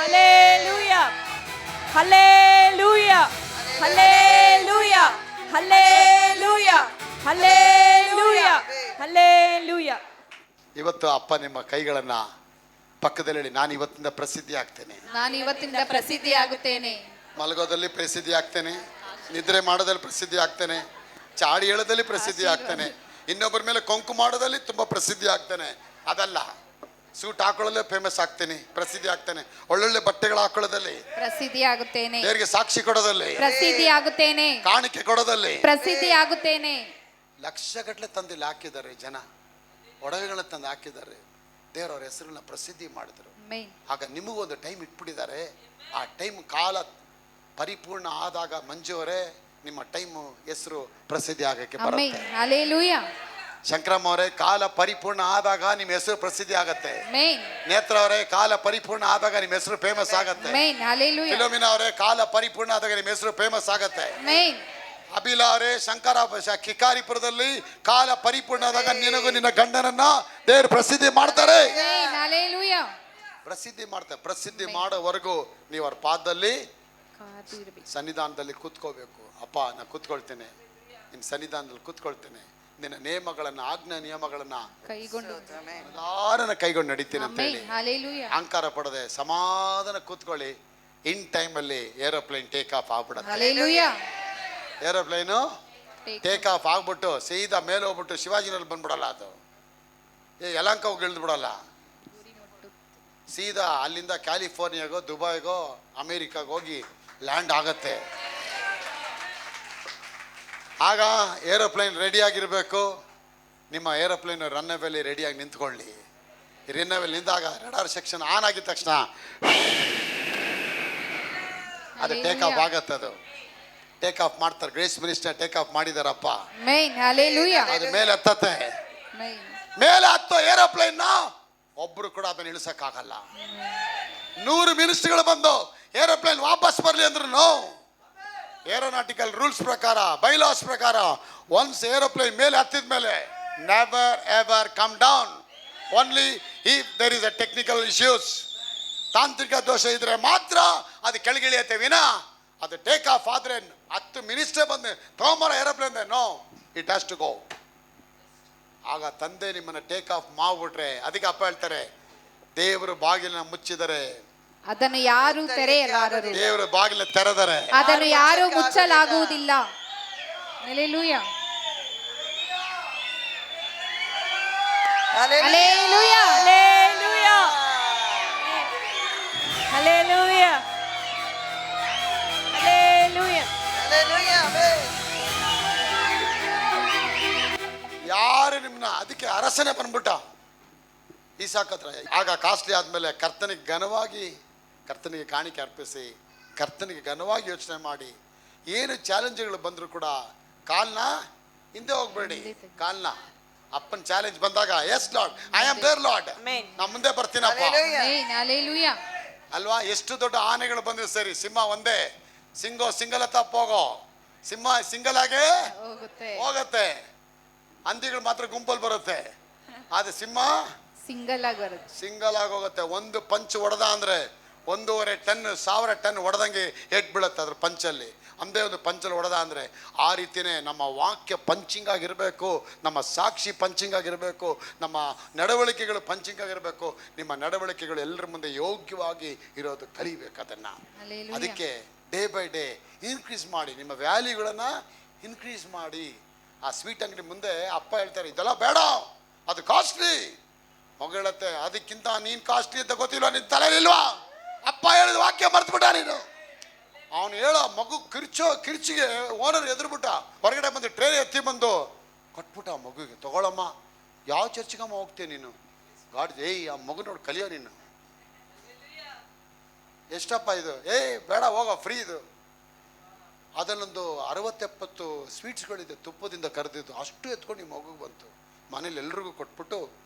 Hallelujah, hallelujah, hallelujah, hallelujah, hallelujah, hallelujah. ಇವತ್ತು ಅಪ್ಪ ನಿಮ್ಮ ಕೈಗಳನ್ನ ಪಕ್ಕದಲ್ಲಿ ಹೇಳಿ, ನಾನು ಇವತ್ತಿಂದ ಪ್ರಸಿದ್ಧಿ ಆಗ್ತೇನೆ, ನಾನು ಇವತ್ತಿಂದ ಪ್ರಸಿದ್ಧಿ ಆಗುತ್ತೇನೆ. ಮಲಗೋದಲ್ಲಿ ಪ್ರಸಿದ್ಧಿ ಆಗ್ತೇನೆ, ನಿದ್ರೆ ಮಾಡೋದಲ್ಲಿ ಪ್ರಸಿದ್ಧಿ ಆಗ್ತೇನೆ, ಚಾಡಿ ಹೇಳೋದಲ್ಲಿ ಪ್ರಸಿದ್ಧಿ ಆಗ್ತೇನೆ, ಇನ್ನೊಬ್ಬರ ಮೇಲೆ ಕೊಂಕು ಮಾಡೋದಲ್ಲಿ ತುಂಬಾ ಪ್ರಸಿದ್ಧಿ ಆಗ್ತೇನೆ. ಅದಲ್ಲ, ಸೂಟ್ ಹಾಕೊಳ್ಳೋದೇ ಫೇಮಸ್ ಆಗ್ತೇನೆ, ಪ್ರಸಿದ್ಧಿ ಆಗ್ತೇನೆ. ಒಳ್ಳೊಳ್ಳೆ ಬಟ್ಟೆಗಳು ಹಾಕೊಳ್ಳೋದಲ್ಲಿ ಪ್ರಸಿದ್ಧಿ ಆಗುತ್ತೇನೆ, ದೇವರಿಗೆ ಸಾಕ್ಷಿ ಕೊಡೋದಲ್ಲಿ ಪ್ರಸಿದ್ಧಿ ಆಗುತ್ತೇನೆ, ಕಾಣಿಕೆ ಕೊಡೋದಲ್ಲಿ ಪ್ರಸಿದ್ಧಿ ಆಗುತ್ತೇನೆ. ಲಕ್ಷಗಟ್ಟಲೆ ತಂದಿಲ್ಲಿ ಹಾಕಿದ್ದಾರೆ ಜನ, ಒಡವೆಗಳನ್ನ ತಂದು ಹಾಕಿದ್ದಾರೆ. ದೇವರವ್ರ ಹೆಸರನ್ನ ಪ್ರಸಿದ್ಧಿ ಮಾಡಿದ್ರು. ಆಗ ನಿಮಗೊಂದು ಟೈಮ್ ಇಟ್ಬಿಟ್ಟಿದ್ದಾರೆ. ಆ ಟೈಮ್ ಕಾಲ ಪರಿಪೂರ್ಣ ಆದಾಗ ಮಂಜುವರೇ ನಿಮ್ಮ ಟೈಮ್ ಹೆಸರು ಪ್ರಸಿದ್ಧಿ ಆಗಕ್ಕೆ ಬರುತ್ತೆ. ಹಲ್ಲೆಲೂಯಾ. ಶಂಕರಮ್ಮ ಅವರೇ, ಕಾಲ ಪರಿಪೂರ್ಣ ಆದಾಗ ನಿಮ್ಮ ಹೆಸರು ಪ್ರಸಿದ್ಧಿ ಆಗತ್ತೆ. ನೇತ್ರ ಅವರೇ, ಕಾಲ ಪರಿಪೂರ್ಣ ಆದಾಗ ನಿಮ್ಮ ಹೆಸರು ಫೇಮಸ್ ಆಗತ್ತೆ. ಫಿಲೋಮಿನಾ ಅವರೇ, ಕಾಲ ಪರಿಪೂರ್ಣ ಆದಾಗ ನಿಮ್ಮ ಹೆಸರು ಫೇಮಸ್ ಆಗತ್ತೆ. ಅಭಿಲಾ ಅವರೇ, ಶಂಕರ ಕಿಕಾರಿಪುರದಲ್ಲಿ ಕಾಲ ಪರಿಪೂರ್ಣ ಆದಾಗ ನಿನಗೂ ನಿನ್ನ ಗಂಡನನ್ನ ದೇವರು ಪ್ರಸಿದ್ಧಿ ಮಾಡ್ತಾರೆ. ಪ್ರಸಿದ್ಧಿ ಮಾಡ್ತಾರೆ. ಪ್ರಸಿದ್ಧಿ ಮಾಡೋವರೆಗೂ ನೀವು ಅವ್ರ ಪಾದದಲ್ಲಿ ಸನ್ನಿಧಾನದಲ್ಲಿ ಕೂತ್ಕೋಬೇಕು. ಅಪ್ಪ, ನಾ ಕೂತ್ಕೊಳ್ತೇನೆ, ನಿನ್ನ ಸನ್ನಿಧಾನದಲ್ಲಿ ಕೂತ್ಕೊಳ್ತೇನೆ, ನಿನ್ನ ನೇಮಗಳನ್ನ ಆಜ್ಞಾ ನಿಯಮಗಳನ್ನ ಕೈಗೊಂಡು ನಡೀತೀನಿ ಅಂತ ಹೇಳಿ ಅಹಂಕಾರ ಪಡದೆ ಸಮಾಧಾನ ಕೂತ್ಕೊಳ್ಳಿ. ಇನ್ ಟೈಮಲ್ಲಿ ಏರೋಪ್ಲೇನ್ ಟೇಕ್ ಆಫ್ ಆಗ್ಬಿಡುತ್ತೆ. ಏರೋಪ್ಲೇನು ಟೇಕ್ ಆಫ್ ಆಗ್ಬಿಟ್ಟು ಸೀದಾ ಮೇಲೆ ಹೋಗ್ಬಿಟ್ಟು ಶಿವಾಜಿನಲ್ಲಿ ಬಂದ್ಬಿಡಲ್ಲ, ಅದು ಯಲಹಂಕ ಹೋಗಿ ಇಳಿದು ಬಿಡಲ್ಲ. ಸೀದಾ ಅಲ್ಲಿಂದ ಕ್ಯಾಲಿಫೋರ್ನಿಯಾಗೋ ದುಬೈಗೋ ಅಮೇರಿಕಾಗ ಹೋಗಿ ಲ್ಯಾಂಡ್ ಆಗತ್ತೆ. ಆಗ ಏರೋಪ್ಲೇನ್ ರೆಡಿಯಾಗಿರಬೇಕು. ನಿಮ್ಮ ಏರೋಪ್ಲೇನ್ ರನ್ವೇಲಿ ರೆಡಿಯಾಗಿ ನಿಂತ್ಕೊಳ್ಳಿ. ರನ್ವೇಲಿ ನಿಂತಾಗ ರಡಾರ್ ಸೆಕ್ಷನ್ ಆನ್ ಆಗಿದ ತಕ್ಷಣ ಅದು ಟೇಕ್ ಆಫ್ ಆಗತ್ತೆ. ಅದು ಟೇಕ್ ಆಫ್ ಮಾಡ್ತಾರೆ. ಗ್ರೇಸ್ ಮಿನಿಸ್ಟರ್ ಟೇಕ್ ಆಫ್ ಮಾಡಿದಾರಪ್ಪ. ಅದು ಮೇಲೆ ಹತ್ತತ್ತೆ. ಮೇಲೆ ಹತ್ತೋ ಏರೋಪ್ಲೇನ್ ಒಬ್ರು ಕೂಡ ಅದನ್ನ ಇಳಿಸಕ್ಕಾಗಲ್ಲ. 100 ಮಿನಿಸ್ಟರ್ಗಳು ಬಂದು ಏರೋಪ್ಲೇನ್ ವಾಪಸ್ ಬರಲಿ ಅಂದ್ರು ಏರೋನಾಟಿಕಲ್ ರೂಲ್ಸ್ ಪ್ರಕಾರ, ಬೈಲಾಸ್ ಪ್ರಕಾರ, ಒನ್ಸ್ ಏರೋಪ್ಲೇನ್ ಮೇಲೆ ಹತ್ತಿದ ಮೇಲೆ never ever come down. Only if there is a technical issues, ತಾಂತ್ರಿಕ ದೋಷ ಇದ್ರೆ ಮಾತ್ರ ಅದು ಕೆಳಗಿಳಿಯತ್ತೆ ವಿನ ಅದು ಟೇಕ್ ಆಫ್ ಆದ್ರೆ 10 ಮಿನಿಸ್ಟರ್ ಬಂದು ತಗೊಂಬರ aeroplane no, it has to go. ಆಗ ತಂದೆ ನಿಮ್ಮನ್ನ ಟೇಕ್ ಆಫ್ ಮಾಡ್ಬಿಟ್ರೆ, ಅದಕ್ಕೆ ಅಪ್ಪ ಹೇಳ್ತಾರೆ, ದೇವರು ಬಾಗಿಲನ್ನ ಮುಚ್ಚಿದರೆ ಅದನ್ನು ಯಾರು ತೆರೆಯಲಾರರು, ದೇವರು ಬಾಗಿಲ ತೆರೆದರೆ ಅದನ್ನು ಯಾರು ಮುಚ್ಚಲಾಗುವುದಿಲ್ಲ. Hallelujah, hallelujah, hallelujah, hallelujah, hallelujah, Hallelujah. ಯಾರು ನಿಮ್ಮನ್ನ ಅದಕ್ಕೆ ಅರಸನೆ ಬಂದ್ಬಿಟ್ಟ ಈಸಾಕತ್ರ. ಆಗ ಕಾಸ್ಟ್ಲಿ ಆದ್ಮೇಲೆ ಕರ್ತನಿಗೆ ಘನವಾಗಿ ಕರ್ತನಿಗೆ ಕಾಣಿಕೆ ಅರ್ಪಿಸಿ ಕರ್ತನಿಗೆ ಘನವಾಗಿ ಯೋಚನೆ ಮಾಡಿ, ಏನು ಚಾಲೆಂಜ್ಗಳು ಬಂದ್ರು ಕೂಡ ಕಾಲ್ನ ಹಿಂದೆ ಹೋಗ್ಬೇಡಿ. ಕಾಲ್ನ ಅಪ್ಪನ ಚಾಲೆಂಜ್ ಬಂದಾಗ yes lord, I am there lord, ನಾ ಮುಂದೆ ಬರ್ತೀನಪ್ಪ ಅಲ್ವಾ. ಎಷ್ಟು ದೊಡ್ಡ ಆನೆಗಳು ಬಂದ್ರೆ ಸರಿ, ಸಿಂಹ ಒಂದೇ, ಸಿಂಗಲ್ ತಪ್ಪ ಹೋಗೋ, ಸಿಂಹ ಸಿಂಗಲ್ ಆಗೇ ಹೋಗತ್ತೆ. ಹಂದಿಗಳು ಮಾತ್ರ ಗುಂಪಲ್ಲಿ ಬರುತ್ತೆ, ಆದ್ರೆ ಸಿಂಹ ಸಿಂಗಲ್ ಆಗಿ ಬರುತ್ತೆ. ಸಿಂಗಲ್ ಆಗಿ ಹೋಗುತ್ತೆ. ಒಂದು ಪಂಚ್ ಹೊಡೆದ ಅಂದ್ರೆ 1.5 ಟನ್ 1000 ಟನ್ ಹೊಡೆದಂಗೆ ಏಟ್ ಬೀಳುತ್ತೆ ಅದ್ರ ಪಂಚಲ್ಲಿ. ಅಂದೇ ಒಂದು ಪಂಚಲ್ಲಿ ಹೊಡೆದ ಅಂದ್ರೆ ಆ ರೀತಿಯೇ ನಮ್ಮ ವಾಕ್ಯ ಪಂಚಿಂಗ್ ಆಗಿರಬೇಕು, ನಮ್ಮ ಸಾಕ್ಷಿ ಪಂಚಿಂಗ್ ಆಗಿರಬೇಕು, ನಮ್ಮ ನಡವಳಿಕೆಗಳು ಪಂಚಿಂಗ್ ಆಗಿರಬೇಕು. ನಿಮ್ಮ ನಡವಳಿಕೆಗಳು ಎಲ್ಲರ ಮುಂದೆ ಯೋಗ್ಯವಾಗಿ ಇರೋದು ಕಲಿಬೇಕು ಅದನ್ನ. Hallelujah. ಅದಕ್ಕೆ ಡೇ ಬೈ ಡೇ ಇನ್ಕ್ರೀಸ್ ಮಾಡಿ, ನಿಮ್ಮ ವ್ಯಾಲ್ಯೂಗಳನ್ನ ಇನ್ಕ್ರೀಸ್ ಮಾಡಿ. ಆ ಸ್ವೀಟ್ ಅಂಗಡಿ ಮುಂದೆ ಅಪ್ಪ ಹೇಳ್ತಾರೆ, ಇದೆಲ್ಲ ಬೇಡ, ಅದು ಕಾಸ್ಟ್ಲಿ. ಮಗು ಹೇಳತ್ತೆ, ಅದಕ್ಕಿಂತ ನೀನ್ ಕಾಸ್ಟ್ಲಿ ಅಂತ ಗೊತ್ತಿಲ್ವಾ, ನಿನ್ ತಲೆಯಲ್ಲಿಲ್ವಾ? ಅಪ್ಪ ಹೇಳಿದ ವಾಕ್ಯ ಮರ್ತ್ಬಿಟ್ಟ ನೀನು. ಅವನು ಹೇಳೋ ಮಗು ಕಿರ್ಚಿಗೆ ಓನರ್ ಎದುರುಬಿಟ್ಟ, ಹೊರಗಡೆ ಬಂದು ಟ್ರೇ ಎತ್ತಿ ಬಂದು ಕೊಟ್ಬಿಟ್ಟ ಮಗುಗೆ. ತಗೊಳಮ್ಮ, ಯಾವ ಚರ್ಚಿಗಮ್ಮ ಹೋಗ್ತೀಯ ನೀನು? ಗಾಡಿ ಏಯ್ ಆ ಮಗು ನೋಡಿ ಕಲಿಯೋ ನೀನು. ಎಷ್ಟಪ್ಪ ಇದು? ಬೇಡ ಹೋಗೋ, ಫ್ರೀ ಇದು. ಅದನ್ನೊಂದು 60-70 ಸ್ವೀಟ್ಸ್ಗಳಿದೆ, ತುಪ್ಪದಿಂದ ಕರೆದಿದ್ದು. ಅಷ್ಟು ಎತ್ಕೊಂಡು ಈ ಮಗುಗೆ ಬಂತು. ಮನೇಲಿ ಎಲ್ರಿಗೂ ಕೊಟ್ಬಿಟ್ಟು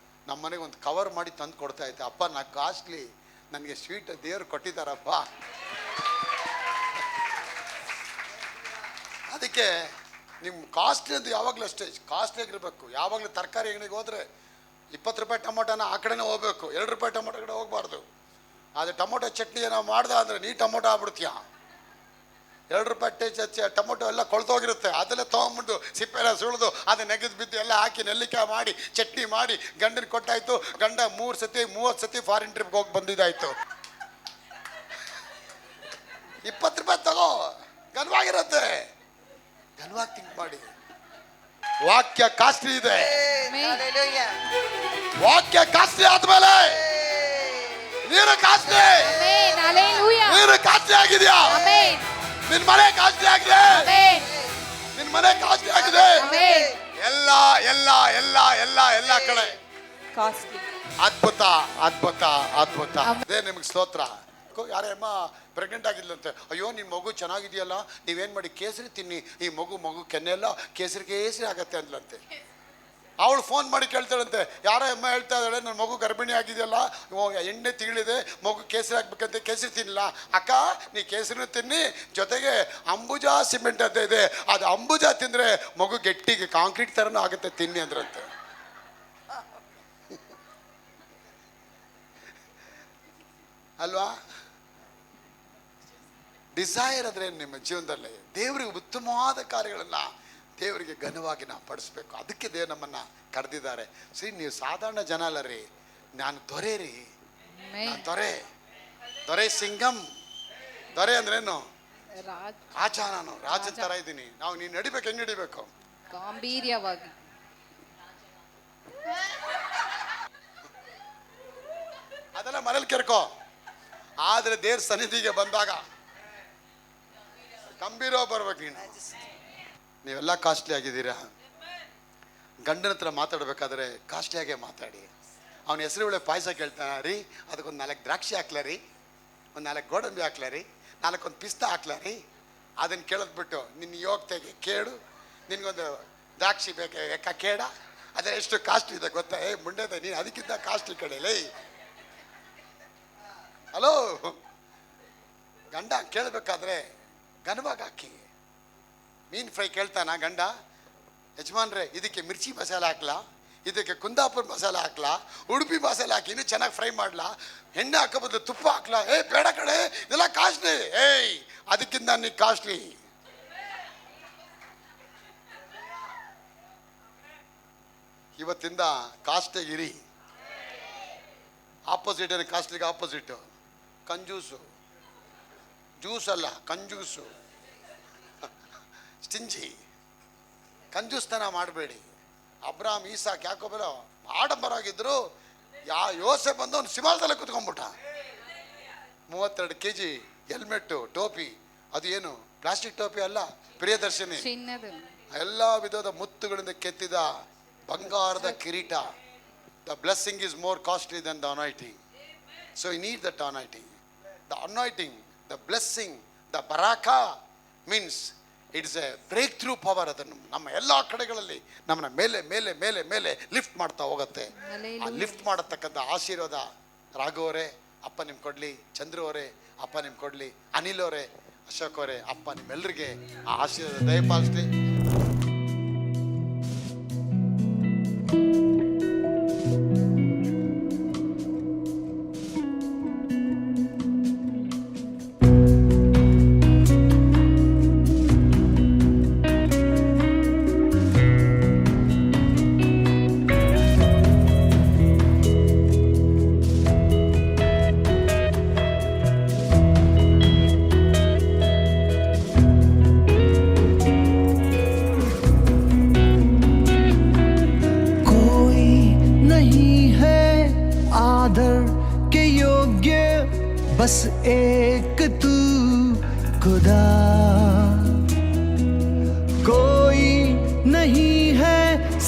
ನಮ್ಮ ಮನೆಗೆ ಒಂದು ಕವರ್ ಮಾಡಿ ತಂದು ಕೊಡ್ತಾ ಇದ್ದೆ. ಅಪ್ಪ ನಾ ಕಾಸ್ಟ್ಲಿ, ನನಗೆ ಸ್ವೀಟ್ ದೇವ್ರು ಕೊಟ್ಟಿದ್ದಾರಪ್ಪ. ಅದಕ್ಕೆ ನಿಮ್ಮ ಕಾಸ್ಟ್ಲಿ ಅದು ಯಾವಾಗಲೂ ಅಷ್ಟೇ ಕಾಸ್ಟ್ಲಿ ಆಗಿರಬೇಕು. ಯಾವಾಗಲೂ ತರಕಾರಿ ಅಂಗಡಿಗೆ ಹೋದರೆ 20 ರೂಪಾಯಿ ಟೊಮೊಟೊನ ಆ ಕಡೆನೇ ಹೋಗ್ಬೇಕು, 2 ರೂಪಾಯಿ ಟೊಮೊಟೊ ಕಡೆ ಹೋಗ್ಬಾರ್ದು. ಆದರೆ ಟೊಮೊಟೊ ಚಟ್ನಿ ಏನೋ ಮಾಡ್ದೆ ಅಂದರೆ ನೀ ಟೊಮೊಟೊ ಆಗ್ಬಿಡ್ತೀಯ. 2 ರೂಪಾಯಿ ಟೊಮೊಟೊ ಎಲ್ಲ ಕೊಳ್ತೋಗಿರುತ್ತೆ, ಅದೆಲ್ಲ ತೊಗೊಂಡ್ಬಿಟ್ಟು ಸಿಪ್ಪೆಲ್ಲ ಸುಳಿದು ಅದು ನೆಗೆದು ಬಿದ್ದು ಎಲ್ಲ ಹಾಕಿ ನೆಲ್ಲಿಕಾಯಿ ಮಾಡಿ ಚಟ್ನಿ ಮಾಡಿ ಗಂಡನ ಕೊಟ್ಟಾಯ್ತು. ಗಂಡ 30 ಸತಿ ಫಾರಿನ್ ಟ್ರಿಪ್ಗೆ ಹೋಗಿ ಬಂದಿದ್ದಾಯ್ತು. 20 ರೂಪಾಯಿ ತಗೋ, ಘನವಾಗಿರುತ್ತೆ. ಘನವಾಗಿ ಥಿಂಕ್ ಮಾಡಿ. ವಾಕ್ಯ ಕಾಸ್ಟ್ಲಿ ಇದೆ. Hallelujah. ವಾಕ್ಯ ಕಾಸ್ಟ್ಲಿ ಆದ್ಮೇಲೆ ನೀನು ಕಾಸ್ಟ್ಲಿ. Amen. Hallelujah. ನೀನು ಕಾಸ್ಟ್ಲಿ ಆಗಿದ್ಯಾ? Amen. ನಿನ್ ಮನೆ ಕಾಸ್ಟ್ಲಿ ಆಗಿದೆ. Amen. ನಿನ್ ಮನೆ ಕಾಸ್ಟ್ಲಿ ಆಗಿದೆ. Amen. ಎಲ್ಲ ಎಲ್ಲ ಎಲ್ಲ ಎಲ್ಲ ಎಲ್ಲ ಕಡೆ ಕಾಸ್ಟ್ಲಿ. ಅದ್ಭುತ ಅದ್ಭುತ ಅದ್ಭುತ. ಅದೇ ನಿಮ್ಗೆ ಸ್ತೋತ್ರ. ಯಾರೇ ಅಮ್ಮ ಪ್ರೆಗ್ನೆಂಟ್ ಆಗಿದ್ಲಂತೆ, ಅಯ್ಯೋ ನಿನ್ನ ಮಗು ಚೆನ್ನಾಗಿದೆಯಲ್ಲ, ನೀವೇನು ಮಾಡಿ ಕೇಸರಿ ತಿನ್ನಿ, ಈ ಮಗು ಕೆನ್ನೆಲ್ಲ ಕೇಸರಿ ಆಗತ್ತೆ ಅಂದ್ಲಂತೆ. ಅವಳು ಫೋನ್ ಮಾಡಿ ಕೇಳ್ತಾಳಂತೆ, ಯಾರೋ ಅಮ್ಮ ಹೇಳ್ತಾ ಇದ್ದಾಳೆ ನನ್ನ ಮಗು ಗರ್ಭಿಣಿ ಆಗಿದೆಯಲ್ಲ, ಎಣ್ಣೆ ತಿಗಳಿದೆ, ಮಗು ಕೇಸರಿ ಆಗ್ಬೇಕಂತೆ, ಕೇಸರಿ ತಿನ್ನಲ್ಲ. ಅಕ್ಕ ನೀ ಕೇಸರಿನೂ ತಿನ್ನಿ, ಜೊತೆಗೆ ಅಂಬುಜಾ ಸಿಮೆಂಟ್ ಅಂತ ಇದೆ, ಅದು ಅಂಬುಜಾ ತಿಂದರೆ ಮಗು ಗಟ್ಟಿಗೆ ಕಾಂಕ್ರೀಟ್ ಥರನೂ ಆಗುತ್ತೆ, ತಿನ್ನಿ ಅಂದ್ರಂತೆ. ಅಲ್ವಾ? ಡಿಸೈರ್ ಅಂದರೆ ನಿಮ್ಮ ಜೀವನದಲ್ಲಿ ದೇವರಿಗೆ ಉತ್ತಮವಾದ ಕಾರ್ಯಗಳನ್ನು ದೇವರಿಗೆ ಘನವಾಗಿ ನಾವು ಪಡಿಸ್ಬೇಕು. ಅದಕ್ಕೆ ದೇವ್ರು ನಮ್ಮನ್ನು ಕರೆದಿದ್ದಾರೆ. ಸರಿ, ನೀವು ಸಾಧಾರಣ ಜನ ಅಲ್ಲ ರೀ, ನಾನು ದೊರೆ ರೀ, ನಾನು ದೊರೆ ಸಿಂಗಂ. ದೊರೆ ಅಂದ್ರೇನು? ರಾಜ. ನಾನು ರಾಜನ ಥರ ಇದ್ದೀನಿ. ನಾವು ನೀನು ನಡಿಬೇಕು, ಹೆಂಗೆ ನಡಿಬೇಕು? ಗಾಂಭೀರ್ಯವಾಗಿ. ಅದೆಲ್ಲ ಮನೇಲಿ ಕೆರ್ಕೋ. ಆದರೆ ದೇವ್ರ ಸನ್ನಿಧಿಗೆ ಬಂದಾಗ ಗಂಭೀರ ಬರ್ಬೇಕು. ನೀವೆಲ್ಲ ಕಾಸ್ಟ್ಲಿ ಆಗಿದ್ದೀರಾ. ಗಂಡನ ಹತ್ರ ಮಾತಾಡ್ಬೇಕಾದ್ರೆ ಕಾಸ್ಟ್ಲಿಯಾಗೇ ಮಾತಾಡಿ. ಅವನ ಹೆಸರು ಒಳ್ಳೆ ಪಾಯಸ ಕೇಳ್ತಾನ ರೀ, ಅದಕ್ಕೊಂದು 4 ದ್ರಾಕ್ಷಿ ಹಾಕ್ಲ ರೀ, ಒಂದು 4 ಗೋಡಂಬಿ ಹಾಕ್ಲ ರೀ, 4 ಪಿಸ್ತಾ ಹಾಕ್ಲ ರೀ. ಅದನ್ನು ಕೇಳದ್ಬಿಟ್ಟು ನಿನ್ನ ಯೋಗ್ಯತೆಗೆ ಕೇಳು, ನಿನಗೊಂದು ದ್ರಾಕ್ಷಿ ಬೇಕಾ ಕೇಳ, ಅದರ ಎಷ್ಟು ಕಾಸ್ಟ್ಲಿ ಇದೆ ಗೊತ್ತಾ? ಮುಂಡೆದ ನೀನು ಅದಕ್ಕಿಂತ ಕಾಸ್ಟ್ಲಿ ಕಡೆಯಲ್ಲೇ. ಹಲೋ, ಗಂಡ ಕೇಳಬೇಕಾದ್ರೆ ಘನವಾಗಿ ಹಾಕಿ. ಮೀನು ಫ್ರೈ ಕೇಳ್ತಾನ ಗಂಡ, ಯಜಮಾನ್ರೆ ಇದಕ್ಕೆ ಮಿರ್ಚಿ ಮಸಾಲೆ ಹಾಕ್ಲಾ, ಇದಕ್ಕೆ ಕುಂದಾಪುರ ಮಸಾಲೆ ಹಾಕ್ಲಾ, ಉಡುಪಿ ಮಸಾಲೆ ಹಾಕಿ ಇನ್ನೂ ಚೆನ್ನಾಗಿ ಫ್ರೈ ಮಾಡ್ಲಾ, ಎಣ್ಣೆ ಹಾಕೋ ಬದಲು ತುಪ್ಪ ಹಾಕ್ಲಾ? ಬೇಡ ಕಡೆ, ಇದೆಲ್ಲ ಕಾಸ್ಟ್ಲಿ. ಅದಕ್ಕಿಂತ ನೀ ಕಾಸ್ಟ್ಲಿ. ಇವತ್ತಿಂದ ಕಾಸ್ಟ್ಲಿಗಿರಿ. ಆಪೋಸಿಟ್ ಏನು ಕಾಸ್ಟ್ಲಿಗೆ ಆಪೋಸಿಟ್? ಕಂಜೂಸು. ಜ್ಯೂಸ್ ಅಲ್ಲ, ಕಂಜೂಸು, ಸ್ಟಿಂಜಿ. ಕಂಜೂಸ್ತನ ಮಾಡಬೇಡಿ. ಅಬ್ರಾಮ್, ಈಸಾಕ್, ಯಾಕೋಬರ ಆಡಂಬರವಾಗಿದ್ರು. ಯೋಸೆ ಬಂದು ಅವ್ನು ಸಿಂಹಾಸನದಲ್ಲೇ ಕುತ್ಕೊಂಡ್ಬಿಟ್ಟ. 32 kg ಹೆಲ್ಮೆಟ್ಟು, ಟೋಪಿ. ಅದು ಏನು ಪ್ಲಾಸ್ಟಿಕ್ ಟೋಪಿ ಅಲ್ಲ, ಪ್ರಿಯದರ್ಶಿನಿ. ಎಲ್ಲ ವಿಧದ ಮುತ್ತುಗಳಿಂದ ಕೆತ್ತಿದ ಬಂಗಾರದ ಕಿರೀಟ. The blessing is more costly than the anointing. So you need that anointing. The anointing, the blessing, the baraka means it is a breakthrough power. ಅದನ್ನು ನಮ್ಮ ಎಲ್ಲ ಕಡೆಗಳಲ್ಲಿ ನಮ್ಮನ್ನ ಮೇಲೆ ಮೇಲೆ ಮೇಲೆ ಮೇಲೆ ಲಿಫ್ಟ್ ಮಾಡ್ತಾ ಹೋಗುತ್ತೆ. ಆ ಲಿಫ್ಟ್ ಮಾಡತಕ್ಕಂಥ ಆಶೀರ್ವಾದ ರಾಘವರೇ ಅಪ್ಪ ನಿಮ್ಗೆ ಕೊಡಲಿ, ಚಂದ್ರು ಅವರೇ ಅಪ್ಪ ನಿಮ್ಗೆ ಕೊಡಲಿ, ಅನಿಲ್ ಅವರೇ, ಅಶೋಕ್ ಅವರೇ ಅಪ್ಪ ನಿಮ್ಮೆಲ್ಲರಿಗೆ ಆ ಆಶೀರ್ವಾದ ದಯಪಾಲಿಸ್ಲಿ.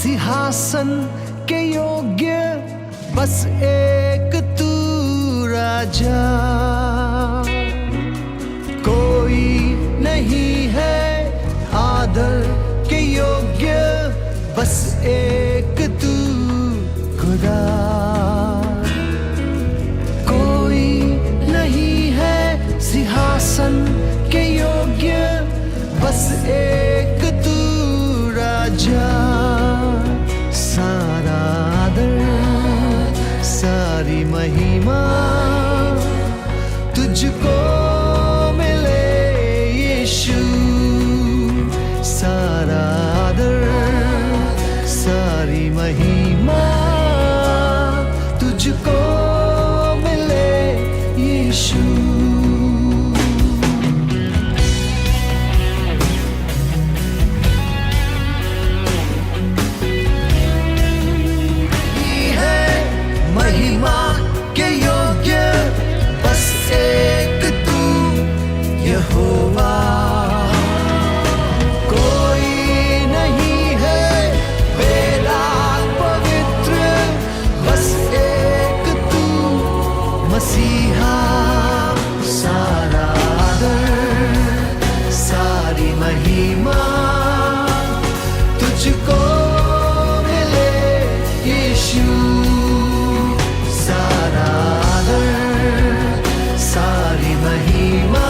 सिंहासन के योग्य बस एक तू राजा, कोई नहीं है आदर के योग्य बस एक तू खुदा, कोई नहीं है सिंहासन के योग्य बस एक तू राजा, सारा आदर सारी महिमा तुझको मिले यीशु, सारा आदर सारी महिमा तुझको मिले यीशु। महिमा के योग्य बस एक तू यहोवा, कोई नहीं है बेला पवित्र बस एक तू मसीहा, सारा आदर सारी महिमा तुझको मिले यीशु, सारी महिमा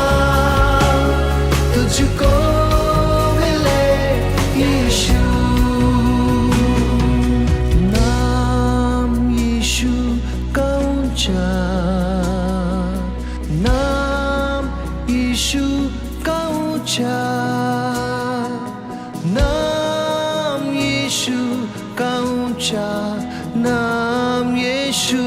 तुझको मिले यीशु, नाम यीशु का ऊंचा, नाम यीशु का ऊंचा, नाम यीशु का ऊंचा, नाम यीशु